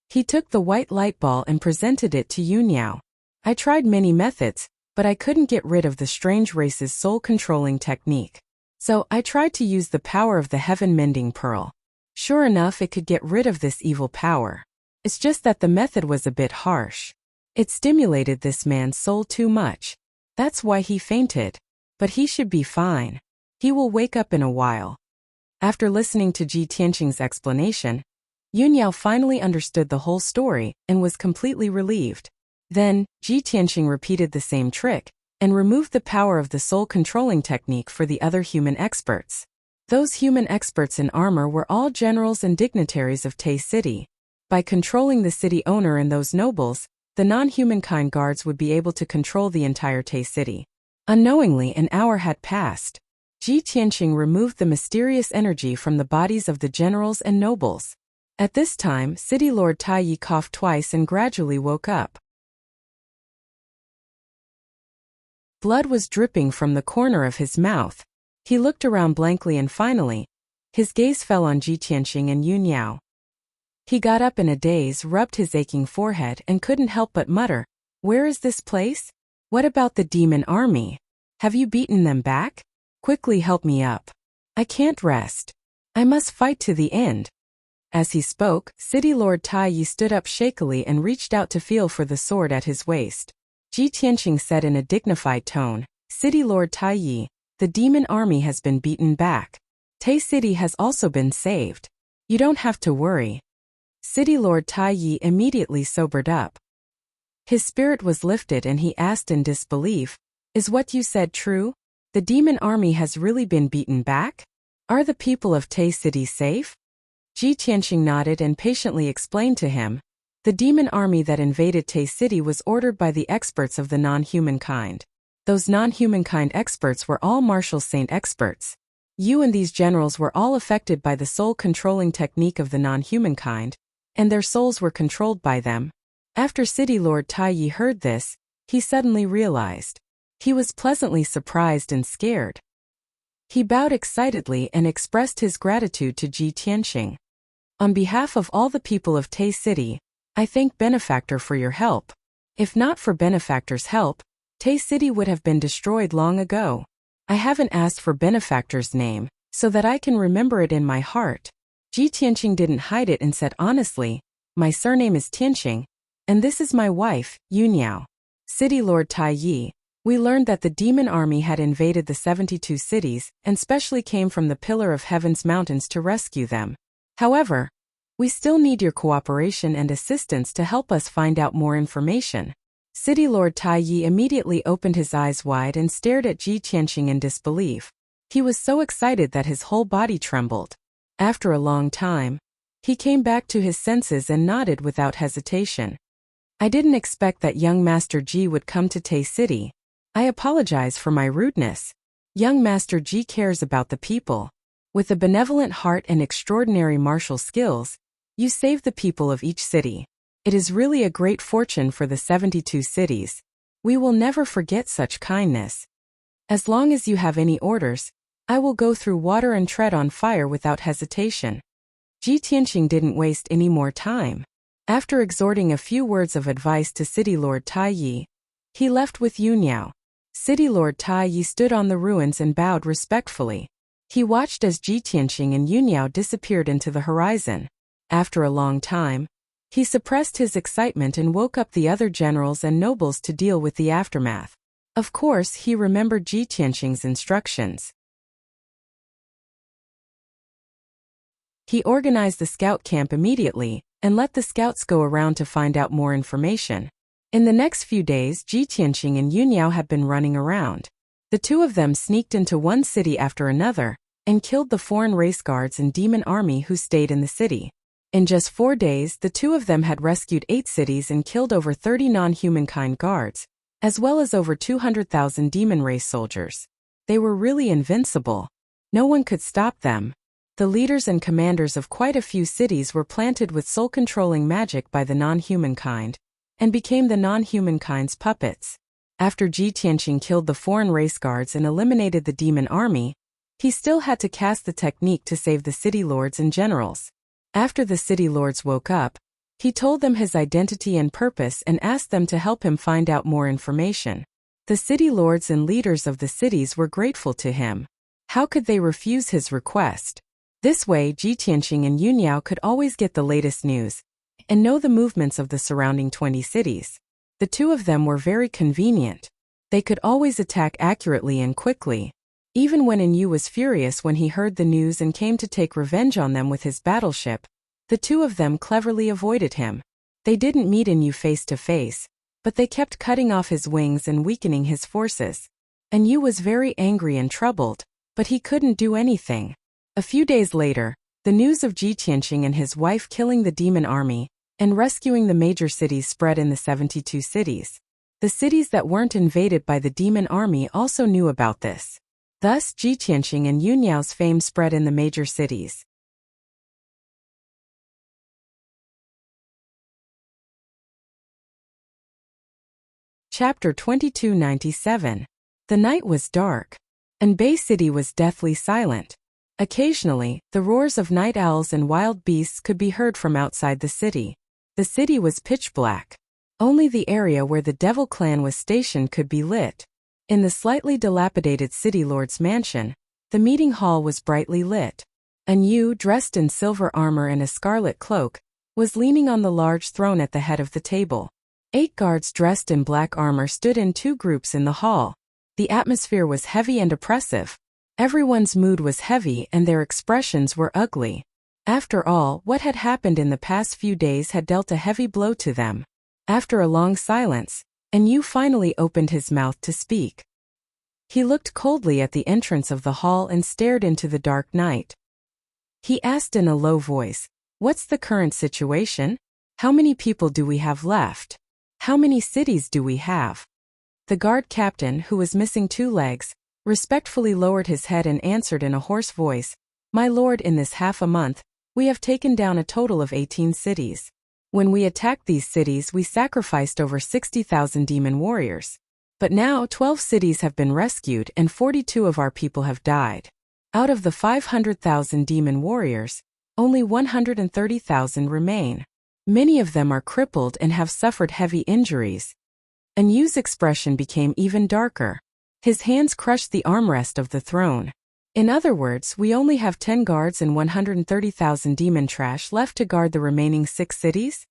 He took the white light ball and presented it to Yun Yao. I tried many methods, but I couldn't get rid of the strange race's soul-controlling technique. So I tried to use the power of the heaven-mending pearl. Sure enough, it could get rid of this evil power. It's just that the method was a bit harsh. It stimulated this man's soul too much. That's why he fainted. But he should be fine. He will wake up in a while. After listening to Ji Tianqing's explanation, Yun Yao finally understood the whole story and was completely relieved. Then, Ji Tianqing repeated the same trick and removed the power of the soul-controlling technique for the other human experts. Those human experts in armor were all generals and dignitaries of Tai City. By controlling the city owner and those nobles, the non-humankind guards would be able to control the entire Tai City. Unknowingly, an hour had passed. Ji Tianqing removed the mysterious energy from the bodies of the generals and nobles. At this time, City Lord Tai Yi coughed twice and gradually woke up. Blood was dripping from the corner of his mouth. He looked around blankly and finally, his gaze fell on Ji Tianqing and Yun Yao. He got up in a daze, rubbed his aching forehead, and couldn't help but mutter, "Where is this place? What about the demon army? Have you beaten them back? Quickly help me up. I can't rest. I must fight to the end." As he spoke, City Lord Tai Yi stood up shakily and reached out to feel for the sword at his waist. Ji Tianqing said in a dignified tone, "City Lord Tai Yi, the demon army has been beaten back. Tai City has also been saved. You don't have to worry." City Lord Tai Yi immediately sobered up. His spirit was lifted and he asked in disbelief, "Is what you said true? The demon army has really been beaten back? Are the people of Tai City safe?" Ji Tianqing nodded and patiently explained to him, "The demon army that invaded Tai City was ordered by the experts of the non-humankind. Those non-humankind experts were all martial saint experts. You and these generals were all affected by the soul-controlling technique of the non-humankind, and their souls were controlled by them. After City Lord Taiyi heard this, he suddenly realized. He was pleasantly surprised and scared. He bowed excitedly and expressed his gratitude to Ji Tianqing. On behalf of all the people of Tai City, I thank Benefactor for your help. If not for Benefactor's help, Tai City would have been destroyed long ago. I haven't asked for Benefactor's name, so that I can remember it in my heart. Ji Tianqing didn't hide it and said honestly, my surname is Tianqing, and this is my wife, Yuniao. City Lord Taiyi, we learned that the demon army had invaded the 72 cities and specially came from the Pillar of Heaven's mountains to rescue them. However, we still need your cooperation and assistance to help us find out more information. City Lord Taiyi immediately opened his eyes wide and stared at Ji Tianqing in disbelief. He was so excited that his whole body trembled. After a long time, he came back to his senses and nodded without hesitation. I didn't expect that young Master Ji would come to Tai City. I apologize for my rudeness. Young Master Ji cares about the people. With a benevolent heart and extraordinary martial skills, you save the people of each city. It is really a great fortune for the 72 cities. We will never forget such kindness. As long as you have any orders, I will go through water and tread on fire without hesitation. Ji Tianqing didn't waste any more time. After exhorting a few words of advice to City Lord Taiyi, he left with Yuniao. City Lord Taiyi stood on the ruins and bowed respectfully. He watched as Ji Tianqing and Yuniao disappeared into the horizon. After a long time, he suppressed his excitement and woke up the other generals and nobles to deal with the aftermath. Of course, he remembered Ji Tianqing's instructions. He organized the scout camp immediately and let the scouts go around to find out more information. In the next few days, Ji Tianqing and Yuniao had been running around. The two of them sneaked into one city after another and killed the foreign race guards and demon army who stayed in the city. In just 4 days, the two of them had rescued 8 cities and killed over 30 non-humankind guards, as well as over 200,000 demon race soldiers. They were really invincible. No one could stop them. The leaders and commanders of quite a few cities were planted with soul-controlling magic by the non-humankind, and became the non-humankind's puppets. After Ji Tianqing killed the foreign race guards and eliminated the demon army, he still had to cast the technique to save the city lords and generals. After the city lords woke up, he told them his identity and purpose and asked them to help him find out more information. The city lords and leaders of the cities were grateful to him. How could they refuse his request? This way, Ji Tianqing and Yuniao could always get the latest news and know the movements of the surrounding 20 cities. The two of them were very convenient. They could always attack accurately and quickly. Even when Yu was furious when he heard the news and came to take revenge on them with his battleship, the two of them cleverly avoided him. They didn't meet Yu face to face, but they kept cutting off his wings and weakening his forces. Yu was very angry and troubled, but he couldn't do anything. A few days later, the news of Ji Tianqing and his wife killing the demon army and rescuing the major cities spread in the 72 cities. The cities that weren't invaded by the demon army also knew about this. Thus, Ji Tianqing and Yuniao's fame spread in the major cities. Chapter 2297. The night was dark, and Bay City was deathly silent. Occasionally, the roars of night owls and wild beasts could be heard from outside the city. The city was pitch black. Only the area where the Devil Clan was stationed could be lit. In the slightly dilapidated city lord's mansion, the meeting hall was brightly lit. Yu, dressed in silver armor and a scarlet cloak, was leaning on the large throne at the head of the table. 8 guards dressed in black armor stood in 2 groups in the hall. The atmosphere was heavy and oppressive. Everyone's mood was heavy and their expressions were ugly. After all, what had happened in the past few days had dealt a heavy blow to them. After a long silence, Yu finally opened his mouth to speak. He looked coldly at the entrance of the hall and stared into the dark night. He asked in a low voice, "What's the current situation? How many people do we have left? How many cities do we have?" The guard captain, who was missing 2 legs, respectfully lowered his head and answered in a hoarse voice, "My lord, in this half a month, we have taken down a total of 18 cities. When we attacked these cities, we sacrificed over 60,000 demon warriors. But now 12 cities have been rescued and 42 of our people have died. Out of the 500,000 demon warriors, only 130,000 remain. Many of them are crippled and have suffered heavy injuries. Anyu's expression became even darker. His hands crushed the armrest of the throne. In other words, we only have 10 guards and 130,000 demon trash left to guard the remaining 6 cities?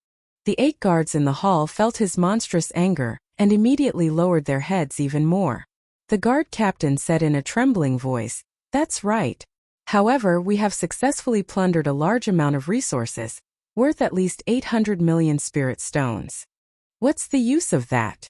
The 8 guards in the hall felt his monstrous anger and immediately lowered their heads even more. The guard captain said in a trembling voice, "That's right. However, we have successfully plundered a large amount of resources, worth at least 800 million spirit stones. What's the use of that?"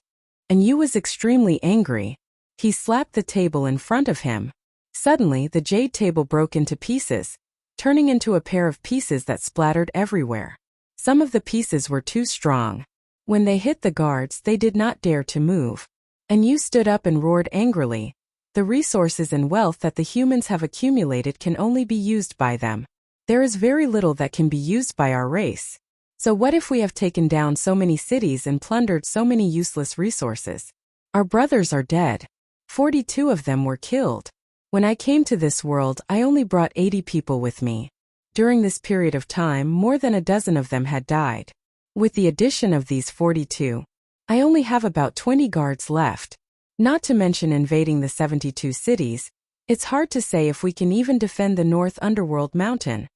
Anyu was extremely angry. He slapped the table in front of him. Suddenly, the jade table broke into pieces, turning into a pair of pieces that splattered everywhere. Some of the pieces were too strong. When they hit the guards, they did not dare to move. Anyu stood up and roared angrily. "The resources and wealth that the humans have accumulated can only be used by them. There is very little that can be used by our race. So what if we have taken down so many cities and plundered so many useless resources? Our brothers are dead. 42 of them were killed. When I came to this world, I only brought 80 people with me. During this period of time, more than a dozen of them had died. With the addition of these 42, I only have about 20 guards left. Not to mention invading the 72 cities, it's hard to say if we can even defend the North Underworld Mountain."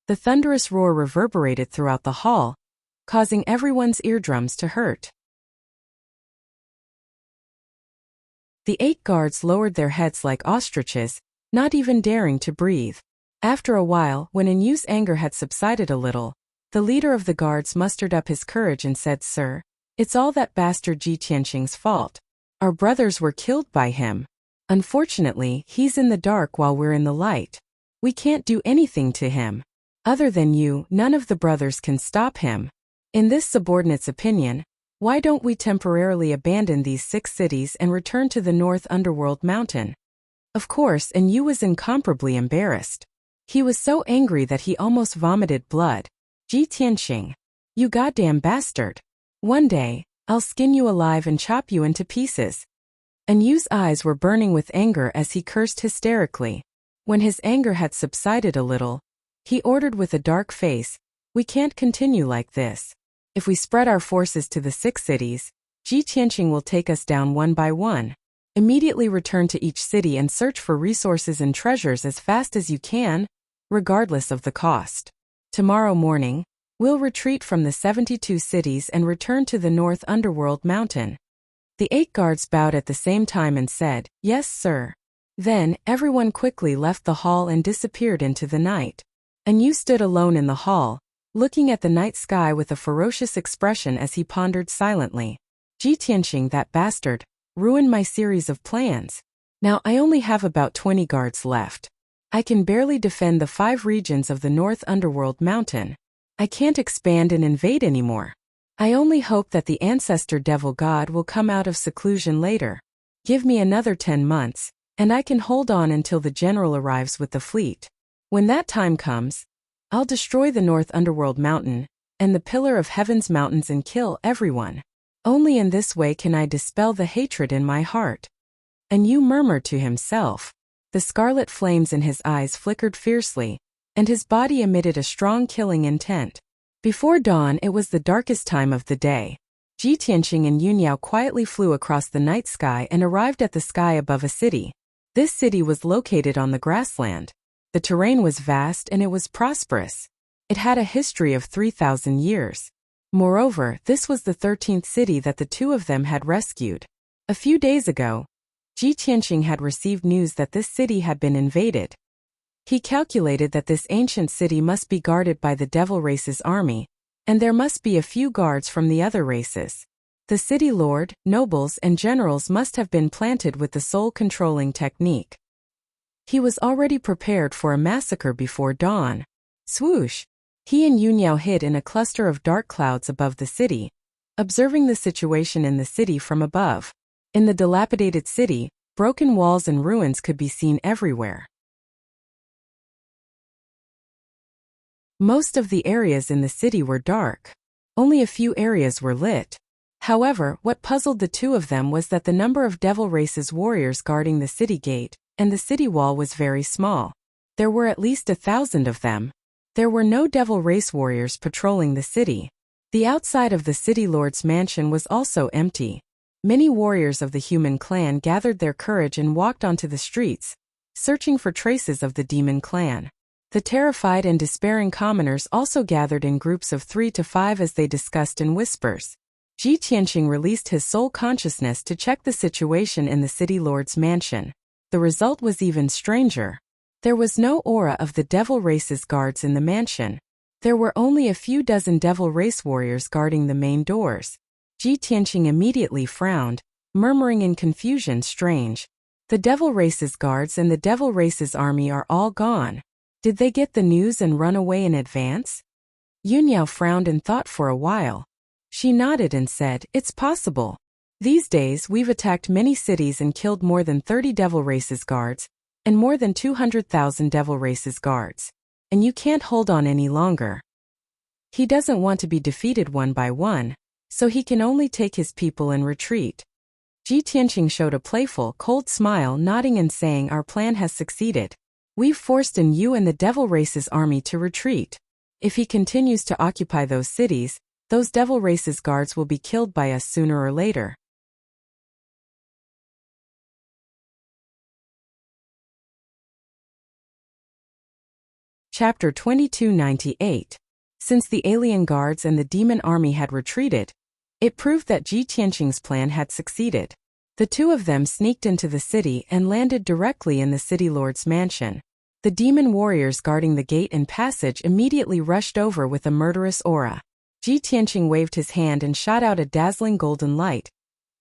The thunderous roar reverberated throughout the hall, causing everyone's eardrums to hurt. The 8 guards lowered their heads like ostriches, not even daring to breathe. After a while, when Anyu's anger had subsided a little, the leader of the guards mustered up his courage and said, "Sir, it's all that bastard Ji Tianxing's fault. Our brothers were killed by him. Unfortunately, he's in the dark while we're in the light. We can't do anything to him. Other than you, none of the brothers can stop him. In this subordinate's opinion, why don't we temporarily abandon these 6 cities and return to the North Underworld Mountain?" Of course, Anyu was incomparably embarrassed. He was so angry that he almost vomited blood. "Ji Tianxing, you goddamn bastard. One day, I'll skin you alive and chop you into pieces." Anyu's eyes were burning with anger as he cursed hysterically. When his anger had subsided a little, he ordered with a dark face, "We can't continue like this. If we spread our forces to the 6 cities, Ji Tianxing will take us down one by one. Immediately return to each city and search for resources and treasures as fast as you can, regardless of the cost. Tomorrow morning, we'll retreat from the 72 cities and return to the North Underworld Mountain." The 8 guards bowed at the same time and said, "Yes, sir." Then, everyone quickly left the hall and disappeared into the night. Anyu stood alone in the hall, looking at the night sky with a ferocious expression as he pondered silently. "Ji Tianxing, that bastard, ruined my series of plans. Now I only have about 20 guards left. I can barely defend the 5 regions of the North Underworld Mountain. I can't expand and invade anymore. I only hope that the ancestor devil god will come out of seclusion later. Give me another 10 months, and I can hold on until the general arrives with the fleet. When that time comes, I'll destroy the North Underworld Mountain and the Pillar of Heaven's mountains and kill everyone. Only in this way can I dispel the hatred in my heart." Anyu murmured to himself. The scarlet flames in his eyes flickered fiercely, and his body emitted a strong killing intent. Before dawn, it was the darkest time of the day. Ji Tianxing and Yunyao quietly flew across the night sky and arrived at the sky above a city. This city was located on the grassland. The terrain was vast and it was prosperous. It had a history of 3,000 years. Moreover, this was the 13th city that the two of them had rescued. A few days ago, Ji Tianxing had received news that this city had been invaded. He calculated that this ancient city must be guarded by the devil race's army, and there must be a few guards from the other races. The city lord, nobles, and generals must have been planted with the soul-controlling technique. He was already prepared for a massacre before dawn. Swoosh! He and Yunyao hid in a cluster of dark clouds above the city, observing the situation in the city from above. In the dilapidated city, broken walls and ruins could be seen everywhere. Most of the areas in the city were dark. Only a few areas were lit. However, what puzzled the two of them was that the number of devil race's warriors guarding the city gate and the city wall was very small. There were at least 1,000 of them. There were no devil race warriors patrolling the city. The outside of the city lord's mansion was also empty. Many warriors of the human clan gathered their courage and walked onto the streets, searching for traces of the demon clan. The terrified and despairing commoners also gathered in groups of 3 to 5 as they discussed in whispers. Ji Tianqing released his soul consciousness to check the situation in the city lord's mansion. The result was even stranger. There was no aura of the devil race's guards in the mansion. There were only a few dozen devil race warriors guarding the main doors. Ji Tianqing immediately frowned, murmuring in confusion, strange. The devil race's guards and the devil race's army are all gone. Did they get the news and run away in advance? Yunyao frowned and thought for a while. She nodded and said, "It's possible. These days we've attacked many cities and killed more than 30 devil race's guards, and more than 200,000 devil race's guards. And you can't hold on any longer. He doesn't want to be defeated one by one, so he can only take his people and retreat." Ji Tianqing showed a playful, cold smile, nodding and saying, "Our plan has succeeded. We've forced in you and the devil race's army to retreat. If he continues to occupy those cities, those devil race's guards will be killed by us sooner or later." Chapter 2298. Since the alien guards and the demon army had retreated, it proved that Ji Tianqing's plan had succeeded. The two of them sneaked into the city and landed directly in the city lord's mansion. The demon warriors guarding the gate and passage immediately rushed over with a murderous aura. Ji Tianqing waved his hand and shot out a dazzling golden light,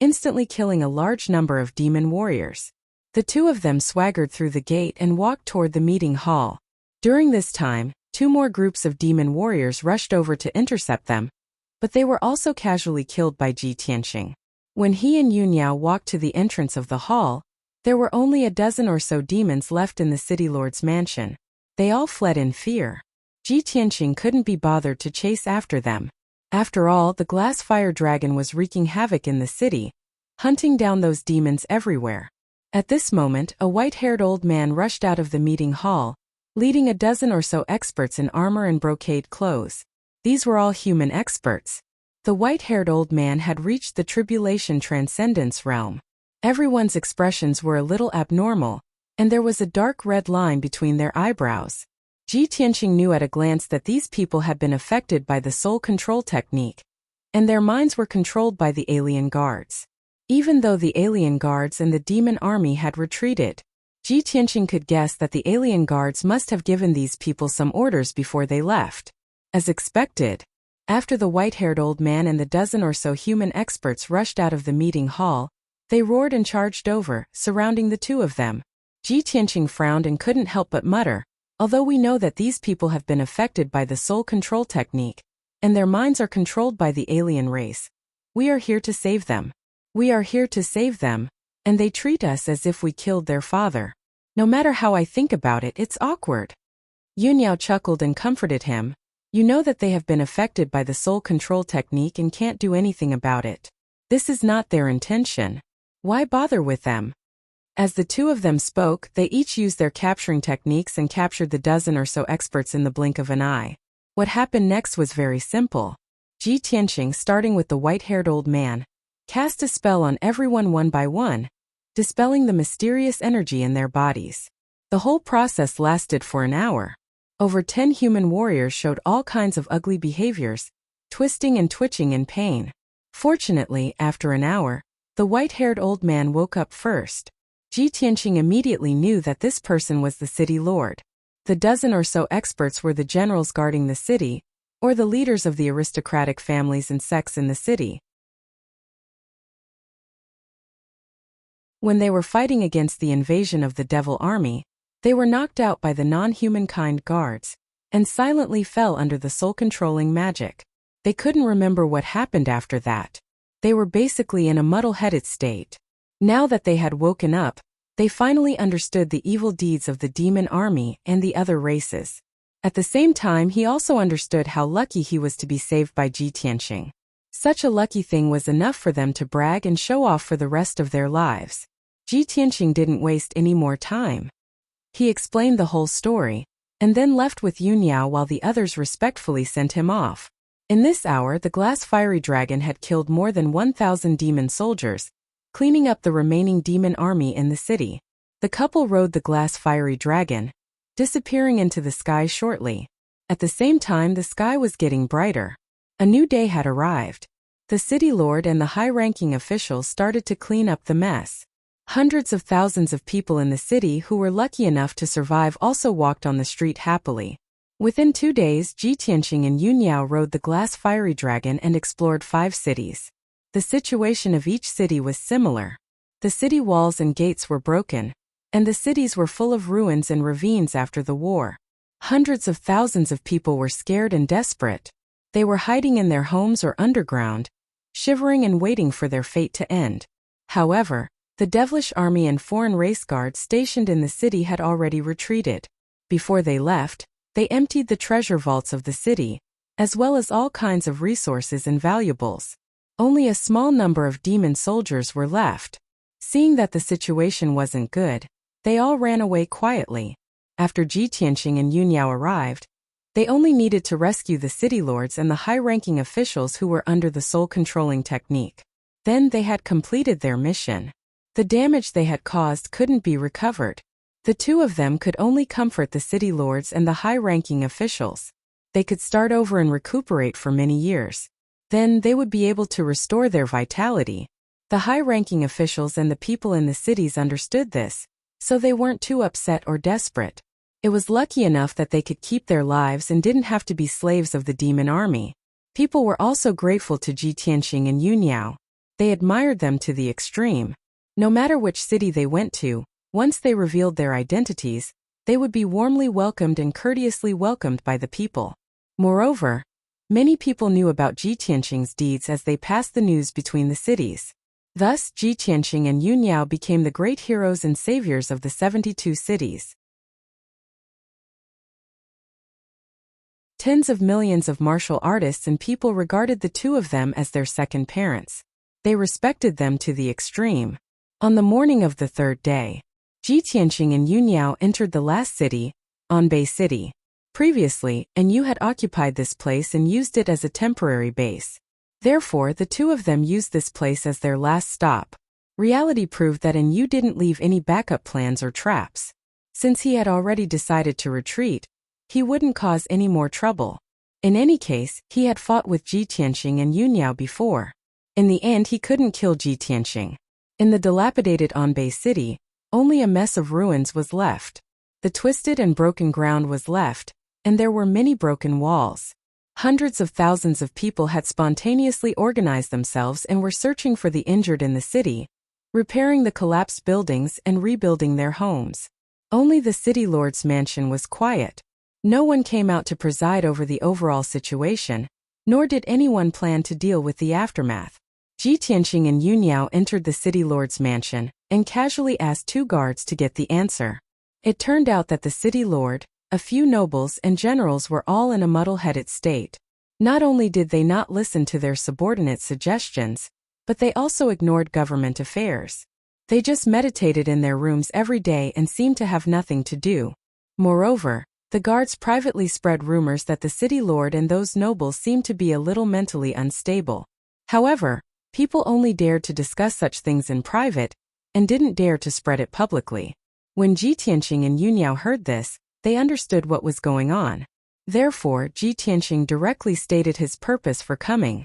instantly killing a large number of demon warriors. The two of them swaggered through the gate and walked toward the meeting hall. During this time, 2 more groups of demon warriors rushed over to intercept them, but they were also casually killed by Ji Tianqing. When he and Yunyao walked to the entrance of the hall, there were only a dozen or so demons left in the city lord's mansion. They all fled in fear. Ji Tianqing couldn't be bothered to chase after them. After all, the glass fire dragon was wreaking havoc in the city, hunting down those demons everywhere. At this moment, a white-haired old man rushed out of the meeting hall, leading a dozen or so experts in armor and brocade clothes. These were all human experts. The white-haired old man had reached the tribulation transcendence realm. Everyone's expressions were a little abnormal, and there was a dark red line between their eyebrows. Ji Tianqing knew at a glance that these people had been affected by the soul control technique, and their minds were controlled by the alien guards. Even though the alien guards and the demon army had retreated, Ji Tianqing could guess that the alien guards must have given these people some orders before they left. As expected, after the white-haired old man and the dozen or so human experts rushed out of the meeting hall, they roared and charged over, surrounding the two of them. Ji Tianqing frowned and couldn't help but mutter, "Although we know that these people have been affected by the soul control technique, and their minds are controlled by the alien race, we are here to save them. We are here to save them, and they treat us as if we killed their father. No matter how I think about it, it's awkward." Yunyao chuckled and comforted him. "You know that they have been affected by the soul control technique and can't do anything about it. This is not their intention. Why bother with them?" As the two of them spoke, they each used their capturing techniques and captured the dozen or so experts in the blink of an eye. What happened next was very simple. Ji Tianqing, starting with the white-haired old man, cast a spell on everyone one by one, dispelling the mysterious energy in their bodies. The whole process lasted for an hour. Over 10 human warriors showed all kinds of ugly behaviors, twisting and twitching in pain. Fortunately, after an hour, the white-haired old man woke up first. Ji Tianqing immediately knew that this person was the city lord. The dozen or so experts were the generals guarding the city, or the leaders of the aristocratic families and sects in the city. When they were fighting against the invasion of the devil army, they were knocked out by the non-humankind guards, and silently fell under the soul-controlling magic. They couldn't remember what happened after that. They were basically in a muddle-headed state. Now that they had woken up, they finally understood the evil deeds of the demon army and the other races. At the same time, he also understood how lucky he was to be saved by Ji Tianqing. Such a lucky thing was enough for them to brag and show off for the rest of their lives. Ji Tianqing didn't waste any more time. He explained the whole story, and then left with Yunyao while the others respectfully sent him off. In this hour, the glass fiery dragon had killed more than 1,000 demon soldiers, cleaning up the remaining demon army in the city. The couple rode the glass fiery dragon, disappearing into the sky shortly. At the same time, the sky was getting brighter. A new day had arrived. The city lord and the high-ranking officials started to clean up the mess. Hundreds of thousands of people in the city who were lucky enough to survive also walked on the street happily. Within 2 days, Ji Tianqing and Yunyao rode the glass fiery dragon and explored 5 cities. The situation of each city was similar. The city walls and gates were broken, and the cities were full of ruins and ravines after the war. Hundreds of thousands of people were scared and desperate. They were hiding in their homes or underground, shivering and waiting for their fate to end. However, the devilish army and foreign race guards stationed in the city had already retreated. Before they left, they emptied the treasure vaults of the city, as well as all kinds of resources and valuables. Only a small number of demon soldiers were left. Seeing that the situation wasn't good, they all ran away quietly. After Ji Tianqing and Yunyao arrived, they only needed to rescue the city lords and the high-ranking officials who were under the soul-controlling technique. Then they had completed their mission. The damage they had caused couldn't be recovered. The two of them could only comfort the city lords and the high-ranking officials. They could start over and recuperate for many years. Then they would be able to restore their vitality. The high-ranking officials and the people in the cities understood this, so they weren't too upset or desperate. It was lucky enough that they could keep their lives and didn't have to be slaves of the demon army. People were also grateful to Ji Tianqing and Yunyao. They admired them to the extreme. No matter which city they went to, once they revealed their identities, they would be warmly welcomed and courteously welcomed by the people. Moreover, many people knew about Ji Tianqing's deeds as they passed the news between the cities. Thus, Ji Tianqing and Yunyao became the great heroes and saviors of the 72 cities. Tens of millions of martial artists and people regarded the two of them as their second parents. They respected them to the extreme. On the morning of the 3rd day, Ji Tianqing and Yunyao entered the last city, Anbei City. Previously, Yu had occupied this place and used it as a temporary base. Therefore, the two of them used this place as their last stop. Reality proved that Yu didn't leave any backup plans or traps. Since he had already decided to retreat, he wouldn't cause any more trouble. In any case, he had fought with Ji Tianqing and Yunyao before. In the end, he couldn't kill Ji Tianqing. In the dilapidated Anbei City, only a mess of ruins was left. The twisted and broken ground was left, and there were many broken walls. Hundreds of thousands of people had spontaneously organized themselves and were searching for the injured in the city, repairing the collapsed buildings and rebuilding their homes. Only the city lord's mansion was quiet. No one came out to preside over the overall situation, nor did anyone plan to deal with the aftermath. Ji Tianqing and Yunyao entered the city lord's mansion and casually asked 2 guards to get the answer. It turned out that the city lord, a few nobles and generals were all in a muddle-headed state. Not only did they not listen to their subordinates' suggestions, but they also ignored government affairs. They just meditated in their rooms every day and seemed to have nothing to do. Moreover, the guards privately spread rumors that the city lord and those nobles seemed to be a little mentally unstable. However, people only dared to discuss such things in private, and didn't dare to spread it publicly. When Ji Tianqing and Yunyao heard this, they understood what was going on. Therefore, Ji Tianqing directly stated his purpose for coming.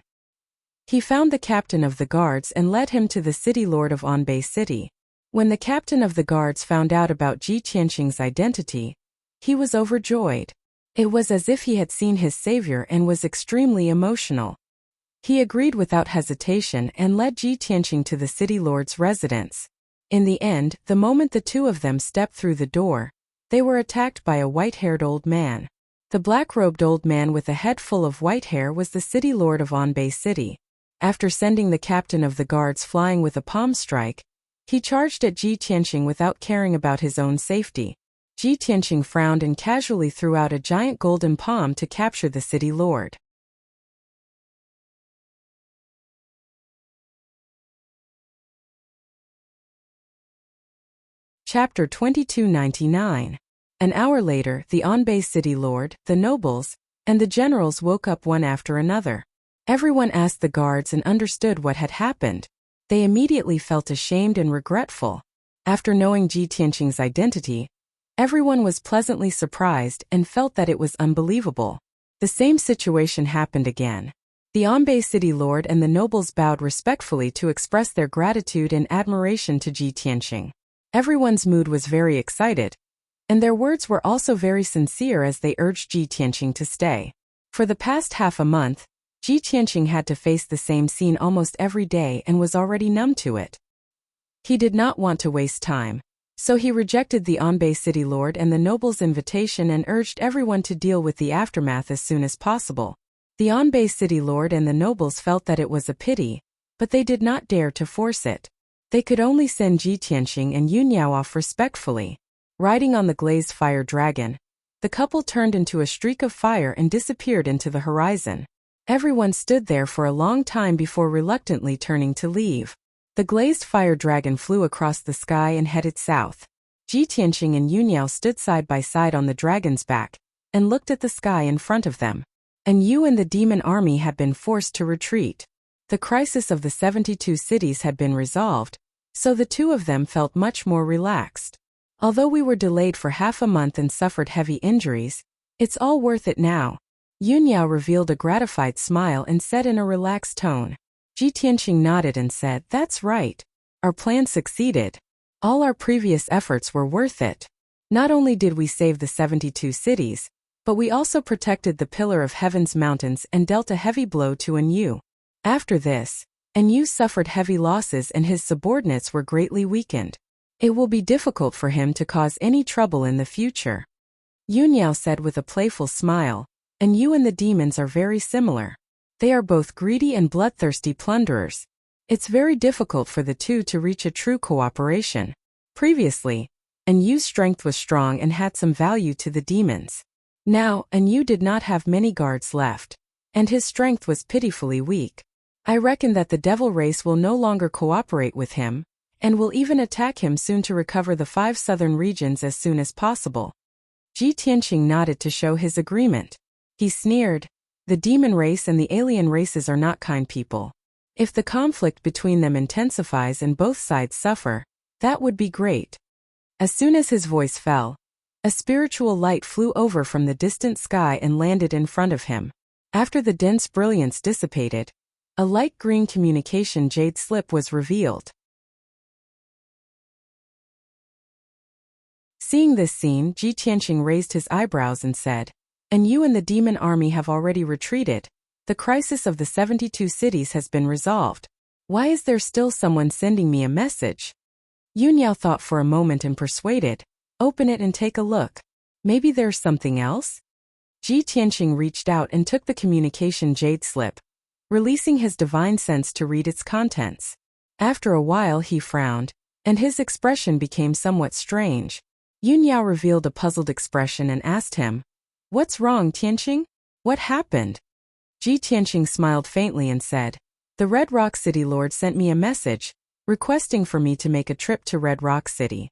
He found the captain of the guards and led him to the city lord of Anbei City. When the captain of the guards found out about Ji Tianqing's identity, he was overjoyed. It was as if he had seen his savior and was extremely emotional. He agreed without hesitation and led Ji Tianqing to the city lord's residence. In the end, the moment the two of them stepped through the door, they were attacked by a white-haired old man. The black-robed old man with a head full of white hair was the city lord of Anbei City. After sending the captain of the guards flying with a palm strike, he charged at Ji Tianqing without caring about his own safety. Ji Tianqing frowned and casually threw out a giant golden palm to capture the city lord. Chapter 2299. An hour later, the Anbei city lord, the nobles, and the generals woke up one after another. Everyone asked the guards and understood what had happened. They immediately felt ashamed and regretful. After knowing Ji Tianqing's identity, everyone was pleasantly surprised and felt that it was unbelievable. The same situation happened again. The Anbei city lord and the nobles bowed respectfully to express their gratitude and admiration to Ji Tianqing. Everyone's mood was very excited, and their words were also very sincere as they urged Ji Tianqing to stay. For the past half a month, Ji Tianqing had to face the same scene almost every day and was already numb to it. He did not want to waste time, so he rejected the Anbei city lord and the nobles' invitation and urged everyone to deal with the aftermath as soon as possible. The Anbei city lord and the nobles felt that it was a pity, but they did not dare to force it. They could only send Ji Tianqing and Yunniao off respectfully. Riding on the glazed fire dragon, the couple turned into a streak of fire and disappeared into the horizon. Everyone stood there for a long time before reluctantly turning to leave. The glazed fire dragon flew across the sky and headed south. Ji Tianqing and Yunniao stood side by side on the dragon's back and looked at the sky in front of them. And Yu and the demon army had been forced to retreat. The crisis of the 72 cities had been resolved, so the two of them felt much more relaxed. Although we were delayed for half a month and suffered heavy injuries, it's all worth it now. Yunniao revealed a gratified smile and said in a relaxed tone. Ji Tianqing nodded and said, "That's right. Our plan succeeded. All our previous efforts were worth it. Not only did we save the 72 cities, but we also protected the Pillar of Heaven's mountains and dealt a heavy blow to Enyu." After this, Enyu suffered heavy losses and his subordinates were greatly weakened. It will be difficult for him to cause any trouble in the future. Yunniao said with a playful smile, "Enyu and the demons are very similar. They are both greedy and bloodthirsty plunderers. It's very difficult for the two to reach a true cooperation. Previously, Enyu's strength was strong and had some value to the demons. Now, Enyu did not have many guards left, and his strength was pitifully weak. I reckon that the devil race will no longer cooperate with him, and will even attack him soon to recover the 5 southern regions as soon as possible." Ji Tianqing nodded to show his agreement. He sneered, "The demon race and the alien races are not kind people. If the conflict between them intensifies and both sides suffer, that would be great." As soon as his voice fell, a spiritual light flew over from the distant sky and landed in front of him. After the dense brilliance dissipated, a light green communication jade slip was revealed. Seeing this scene, Ji Tianqing raised his eyebrows and said, "Enyu and the demon army have already retreated. The crisis of the 72 cities has been resolved. Why is there still someone sending me a message?" Yunniao thought for a moment and persuaded, "Open it and take a look. Maybe there's something else?" Ji Tianqing reached out and took the communication jade slip, releasing his divine sense to read its contents. After a while he frowned, and his expression became somewhat strange. Yunniao revealed a puzzled expression and asked him, "What's wrong, Tianqing? What happened?" Ji Tianqing smiled faintly and said, "The Red Rock City Lord sent me a message, requesting for me to make a trip to Red Rock City.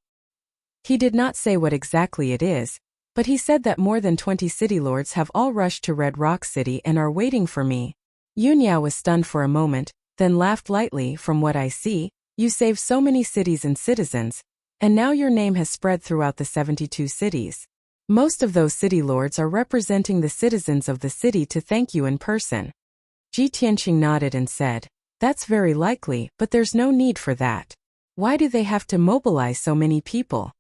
He did not say what exactly it is, but he said that more than 20 city lords have all rushed to Red Rock City and are waiting for me." Yunniao was stunned for a moment, then laughed lightly. "From what I see, you saved so many cities and citizens, and now your name has spread throughout the 72 cities. Most of those city lords are representing the citizens of the city to thank you in person." Ji Tianqing nodded and said, "That's very likely, but there's no need for that. Why do they have to mobilize so many people?"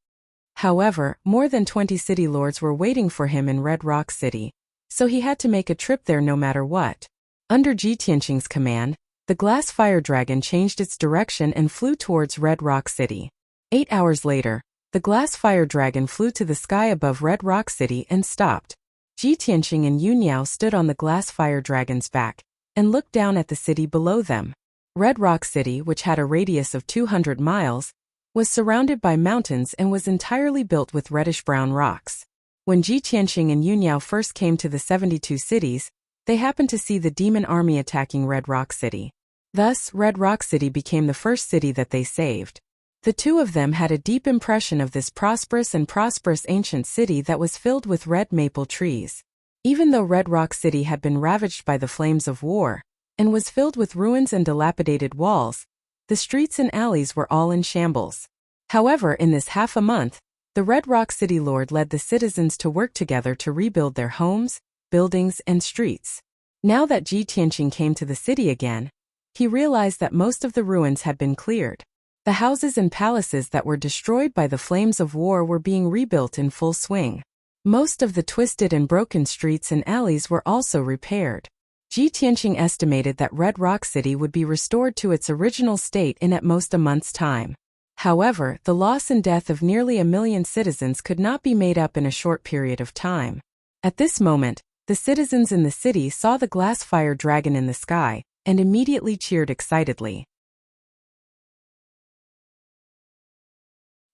However, more than 20 city lords were waiting for him in Red Rock City, so he had to make a trip there no matter what. Under Ji Tianqing's command, the glass fire dragon changed its direction and flew towards Red Rock City. 8 hours later, the glass fire dragon flew to the sky above Red Rock City and stopped. Ji Tianqing and Yunniao stood on the glass fire dragon's back and looked down at the city below them. Red Rock City, which had a radius of 200 miles, was surrounded by mountains and was entirely built with reddish-brown rocks. When Ji Tianqing and Yun Yao first came to the 72 cities, they happened to see the demon army attacking Red Rock City. Thus, Red Rock City became the first city that they saved. The two of them had a deep impression of this prosperous ancient city that was filled with red maple trees. Even though Red Rock City had been ravaged by the flames of war, and was filled with ruins and dilapidated walls, the streets and alleys were all in shambles. However, in this half a month, the Red Rock City Lord led the citizens to work together to rebuild their homes, buildings, and streets. Now that Ji Tianqing came to the city again, he realized that most of the ruins had been cleared. The houses and palaces that were destroyed by the flames of war were being rebuilt in full swing. Most of the twisted and broken streets and alleys were also repaired. Ji Tianqing estimated that Red Rock City would be restored to its original state in at most a month's time. However, the loss and death of nearly 1 million citizens could not be made up in a short period of time. At this moment, the citizens in the city saw the glass fire dragon in the sky, and immediately cheered excitedly.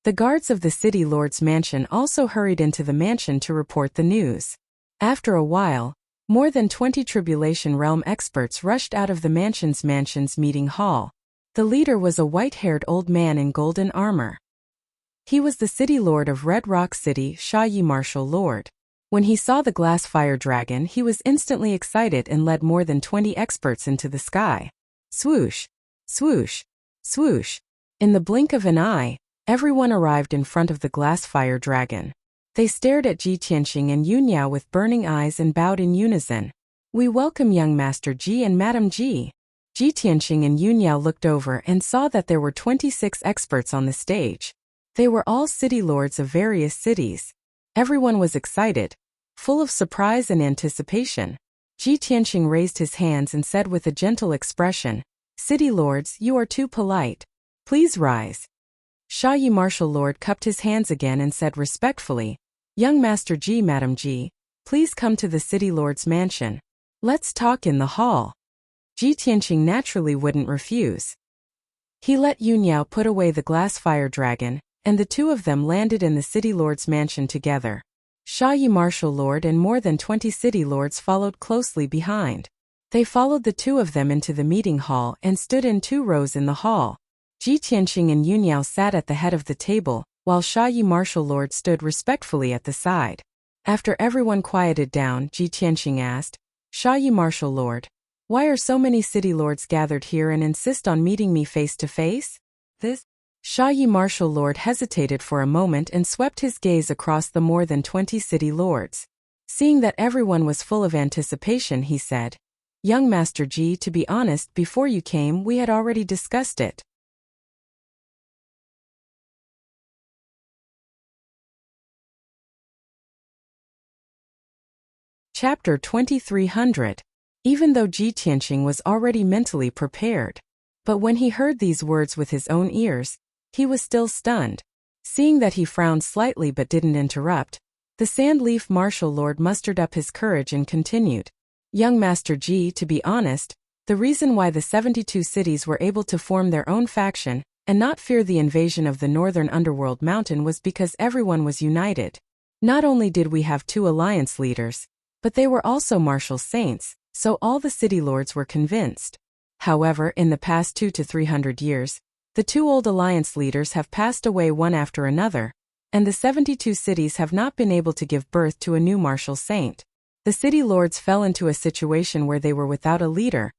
The guards of the city lord's mansion also hurried into the mansion to report the news. After a while, more than 20 Tribulation Realm experts rushed out of the mansion's meeting hall. The leader was a white-haired old man in golden armor. He was the city lord of Red Rock City, Sha Yi Martial Lord. When he saw the glass fire dragon, he was instantly excited and led more than 20 experts into the sky. Swoosh! Swoosh! Swoosh! In the blink of an eye, everyone arrived in front of the glass fire dragon. They stared at Ji Tianqing and Yun Yao with burning eyes and bowed in unison. "We welcome young Master Ji and Madam Ji." Ji Tianqing and Yun Yao looked over and saw that there were 26 experts on the stage. They were all city lords of various cities. Everyone was excited, full of surprise and anticipation. Ji Tianqing raised his hands and said with a gentle expression, "City lords, you are too polite. Please rise." Sha Yi Martial Lord cupped his hands again and said respectfully, "Young Master Ji, Madam Ji, please come to the city lord's mansion. Let's talk in the hall." Ji Tianqing naturally wouldn't refuse. He let Yun Yao put away the glass fire dragon, and the two of them landed in the city lord's mansion together. Sha Yi Martial Lord and more than 20 city lords followed closely behind. They followed the two of them into the meeting hall and stood in 2 rows in the hall. Ji Tianqing and Yun Yao sat at the head of the table, while Sha Yi Martial Lord stood respectfully at the side. After everyone quieted down, Ji Tianqing asked, "Sha Yi Martial Lord, why are so many city lords gathered here and insist on meeting me face to face?" Sha Yi Martial Lord hesitated for a moment and swept his gaze across the more than 20 city lords. Seeing that everyone was full of anticipation, he said, "Young Master Ji, to be honest, before you came, we had already discussed it." Chapter 2300. Even though Ji Tianqing was already mentally prepared. But when he heard these words with his own ears, he was still stunned. Seeing that he frowned slightly but didn't interrupt, the Sandleaf Martial Lord mustered up his courage and continued, "Young Master Ji, to be honest, the reason why the 72 cities were able to form their own faction and not fear the invasion of the northern underworld mountain was because everyone was united. Not only did we have 2 alliance leaders, but they were also martial saints, so all the city lords were convinced. However, in the past 200 to 300 years, the 2 old alliance leaders have passed away one after another, and the 72 cities have not been able to give birth to a new martial saint. The city lords fell into a situation where they were without a leader,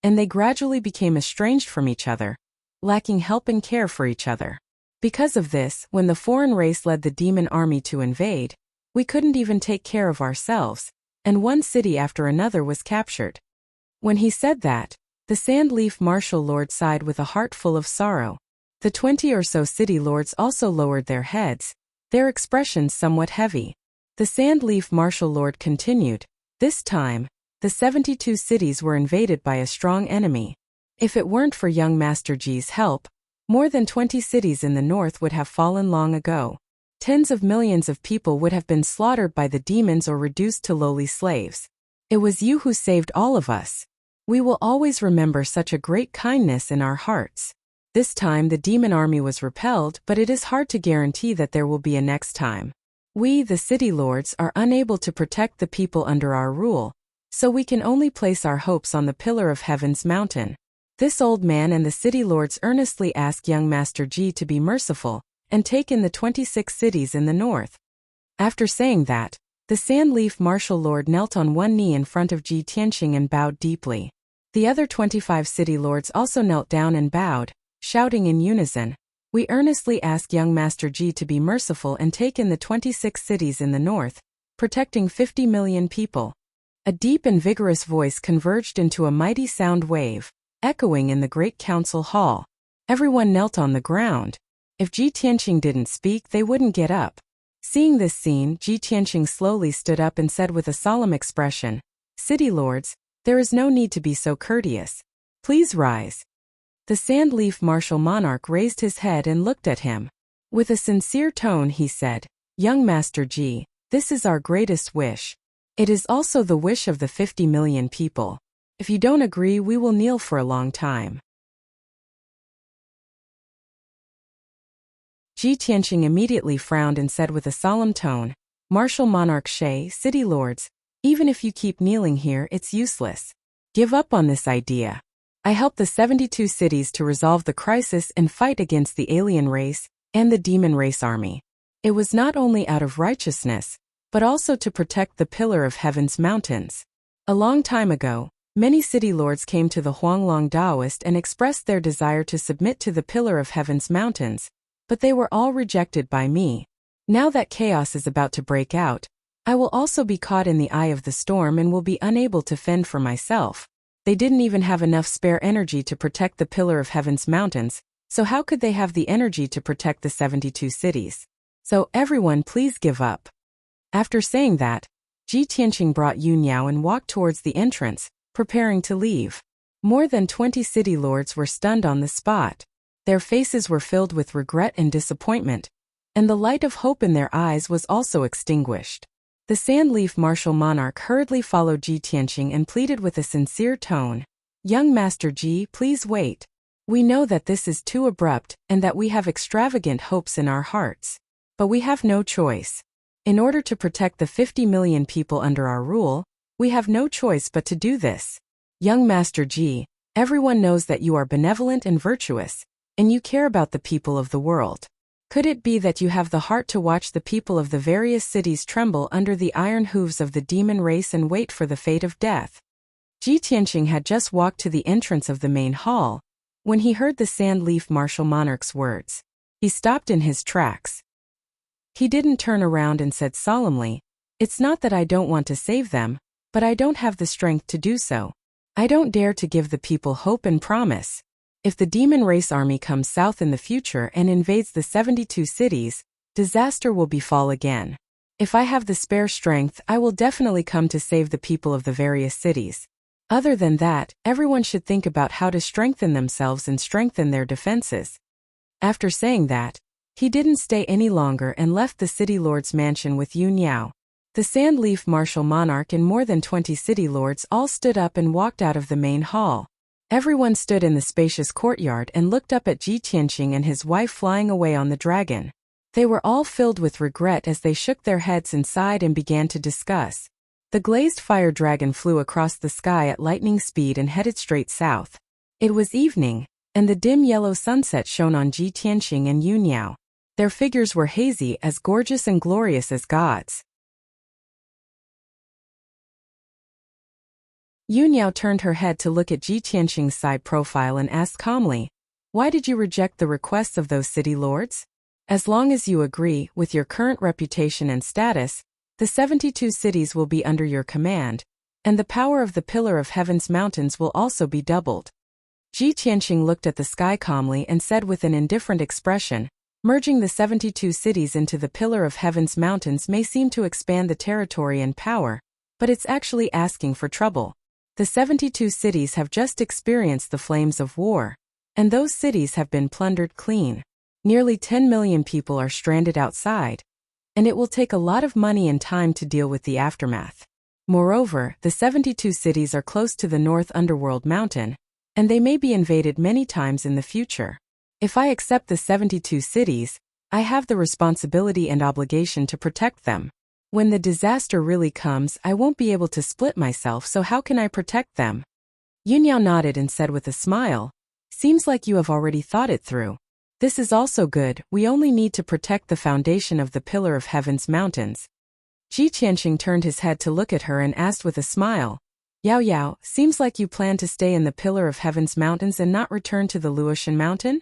and they gradually became estranged from each other, lacking help and care for each other. Because of this, when the foreign race led the demon army to invade, we couldn't even take care of ourselves, and one city after another was captured." When he said that, the Sandleaf Martial Lord sighed with a heart full of sorrow. The 20 or so city lords also lowered their heads, their expressions somewhat heavy. The Sandleaf Martial Lord continued, "This time, the 72 cities were invaded by a strong enemy. If it weren't for young Master Ji's help, more than 20 cities in the north would have fallen long ago. Tens of millions of people would have been slaughtered by the demons or reduced to lowly slaves. It was you who saved all of us. We will always remember such a great kindness in our hearts." This time the demon army was repelled, but it is hard to guarantee that there will be a next time. We, the city lords, are unable to protect the people under our rule, so we can only place our hopes on the pillar of heaven's mountain. This old man and the city lords earnestly ask young Master Ji to be merciful and take in the 26 cities in the north. After saying that, the Sandleaf Martial Lord knelt on one knee in front of Ji Tianqing and bowed deeply. The other 25 city lords also knelt down and bowed, shouting in unison, "We earnestly ask young Master Ji to be merciful and take in the 26 cities in the north, protecting 50 million people." A deep and vigorous voice converged into a mighty sound wave, echoing in the great council hall. Everyone knelt on the ground. If Ji Tianqing didn't speak, they wouldn't get up. Seeing this scene, Ji Tianqing slowly stood up and said with a solemn expression, "City lords, there is no need to be so courteous. Please rise." The Sandleaf Martial Monarch raised his head and looked at him. With a sincere tone he said, "Young Master Ji, this is our greatest wish. It is also the wish of the 50 million people. If you don't agree, we will kneel for a long time." Ji Tianqing immediately frowned and said with a solemn tone, "Martial Monarch Shay, city lords, even if you keep kneeling here, it's useless. Give up on this idea. I helped the 72 cities to resolve the crisis and fight against the alien race and the demon race army. It was not only out of righteousness, but also to protect the pillar of heaven's mountains. A long time ago, many city lords came to the Huanglong Taoist and expressed their desire to submit to the pillar of heaven's mountains, but they were all rejected by me. Now that chaos is about to break out, I will also be caught in the eye of the storm and will be unable to fend for myself. They didn't even have enough spare energy to protect the pillar of heaven's mountains, so how could they have the energy to protect the 72 cities? So everyone please give up." After saying that, Ji Tianqing brought Yun Yao and walked towards the entrance, preparing to leave. More than 20 city lords were stunned on the spot. Their faces were filled with regret and disappointment, and the light of hope in their eyes was also extinguished. The Sandleaf Martial Monarch hurriedly followed Ji Tianqing and pleaded with a sincere tone, "Young Master Ji, please wait. We know that this is too abrupt and that we have extravagant hopes in our hearts. But we have no choice. In order to protect the 50 million people under our rule, we have no choice but to do this. Young Master Ji, everyone knows that you are benevolent and virtuous, and you care about the people of the world. Could it be that you have the heart to watch the people of the various cities tremble under the iron hooves of the demon race and wait for the fate of death?" Ji Tianqing had just walked to the entrance of the main hall when he heard the Sandleaf Martial Monarch's words. He stopped in his tracks. He didn't turn around and said solemnly, "It's not that I don't want to save them, but I don't have the strength to do so. I don't dare to give the people hope and promise. If the demon race army comes south in the future and invades the 72 cities, disaster will befall again. If I have the spare strength, I will definitely come to save the people of the various cities. Other than that, everyone should think about how to strengthen themselves and strengthen their defenses." After saying that, he didn't stay any longer and left the city lord's mansion with Yun Yao. The Sandleaf Martial Monarch and more than 20 city lords all stood up and walked out of the main hall. Everyone stood in the spacious courtyard and looked up at Ji Tianqing and his wife flying away on the dragon. They were all filled with regret as they shook their heads and sighed and began to discuss. The glazed fire dragon flew across the sky at lightning speed and headed straight south. It was evening, and the dim yellow sunset shone on Ji Tianqing and Yun Yao. Their figures were hazy, as gorgeous and glorious as gods. Yun Yao turned her head to look at Ji Tianqing's side profile and asked calmly, "Why did you reject the requests of those city lords? As long as you agree, with your current reputation and status, the 72 cities will be under your command, and the power of the Pillar of Heaven's mountains will also be doubled." Ji Tianqing looked at the sky calmly and said with an indifferent expression, "Merging the 72 cities into the Pillar of Heaven's mountains may seem to expand the territory and power, but it's actually asking for trouble. The 72 cities have just experienced the flames of war, and those cities have been plundered clean. Nearly 10 million people are stranded outside, and it will take a lot of money and time to deal with the aftermath. Moreover, the 72 cities are close to the North Underworld Mountain, and they may be invaded many times in the future. If I accept the 72 cities, I have the responsibility and obligation to protect them. When the disaster really comes, I won't be able to split myself, so how can I protect them? Yunyao nodded and said with a smile, "Seems like you have already thought it through. This is also good, we only need to protect the foundation of the Pillar of Heaven's mountains." Ji Tianqing turned his head to look at her and asked with a smile, "Yao Yao, seems like you plan to stay in the Pillar of Heaven's mountains and not return to the Luotian mountain?"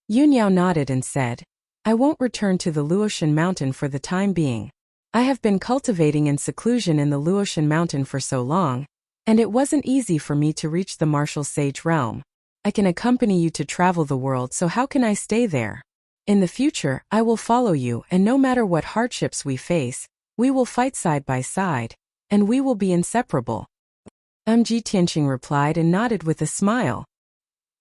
Yunyao nodded and said, "I won't return to the Luotian mountain for the time being. I have been cultivating in seclusion in the Luotian mountain for so long, and it wasn't easy for me to reach the martial sage realm. I can accompany you to travel the world, so how can I stay there? In the future, I will follow you, and no matter what hardships we face, we will fight side by side, and we will be inseparable." Ji Tianqing replied and nodded with a smile.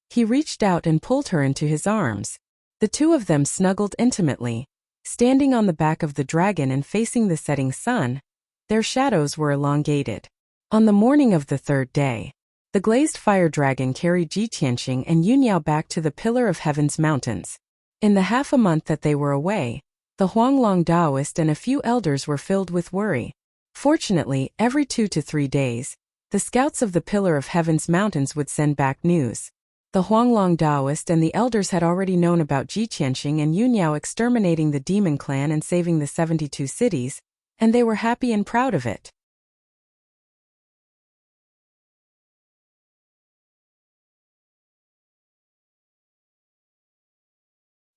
He reached out and pulled her into his arms. The two of them snuggled intimately, standing on the back of the dragon and facing the setting sun. Their shadows were elongated. On the morning of the third day, the glazed fire dragon carried Ji Tianqing and Yunyao back to the Pillar of Heaven's mountains. In the half a month that they were away, the Huanglong Taoist and a few elders were filled with worry. Fortunately, every 2 to 3 days, the scouts of the Pillar of Heaven's mountains would send back news. The Huanglong Taoist and the elders had already known about Ji Tianqing and Yunyao exterminating the demon clan and saving the 72 cities, and they were happy and proud of it.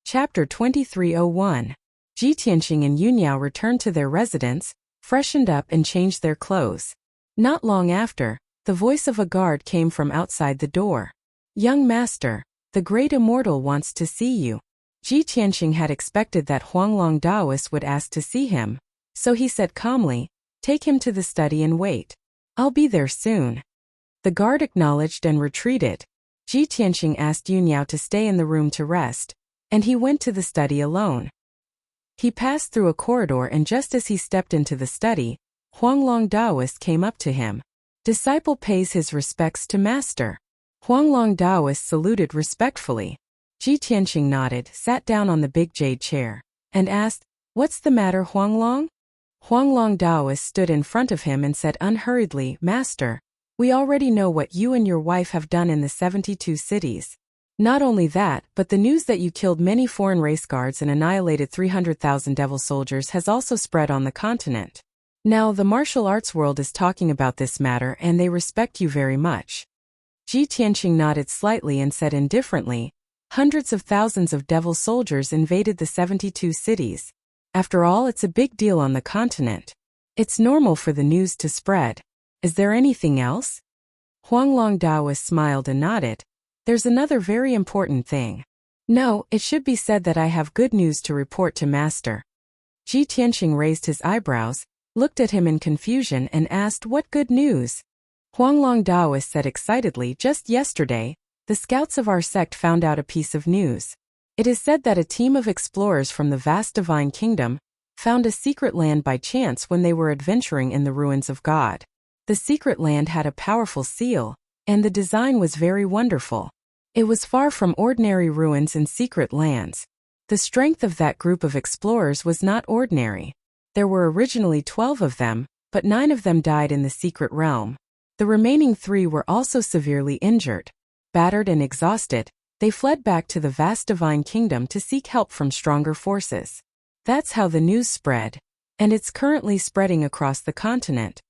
Chapter 2301. Ji Tianqing and Yunyao returned to their residence, freshened up and changed their clothes. Not long after, the voice of a guard came from outside the door. "Young master, the great immortal wants to see you." Ji Tianqing had expected that Huanglong Taoist would ask to see him, so he said calmly, "Take him to the study and wait. I'll be there soon." The guard acknowledged and retreated. Ji Tianqing asked Yunyao to stay in the room to rest, and he went to the study alone. He passed through a corridor, and just as he stepped into the study, Huanglong Taoist came up to him. "Disciple pays his respects to master." Huanglong Taoist saluted respectfully. Ji Tianqing nodded, sat down on the big jade chair, and asked, "What's the matter, Huanglong?" Huanglong Taoist stood in front of him and said unhurriedly, "Master, we already know what you and your wife have done in the 72 cities. Not only that, but the news that you killed many foreign race guards and annihilated 300,000 devil soldiers has also spread on the continent. Now the martial arts world is talking about this matter and they respect you very much." Ji Tianqing nodded slightly and said indifferently, "Hundreds of thousands of devil soldiers invaded the 72 cities. After all, it's a big deal on the continent. It's normal for the news to spread. Is there anything else?" Huanglong Taoist smiled and nodded. "There's another very important thing. No, it should be said that I have good news to report to master." Ji Tianqing raised his eyebrows, looked at him in confusion and asked, "What good news?" Huanglong Taoist said excitedly, "Just yesterday, the scouts of our sect found out a piece of news. It is said that a team of explorers from the vast divine kingdom found a secret land by chance when they were adventuring in the ruins of God. The secret land had a powerful seal, and the design was very wonderful. It was far from ordinary ruins and secret lands. The strength of that group of explorers was not ordinary. There were originally 12 of them, but 9 of them died in the secret realm. The remaining 3 were also severely injured. Battered and exhausted, they fled back to the vast divine kingdom to seek help from stronger forces. That's how the news spread, and it's currently spreading across the continent."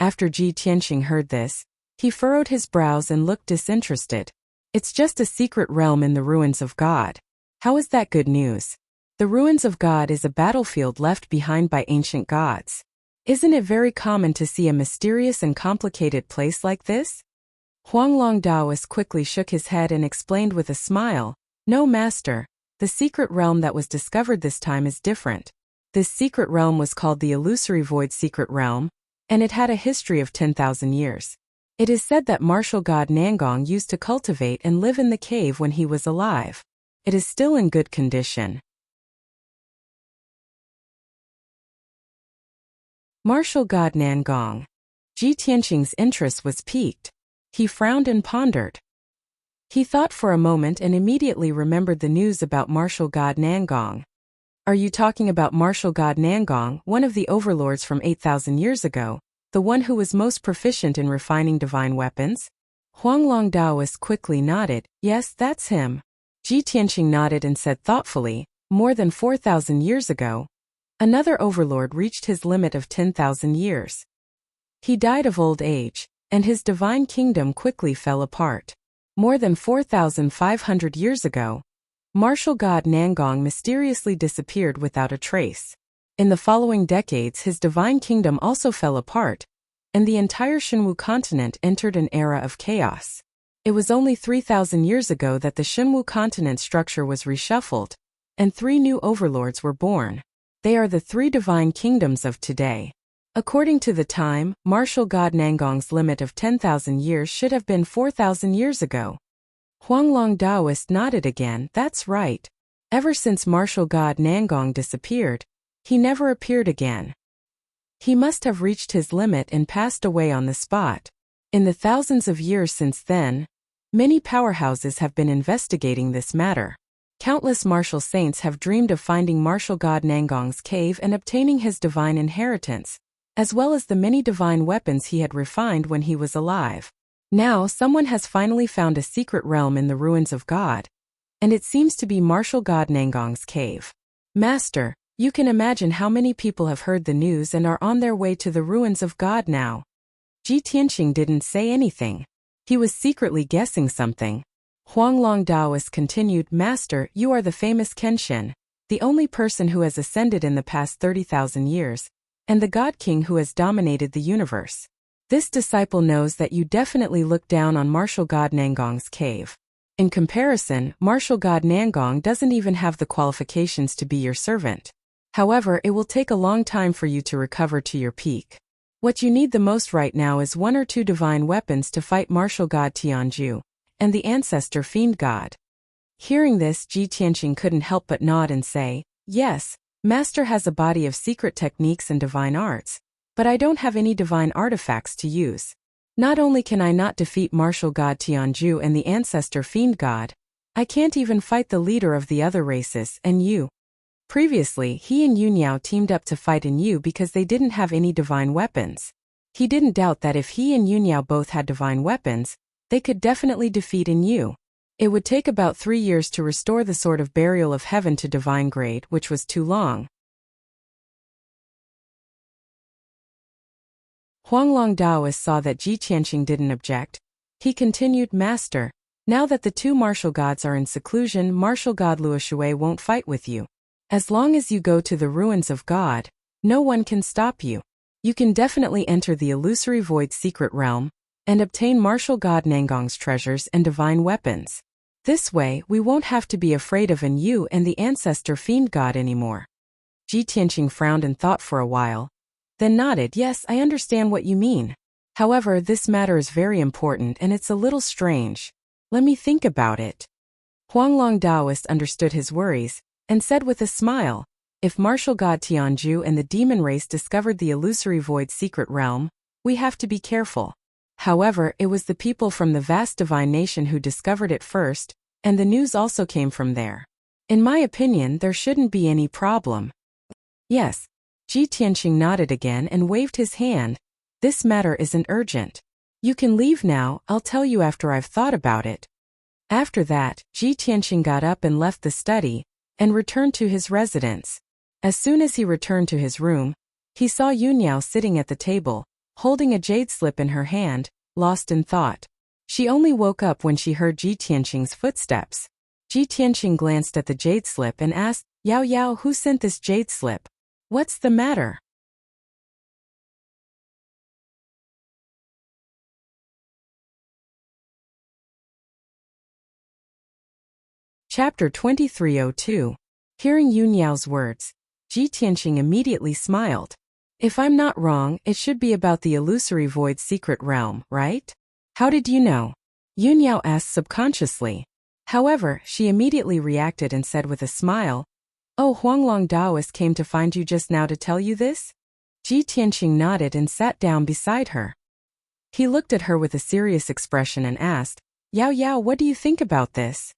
After Ji Tianqing heard this, he furrowed his brows and looked disinterested. "It's just a secret realm in the ruins of God. How is that good news? The ruins of God is a battlefield left behind by ancient gods. Isn't it very common to see a mysterious and complicated place like this?" Huanglong Taoist quickly shook his head and explained with a smile, "No, master, the secret realm that was discovered this time is different. This secret realm was called the Illusory Void Secret Realm, and it had a history of 10,000 years. It is said that martial god Nangong used to cultivate and live in the cave when he was alive. It is still in good condition." Martial god Nangong. Ji Tianqing's interest was piqued. He frowned and pondered. He thought for a moment and immediately remembered the news about martial god Nangong. Are you talking about martial god Nangong, one of the overlords from 8,000 years ago, the one who was most proficient in refining divine weapons? Huanglong Daoist quickly nodded. Yes, that's him. Ji Tianqing nodded and said thoughtfully, more than 4,000 years ago, another overlord reached his limit of 10,000 years. He died of old age, and his divine kingdom quickly fell apart. More than 4,500 years ago, martial god Nangong mysteriously disappeared without a trace. In the following decades, his divine kingdom also fell apart, and the entire Shenwu continent entered an era of chaos. It was only 3,000 years ago that the Shenwu continent structure was reshuffled, and 3 new overlords were born. They are the 3 divine kingdoms of today. According to the time, martial god Nangong's limit of 10,000 years should have been 4,000 years ago. Huanglong Daoist nodded again. That's right. Ever since martial god Nangong disappeared, he never appeared again. He must have reached his limit and passed away on the spot. In the thousands of years since then, many powerhouses have been investigating this matter. Countless martial saints have dreamed of finding martial god Nangong's cave and obtaining his divine inheritance, as well as the many divine weapons he had refined when he was alive. Now someone has finally found a secret realm in the ruins of God, and it seems to be martial god Nangong's cave. Master, you can imagine how many people have heard the news and are on their way to the ruins of God now. Ji Tianqing didn't say anything. He was secretly guessing something. Huanglong Daoist continued, Master, you are the famous Kenshin, the only person who has ascended in the past 30,000 years, and the God King who has dominated the universe. This disciple knows that you definitely look down on martial god Nangong's cave. In comparison, martial god Nangong doesn't even have the qualifications to be your servant. However, it will take a long time for you to recover to your peak. What you need the most right now is 1 or 2 divine weapons to fight martial god Tianju and the ancestor fiend god. Hearing this, Ji Tianqing couldn't help but nod and say, Yes, Master has a body of secret techniques and divine arts, but I don't have any divine artifacts to use. Not only can I not defeat martial god Tianju and the ancestor fiend god, I can't even fight the leader of the other races and you. Previously, he and Yunyao teamed up to fight Yu because they didn't have any divine weapons. He didn't doubt that if he and Yunyao both had divine weapons, they could definitely defeat Yu. It would take about 3 years to restore the Sword of Burial of Heaven to divine grade, which was too long. Huanglong Daoist saw that Ji Tianqing didn't object. He continued, Master, now that the 2 martial gods are in seclusion, martial god Luoshui won't fight with you. As long as you go to the ruins of God, no one can stop you. You can definitely enter the illusory void secret realm and obtain martial god Nangong's treasures and divine weapons. This way, we won't have to be afraid of Yu and the ancestor fiend god anymore. Ji Tianqing frowned and thought for a while, then nodded. Yes, I understand what you mean. However, this matter is very important and it's a little strange. Let me think about it. Huanglong Daoist understood his worries and said with a smile, If martial god Tianju and the demon race discovered the illusory void secret realm, we have to be careful. However, it was the people from the vast divine nation who discovered it first, and the news also came from there. In my opinion, there shouldn't be any problem. Yes. Ji Tianqing nodded again and waved his hand. This matter isn't urgent. You can leave now, I'll tell you after I've thought about it. After that, Ji Tianqing got up and left the study, and returned to his residence. As soon as he returned to his room, he saw Yunyao sitting at the table, holding a jade slip in her hand, lost in thought. She only woke up when she heard Ji Tianqing's footsteps. Ji Tianqing glanced at the jade slip and asked, Yao Yao, who sent this jade slip? What's the matter? Chapter 2302. Hearing Yunyao's words, Ji Tianqing immediately smiled. If I'm not wrong, it should be about the illusory void secret realm, right? How did you know? Yunyao asked subconsciously. However, she immediately reacted and said with a smile, Oh, Huanglong Daoist came to find you just now to tell you this? Ji Tianqing nodded and sat down beside her. He looked at her with a serious expression and asked, Yao Yao, what do you think about this?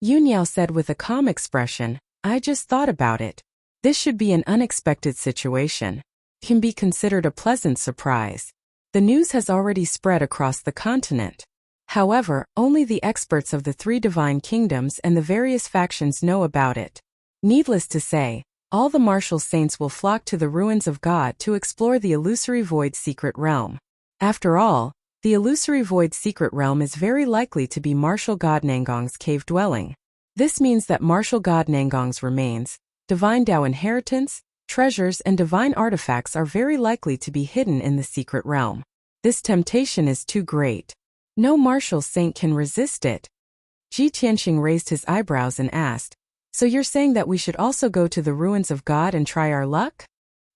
Yun Yao said with a calm expression, I just thought about it. This should be an unexpected situation. Can be considered a pleasant surprise. The news has already spread across the continent. However, only the experts of the three divine kingdoms and the various factions know about it. Needless to say, all the martial saints will flock to the ruins of God to explore the illusory void secret realm. After all, the illusory void secret realm is very likely to be martial god Nangong's cave dwelling. This means that martial god Nangong's remains, divine Tao inheritance, treasures and divine artifacts are very likely to be hidden in the secret realm. This temptation is too great. No martial saint can resist it. Ji Tianqing raised his eyebrows and asked, so you're saying that we should also go to the ruins of God and try our luck?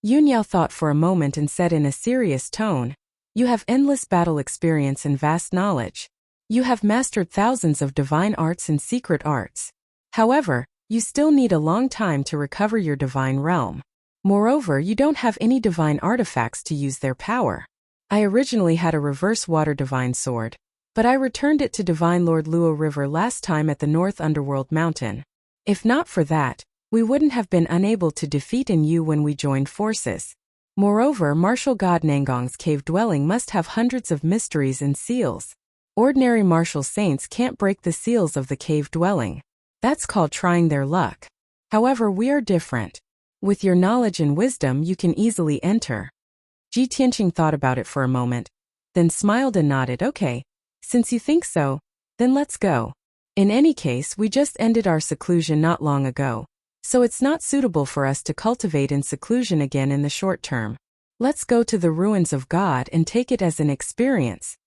Yun Yao thought for a moment and said in a serious tone, you have endless battle experience and vast knowledge. You have mastered thousands of divine arts and secret arts. However, you still need a long time to recover your divine realm. Moreover, you don't have any divine artifacts to use their power. I originally had a reverse water divine sword, but I returned it to divine Lord Luo River last time at the North Underworld Mountain. If not for that, we wouldn't have been unable to defeat Yu when we joined forces. Moreover, martial god Nangong's cave dwelling must have hundreds of mysteries and seals. Ordinary martial saints can't break the seals of the cave dwelling. That's called trying their luck. However, we are different. With your knowledge and wisdom, you can easily enter. Ji Tianqing thought about it for a moment, then smiled and nodded. Okay, since you think so, then let's go. In any case, we just ended our seclusion not long ago, so it's not suitable for us to cultivate in seclusion again in the short term. Let's go to the ruins of God and take it as an experience.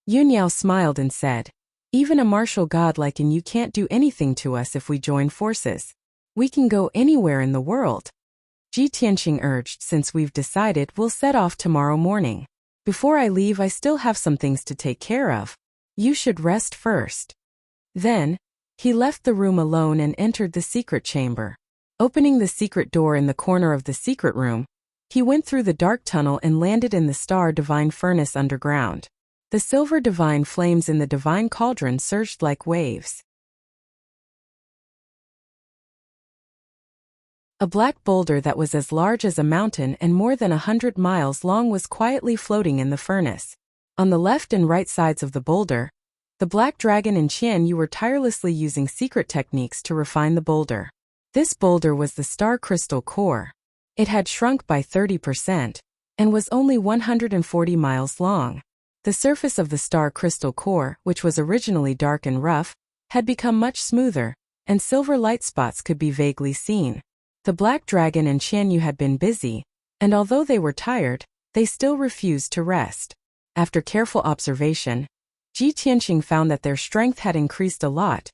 Yun Yao smiled and said, even a martial god like Yu can't do anything to us if we join forces. We can go anywhere in the world. Ji Tianqing urged, since we've decided, we'll set off tomorrow morning. Before I leave, I still have some things to take care of. You should rest first. Then, he left the room alone and entered the secret chamber. Opening the secret door in the corner of the secret room, he went through the dark tunnel and landed in the star divine furnace underground. The silver divine flames in the divine cauldron surged like waves. A black boulder that was as large as a mountain and more than 100 miles long was quietly floating in the furnace. On the left and right sides of the boulder, the black dragon and Qian Yu were tirelessly using secret techniques to refine the boulder. This boulder was the star crystal core. It had shrunk by 30% and was only 140 miles long. The surface of the star crystal core, which was originally dark and rough, had become much smoother, and silver light spots could be vaguely seen. The black dragon and Qian Yu had been busy, and although they were tired, they still refused to rest. After careful observation, Ji Tianqing found that their strength had increased a lot,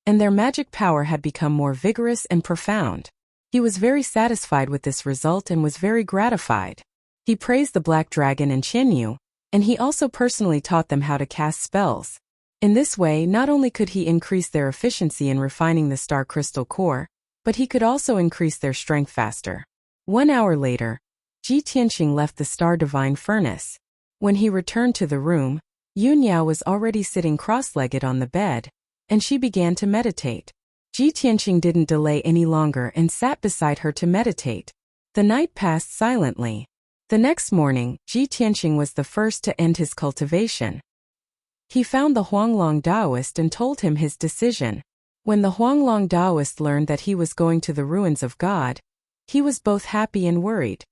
and their magic power had become more vigorous and profound. He was very satisfied with this result and was very gratified. He praised the black dragon and Qian Yu, and he also personally taught them how to cast spells. In this way, not only could he increase their efficiency in refining the star crystal core, but he could also increase their strength faster. 1 hour later, Ji Tianqing left the star divine furnace. When he returned to the room, Yun Yao was already sitting cross-legged on the bed, and she began to meditate. Ji Tianqing didn't delay any longer and sat beside her to meditate. The night passed silently. The next morning, Ji Tianqing was the first to end his cultivation. He found the Huanglong Taoist and told him his decision. When the Huanglong Taoist learned that he was going to the ruins of God, he was both happy and worried.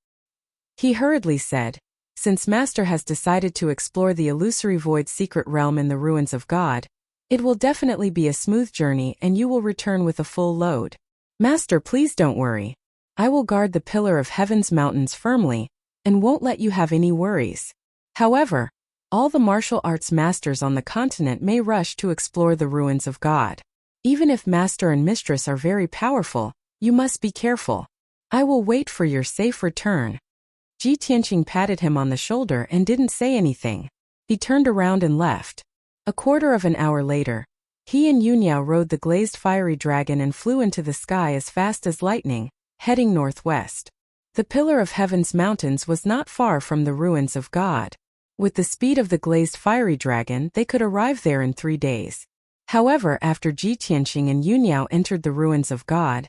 He hurriedly said, since Master has decided to explore the illusory void secret realm in the ruins of God, it will definitely be a smooth journey and you will return with a full load. Master, please don't worry. I will guard the pillar of heaven's mountains firmly, and won't let you have any worries. However, all the martial arts masters on the continent may rush to explore the ruins of God. Even if master and mistress are very powerful, you must be careful. I will wait for your safe return. Ji Tianqing patted him on the shoulder and didn't say anything. He turned around and left. A quarter of an hour later, he and Yun Yao rode the glazed fiery dragon and flew into the sky as fast as lightning, heading northwest. The pillar of heaven's mountains was not far from the ruins of God. With the speed of the glazed fiery dragon, they could arrive there in 3 days. However, after Ji Tianqing and Yuniao entered the ruins of God,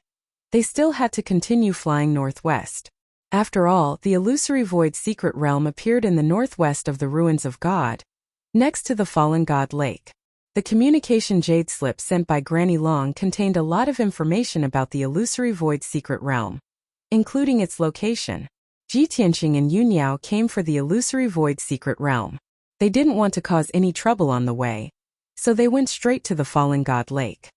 they still had to continue flying northwest. After all, the illusory void secret realm appeared in the northwest of the ruins of God, next to the fallen god lake. The communication jade slip sent by Granny Long contained a lot of information about the illusory void secret realm, including its location. Ji Tianqing and Yuniao came for the illusory void secret realm. They didn't want to cause any trouble on the way, so they went straight to the fallen god lake.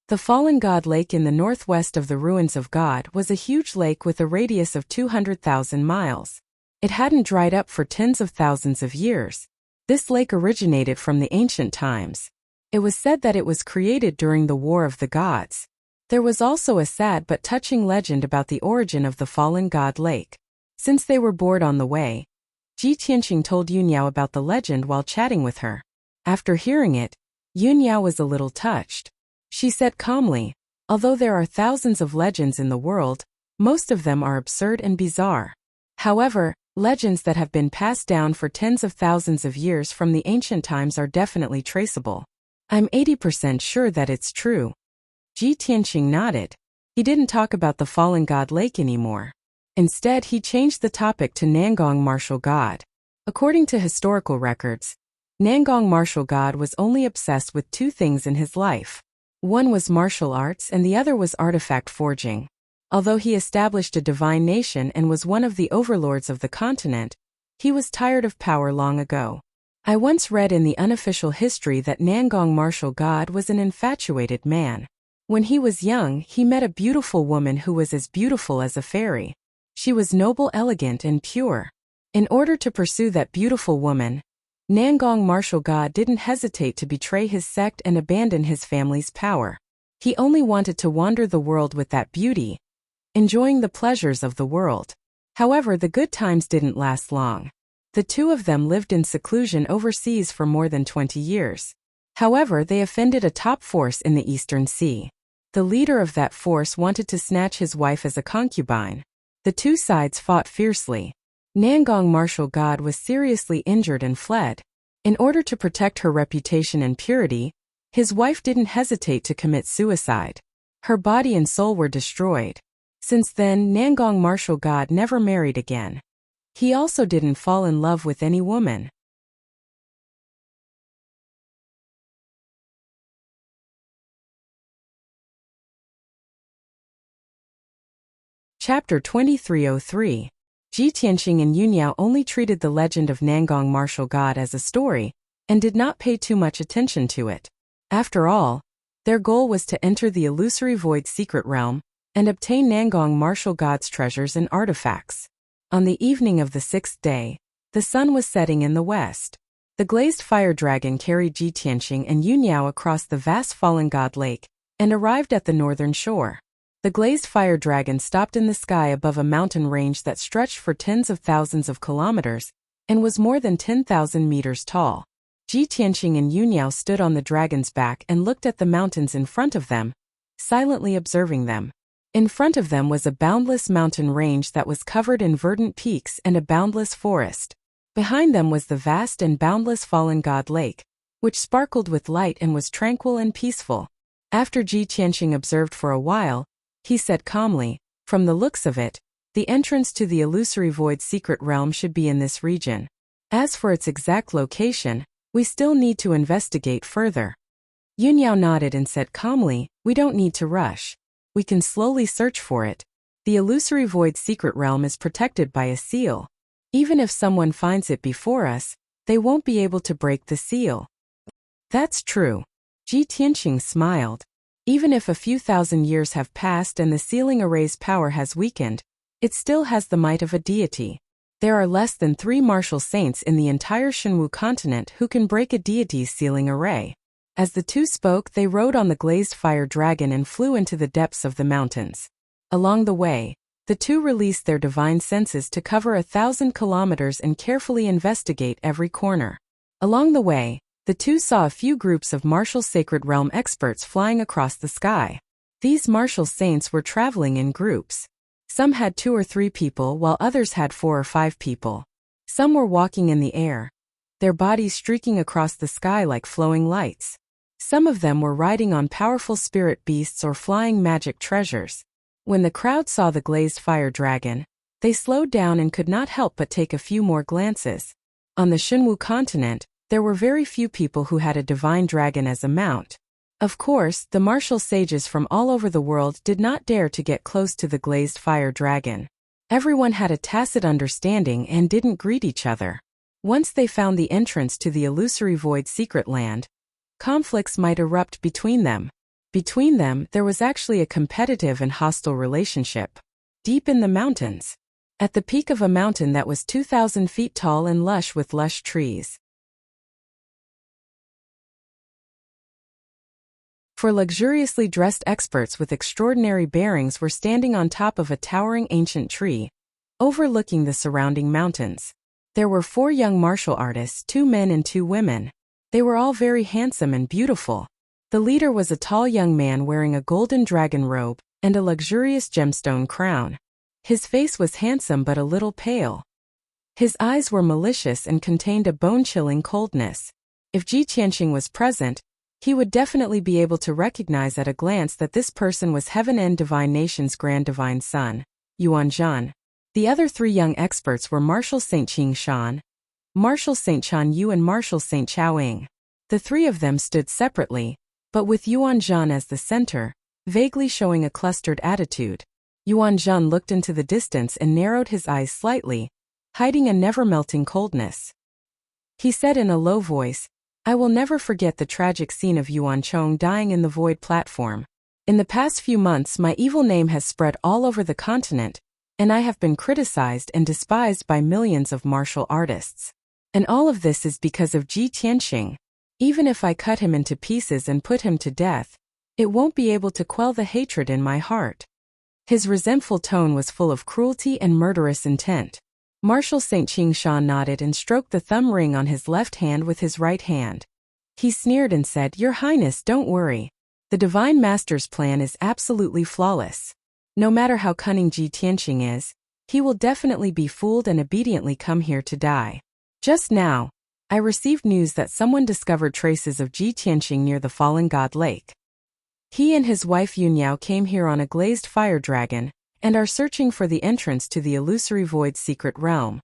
The fallen god lake in the northwest of the ruins of God was a huge lake with a radius of 200,000 miles. It hadn't dried up for tens of thousands of years. This lake originated from the ancient times. It was said that it was created during the War of the Gods. There was also a sad but touching legend about the origin of the fallen god lake. Since they were bored on the way, Ji Tianqing told Yuniao about the legend while chatting with her. After hearing it, Yuniao was a little touched. She said calmly, "Although there are thousands of legends in the world, most of them are absurd and bizarre. However, legends that have been passed down for tens of thousands of years from the ancient times are definitely traceable. I'm 80% sure that it's true." Ji Tianqing nodded. He didn't talk about the fallen god lake anymore. Instead, he changed the topic to Nangong martial god. According to historical records, Nangong martial god was only obsessed with 2 things in his life. One was martial arts and the other was artifact forging. Although he established a divine nation and was one of the overlords of the continent, he was tired of power long ago. I once read in the unofficial history that Nangong martial god was an infatuated man. When he was young, he met a beautiful woman who was as beautiful as a fairy. She was noble, elegant, and pure. In order to pursue that beautiful woman, Nangong martial god didn't hesitate to betray his sect and abandon his family's power. He only wanted to wander the world with that beauty, enjoying the pleasures of the world. However, the good times didn't last long. The 2 of them lived in seclusion overseas for more than 20 years. However, they offended a top force in the Eastern Sea. The leader of that force wanted to snatch his wife as a concubine. The 2 sides fought fiercely. Nangong martial god was seriously injured and fled. In order to protect her reputation and purity, his wife didn't hesitate to commit suicide. Her body and soul were destroyed. Since then, Nangong martial god never married again. He also didn't fall in love with any woman. Chapter 2303. Ji Tianqing and Yuniao only treated the legend of Nangong martial god as a story, and did not pay too much attention to it. After all, their goal was to enter the illusory void secret realm, and obtain Nangong martial god's treasures and artifacts. On the evening of the 6th day, the sun was setting in the west. The glazed fire dragon carried Ji Tianqing and Yuniao across the vast fallen god lake, and arrived at the northern shore. The glazed fire dragon stopped in the sky above a mountain range that stretched for tens of thousands of kilometers, and was more than 10,000 meters tall. Ji Tianqing and Yuniao stood on the dragon's back and looked at the mountains in front of them, silently observing them. In front of them was a boundless mountain range that was covered in verdant peaks and a boundless forest. Behind them was the vast and boundless fallen god lake, which sparkled with light and was tranquil and peaceful. After Ji Tianqing observed for a while, he said calmly, "From the looks of it, the entrance to the illusory void secret realm should be in this region. As for its exact location, we still need to investigate further." Yuniao nodded and said calmly, "We don't need to rush. We can slowly search for it. The illusory void secret realm is protected by a seal. Even if someone finds it before us, they won't be able to break the seal." "That's true." Ji Tianqing smiled. "Even if a few thousand years have passed and the sealing array's power has weakened, it still has the might of a deity. There are less than 3 martial saints in the entire Shenwu continent who can break a deity's sealing array." As the 2 spoke, they rode on the glazed fire dragon and flew into the depths of the mountains. Along the way, the 2 released their divine senses to cover 1,000 kilometers and carefully investigate every corner. Along the way, the 2 saw a few groups of martial sacred realm experts flying across the sky. These martial saints were traveling in groups. Some had 2 or 3 people while others had 4 or 5 people. Some were walking in the air, their bodies streaking across the sky like flowing lights. Some of them were riding on powerful spirit beasts or flying magic treasures. When the crowd saw the glazed fire dragon, they slowed down and could not help but take a few more glances. On the Xinwu continent, there were very few people who had a divine dragon as a mount. Of course, the martial sages from all over the world did not dare to get close to the glazed fire dragon. Everyone had a tacit understanding and didn't greet each other. Once they found the entrance to the illusory void secret land, conflicts might erupt between them. Between them, there was actually a competitive and hostile relationship. Deep in the mountains, at the peak of a mountain that was 2,000 feet tall and lush with lush trees. For luxuriously dressed experts with extraordinary bearings were standing on top of a towering ancient tree, overlooking the surrounding mountains. There were 4 young martial artists, 2 men and 2 women. They were all very handsome and beautiful. The leader was a tall young man wearing a golden dragon robe and a luxurious gemstone crown. His face was handsome but a little pale. His eyes were malicious and contained a bone-chilling coldness. If Ji Tianxing was present, he would definitely be able to recognize at a glance that this person was Heaven and Divine Nation's Grand Divine Son, Yuan Zhan. The other 3 young experts were Marshal St. Qing Shan, Marshal St. Chan Yu and Marshal St. Chao Ying. The 3 of them stood separately, but with Yuan Zhan as the center, vaguely showing a clustered attitude. Yuan Zhan looked into the distance and narrowed his eyes slightly, hiding a never-melting coldness. He said in a low voice, "I will never forget the tragic scene of Yuan Chong dying in the void platform. In the past few months my evil name has spread all over the continent, and I have been criticized and despised by millions of martial artists. And all of this is because of Ji Tianxing. Even if I cut him into pieces and put him to death, it won't be able to quell the hatred in my heart." His resentful tone was full of cruelty and murderous intent. Marshal St. Qing Shan nodded and stroked the thumb ring on his left hand with his right hand. He sneered and said, "Your Highness, don't worry. The Divine Master's plan is absolutely flawless. No matter how cunning Ji Tianxing is, he will definitely be fooled and obediently come here to die. Just now, I received news that someone discovered traces of Ji Tianxing near the Fallen God Lake. He and his wife Yunyao came here on a glazed fire dragon, and are searching for the entrance to the illusory void secret realm."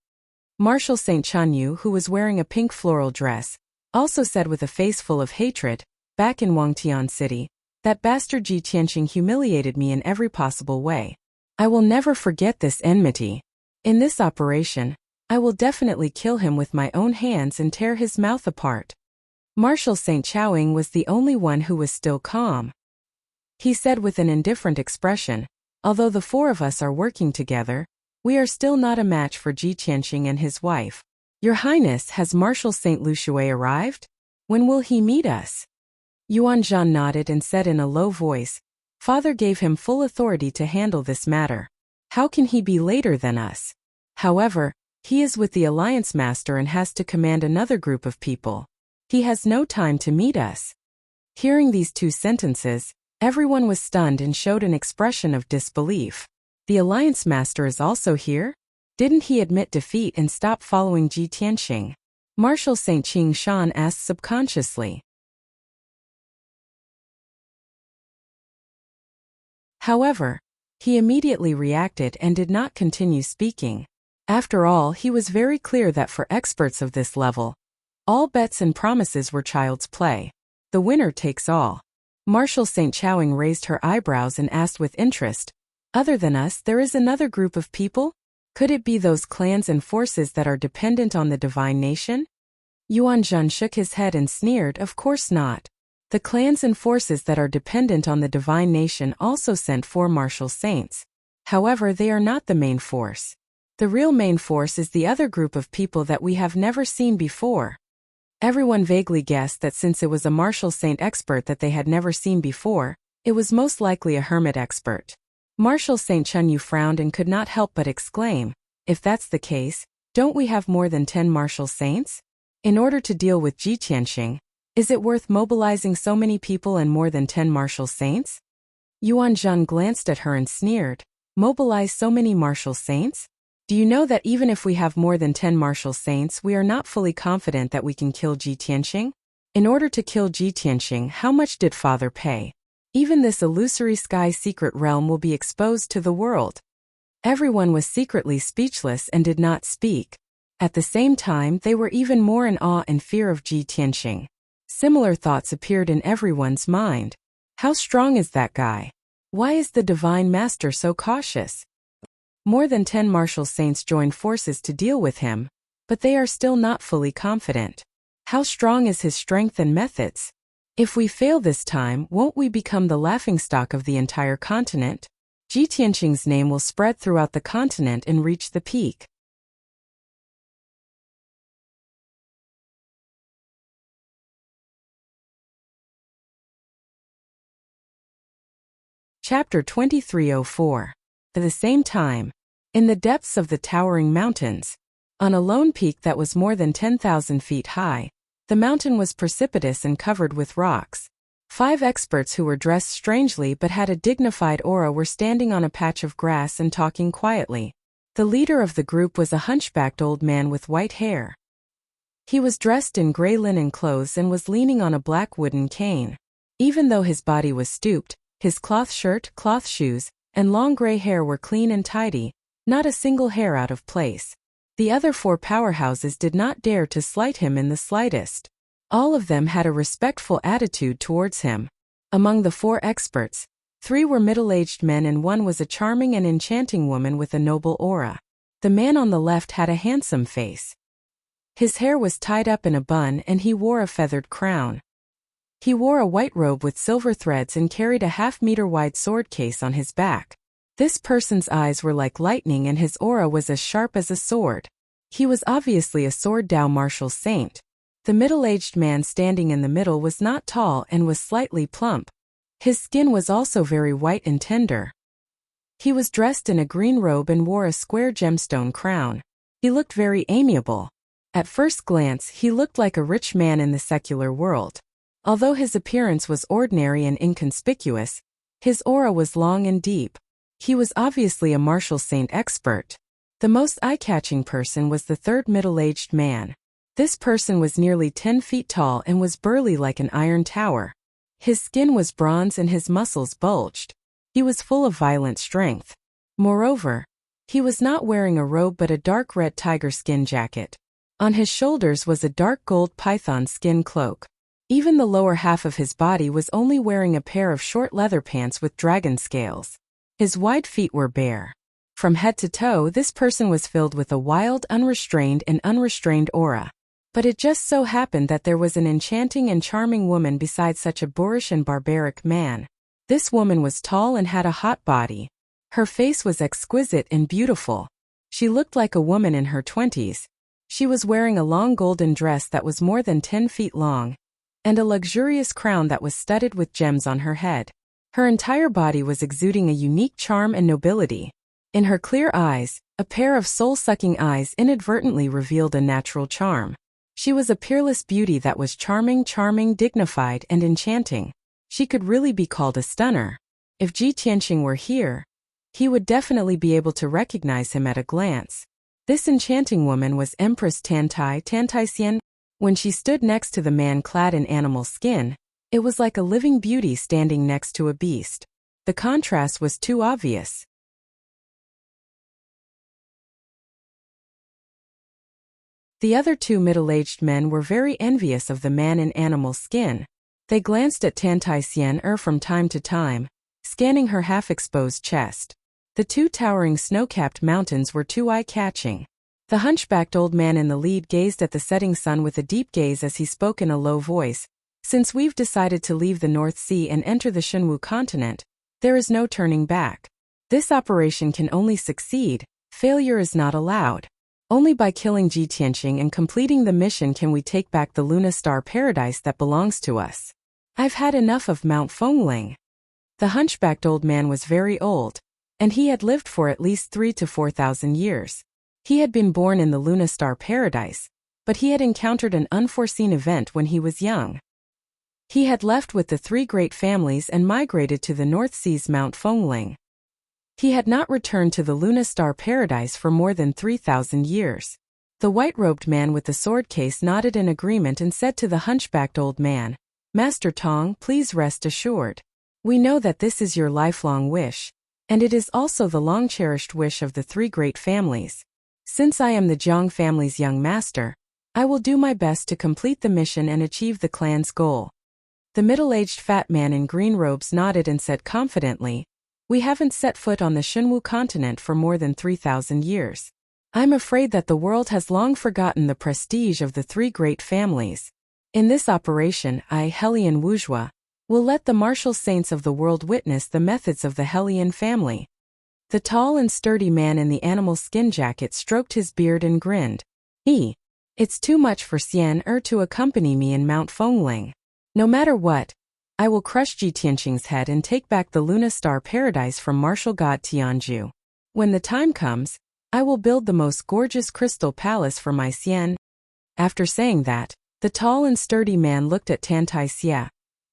Marshal St. Chanyu, who was wearing a pink floral dress, also said with a face full of hatred, "Back in Wangtian City, that bastard Ji Tianxing humiliated me in every possible way. I will never forget this enmity. In this operation, I will definitely kill him with my own hands and tear his mouth apart." Marshal St. Chaoing was the only one who was still calm. He said with an indifferent expression, "Although the 4 of us are working together, we are still not a match for Ji Tianxing and his wife. Your Highness, has Marshal St. Lushui arrived? When will he meet us?" Yuan Zhan nodded and said in a low voice, "Father gave him full authority to handle this matter. How can he be later than us? However, he is with the Alliance Master and has to command another group of people. He has no time to meet us." Hearing these 2 sentences, everyone was stunned and showed an expression of disbelief. The Alliance Master is also here? Didn't he admit defeat and stop following Ji Tianxing? Marshal St. Qing Shan asked subconsciously. However, he immediately reacted and did not continue speaking. After all, he was very clear that for experts of this level, all bets and promises were child's play. The winner takes all. Marshal St. Chaoing raised her eyebrows and asked with interest, "Other than us, there is another group of people? Could it be those clans and forces that are dependent on the Divine Nation?" Yuan Zhan shook his head and sneered, "Of course not. The clans and forces that are dependent on the Divine Nation also sent 4 martial saints. However, they are not the main force. The real main force is the other group of people that we have never seen before." Everyone vaguely guessed that since it was a martial saint expert that they had never seen before, it was most likely a hermit expert. Marshal St. Chunyu frowned and could not help but exclaim, "If that's the case, don't we have more than 10 martial saints? In order to deal with Ji Tianxing, is it worth mobilizing so many people and more than 10 martial saints?" Yuan Zhan glanced at her and sneered, Mobilize so many martial saints? Do you know that even if we have more than 10 martial saints, we are not fully confident that we can kill Ji Tianxing? In order to kill Ji Tianxing, how much did father pay? Even this illusory sky secret realm will be exposed to the world. Everyone was secretly speechless and did not speak. At the same time, they were even more in awe and fear of Ji Tianxing. Similar thoughts appeared in everyone's mind. How strong is that guy? Why is the Divine Master so cautious? More than 10 martial saints joined forces to deal with him, but they are still not fully confident. How strong is his strength and methods? If we fail this time, won't we become the laughingstock of the entire continent? Ji Tianxing's name will spread throughout the continent and reach the peak. Chapter 2304. At the same time, in the depths of the towering mountains, on a lone peak that was more than 10,000 feet high, the mountain was precipitous and covered with rocks. 5 experts who were dressed strangely but had a dignified aura were standing on a patch of grass and talking quietly. The leader of the group was a hunchbacked old man with white hair. He was dressed in gray linen clothes and was leaning on a black wooden cane. Even though his body was stooped, his cloth shirt, cloth shoes, and long gray hair were clean and tidy, not a single hair out of place. The other 4 powerhouses did not dare to slight him in the slightest. All of them had a respectful attitude towards him. Among the 4 experts, 3 were middle-aged men and 1 was a charming and enchanting woman with a noble aura. The man on the left had a handsome face. His hair was tied up in a bun and he wore a feathered crown. He wore a white robe with silver threads and carried a half-meter-wide sword case on his back. This person's eyes were like lightning and his aura was as sharp as a sword. He was obviously a sword Dao martial saint. The middle-aged man standing in the middle was not tall and was slightly plump. His skin was also very white and tender. He was dressed in a green robe and wore a square gemstone crown. He looked very amiable. At first glance, he looked like a rich man in the secular world. Although his appearance was ordinary and inconspicuous, his aura was long and deep. He was obviously a martial saint expert. The most eye-catching person was the 3rd middle-aged man. This person was nearly 10 feet tall and was burly like an iron tower. His skin was bronze and his muscles bulged. He was full of violent strength. Moreover, he was not wearing a robe but a dark red tiger skin jacket. On his shoulders was a dark gold python skin cloak. Even the lower half of his body was only wearing a pair of short leather pants with dragon scales. His wide feet were bare. From head to toe, this person was filled with a wild, unrestrained aura. But it just so happened that there was an enchanting and charming woman beside such a boorish and barbaric man. This woman was tall and had a hot body. Her face was exquisite and beautiful. She looked like a woman in her 20s. She was wearing a long golden dress that was more than 10 feet long, and a luxurious crown that was studded with gems on her head. Her entire body was exuding a unique charm and nobility. In her clear eyes, a pair of soul-sucking eyes inadvertently revealed a natural charm. She was a peerless beauty that was charming, dignified, and enchanting. She could really be called a stunner. If Ji Tianxing were here, he would definitely be able to recognize him at a glance. This enchanting woman was Empress Tantai. When she stood next to the man clad in animal skin, it was like a living beauty standing next to a beast. The contrast was too obvious. The other 2 middle-aged men were very envious of the man in animal skin. They glanced at Tantai from time to time, scanning her half-exposed chest. The 2 towering snow-capped mountains were too eye-catching. The hunchbacked old man in the lead gazed at the setting sun with a deep gaze as he spoke in a low voice. Since we've decided to leave the North Sea and enter the Shenwu continent, there is no turning back. This operation can only succeed. Failure is not allowed. Only by killing Ji Tianxing and completing the mission can we take back the Luna Star paradise that belongs to us. I've had enough of Mount Fengling. The hunchbacked old man was very old, and he had lived for at least 3,000 to 4,000 years. He had been born in the Luna Star paradise, but he had encountered an unforeseen event when he was young. He had left with the 3 great families and migrated to the North Sea's Mount Fengling. He had not returned to the Luna Star paradise for more than 3,000 years. The white-robed man with the sword case nodded in agreement and said to the hunchbacked old man, "Master Tong, please rest assured. We know that this is your lifelong wish, and it is also the long-cherished wish of the three great families. Since I am the Jiang family's young master, I will do my best to complete the mission and achieve the clan's goal." The middle-aged fat man in green robes nodded and said confidently, "We haven't set foot on the Xinwu continent for more than 3,000 years. I'm afraid that the world has long forgotten the prestige of the three great families. In this operation, I, Hellion Wuzhua, will let the martial saints of the world witness the methods of the Hellion family." The tall and sturdy man in the animal skin jacket stroked his beard and grinned. It's too much for Xian to accompany me in Mount Fengling. No matter what, I will crush Ji Tianqing's head and take back the Luna Star paradise from martial god Tianju. When the time comes, I will build the most gorgeous crystal palace for my Xian." After saying that, the tall and sturdy man looked at Tantai Xia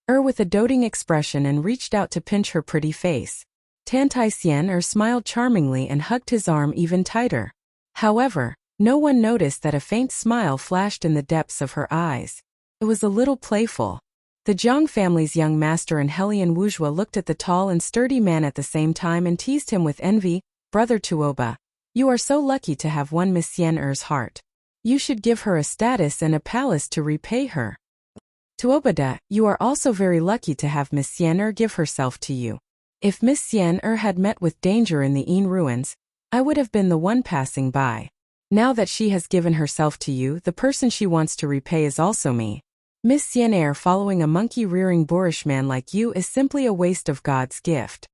with a doting expression and reached out to pinch her pretty face. Tantai Xian smiled charmingly and hugged his arm even tighter. However, no one noticed that a faint smile flashed in the depths of her eyes. It was a little playful. The Jiang family's young master and Hellion Wuzhua looked at the tall and sturdy man at the same time and teased him with envy. "Brother Tuoba, you are so lucky to have won Miss Xian's heart. You should give her a status and a palace to repay her. Tuobada, you are also very lucky to have Miss Xian give herself to you. If Miss Xian had met with danger in the Yin ruins, I would have been the one passing by. Now that she has given herself to you, the person she wants to repay is also me. Miss Xian following a monkey-rearing boorish man like you is simply a waste of God's gift."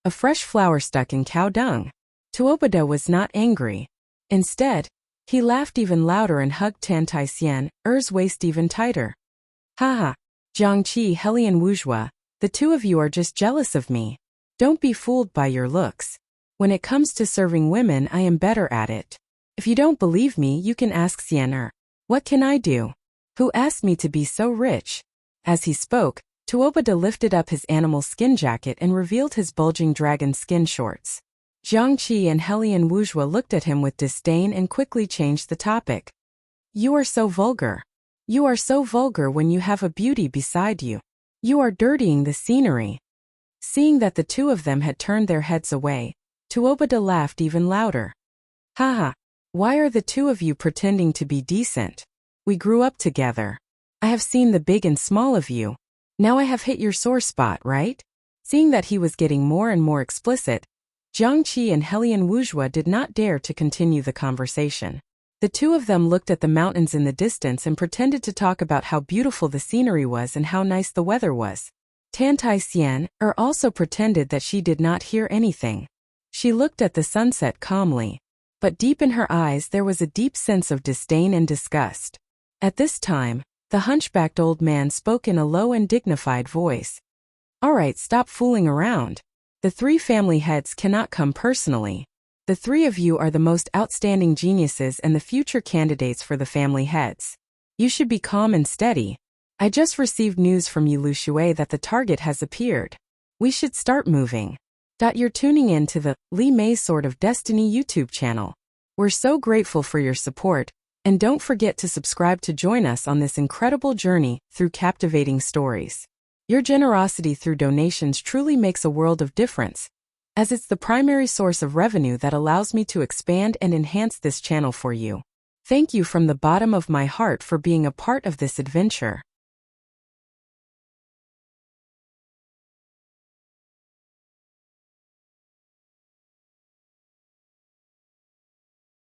A fresh flower stuck in cow dung. Tuobada was not angry. Instead, he laughed even louder and hugged Tantai Xian's waist even tighter. "Haha, Jiangqi Hellion Wuzhua, the two of you are just jealous of me. Don't be fooled by your looks. When it comes to serving women, I am better at it. If you don't believe me, you can ask Xian. What can I do? Who asked me to be so rich?" As he spoke, Tuobada lifted up his animal skin jacket and revealed his bulging dragon skin shorts. Jiangqi and Hellion Wuzhua looked at him with disdain and quickly changed the topic. "You are so vulgar. You are so vulgar when you have a beauty beside you. You are dirtying the scenery." Seeing that the two of them had turned their heads away, Tuobada laughed even louder. "Haha, why are the two of you pretending to be decent? We grew up together. I have seen the big and small of you. Now I have hit your sore spot, right?" Seeing that he was getting more and more explicit, Jiangqi and Hellion Wuzhua did not dare to continue the conversation. The two of them looked at the mountains in the distance and pretended to talk about how beautiful the scenery was and how nice the weather was. Tantai Xian also pretended that she did not hear anything. She looked at the sunset calmly, but deep in her eyes there was a deep sense of disdain and disgust. At this time, the hunchbacked old man spoke in a low and dignified voice. "All right, stop fooling around. The three family heads cannot come personally. The three of you are the most outstanding geniuses and the future candidates for the family heads. You should be calm and steady. I just received news from Lu Shui that the target has appeared. We should start moving. You're tuning in to the Li Mei Sword of Destiny YouTube channel. We're so grateful for your support, and don't forget to subscribe to join us on this incredible journey through captivating stories. Your generosity through donations truly makes a world of difference, as it's the primary source of revenue that allows me to expand and enhance this channel for you. Thank you from the bottom of my heart for being a part of this adventure.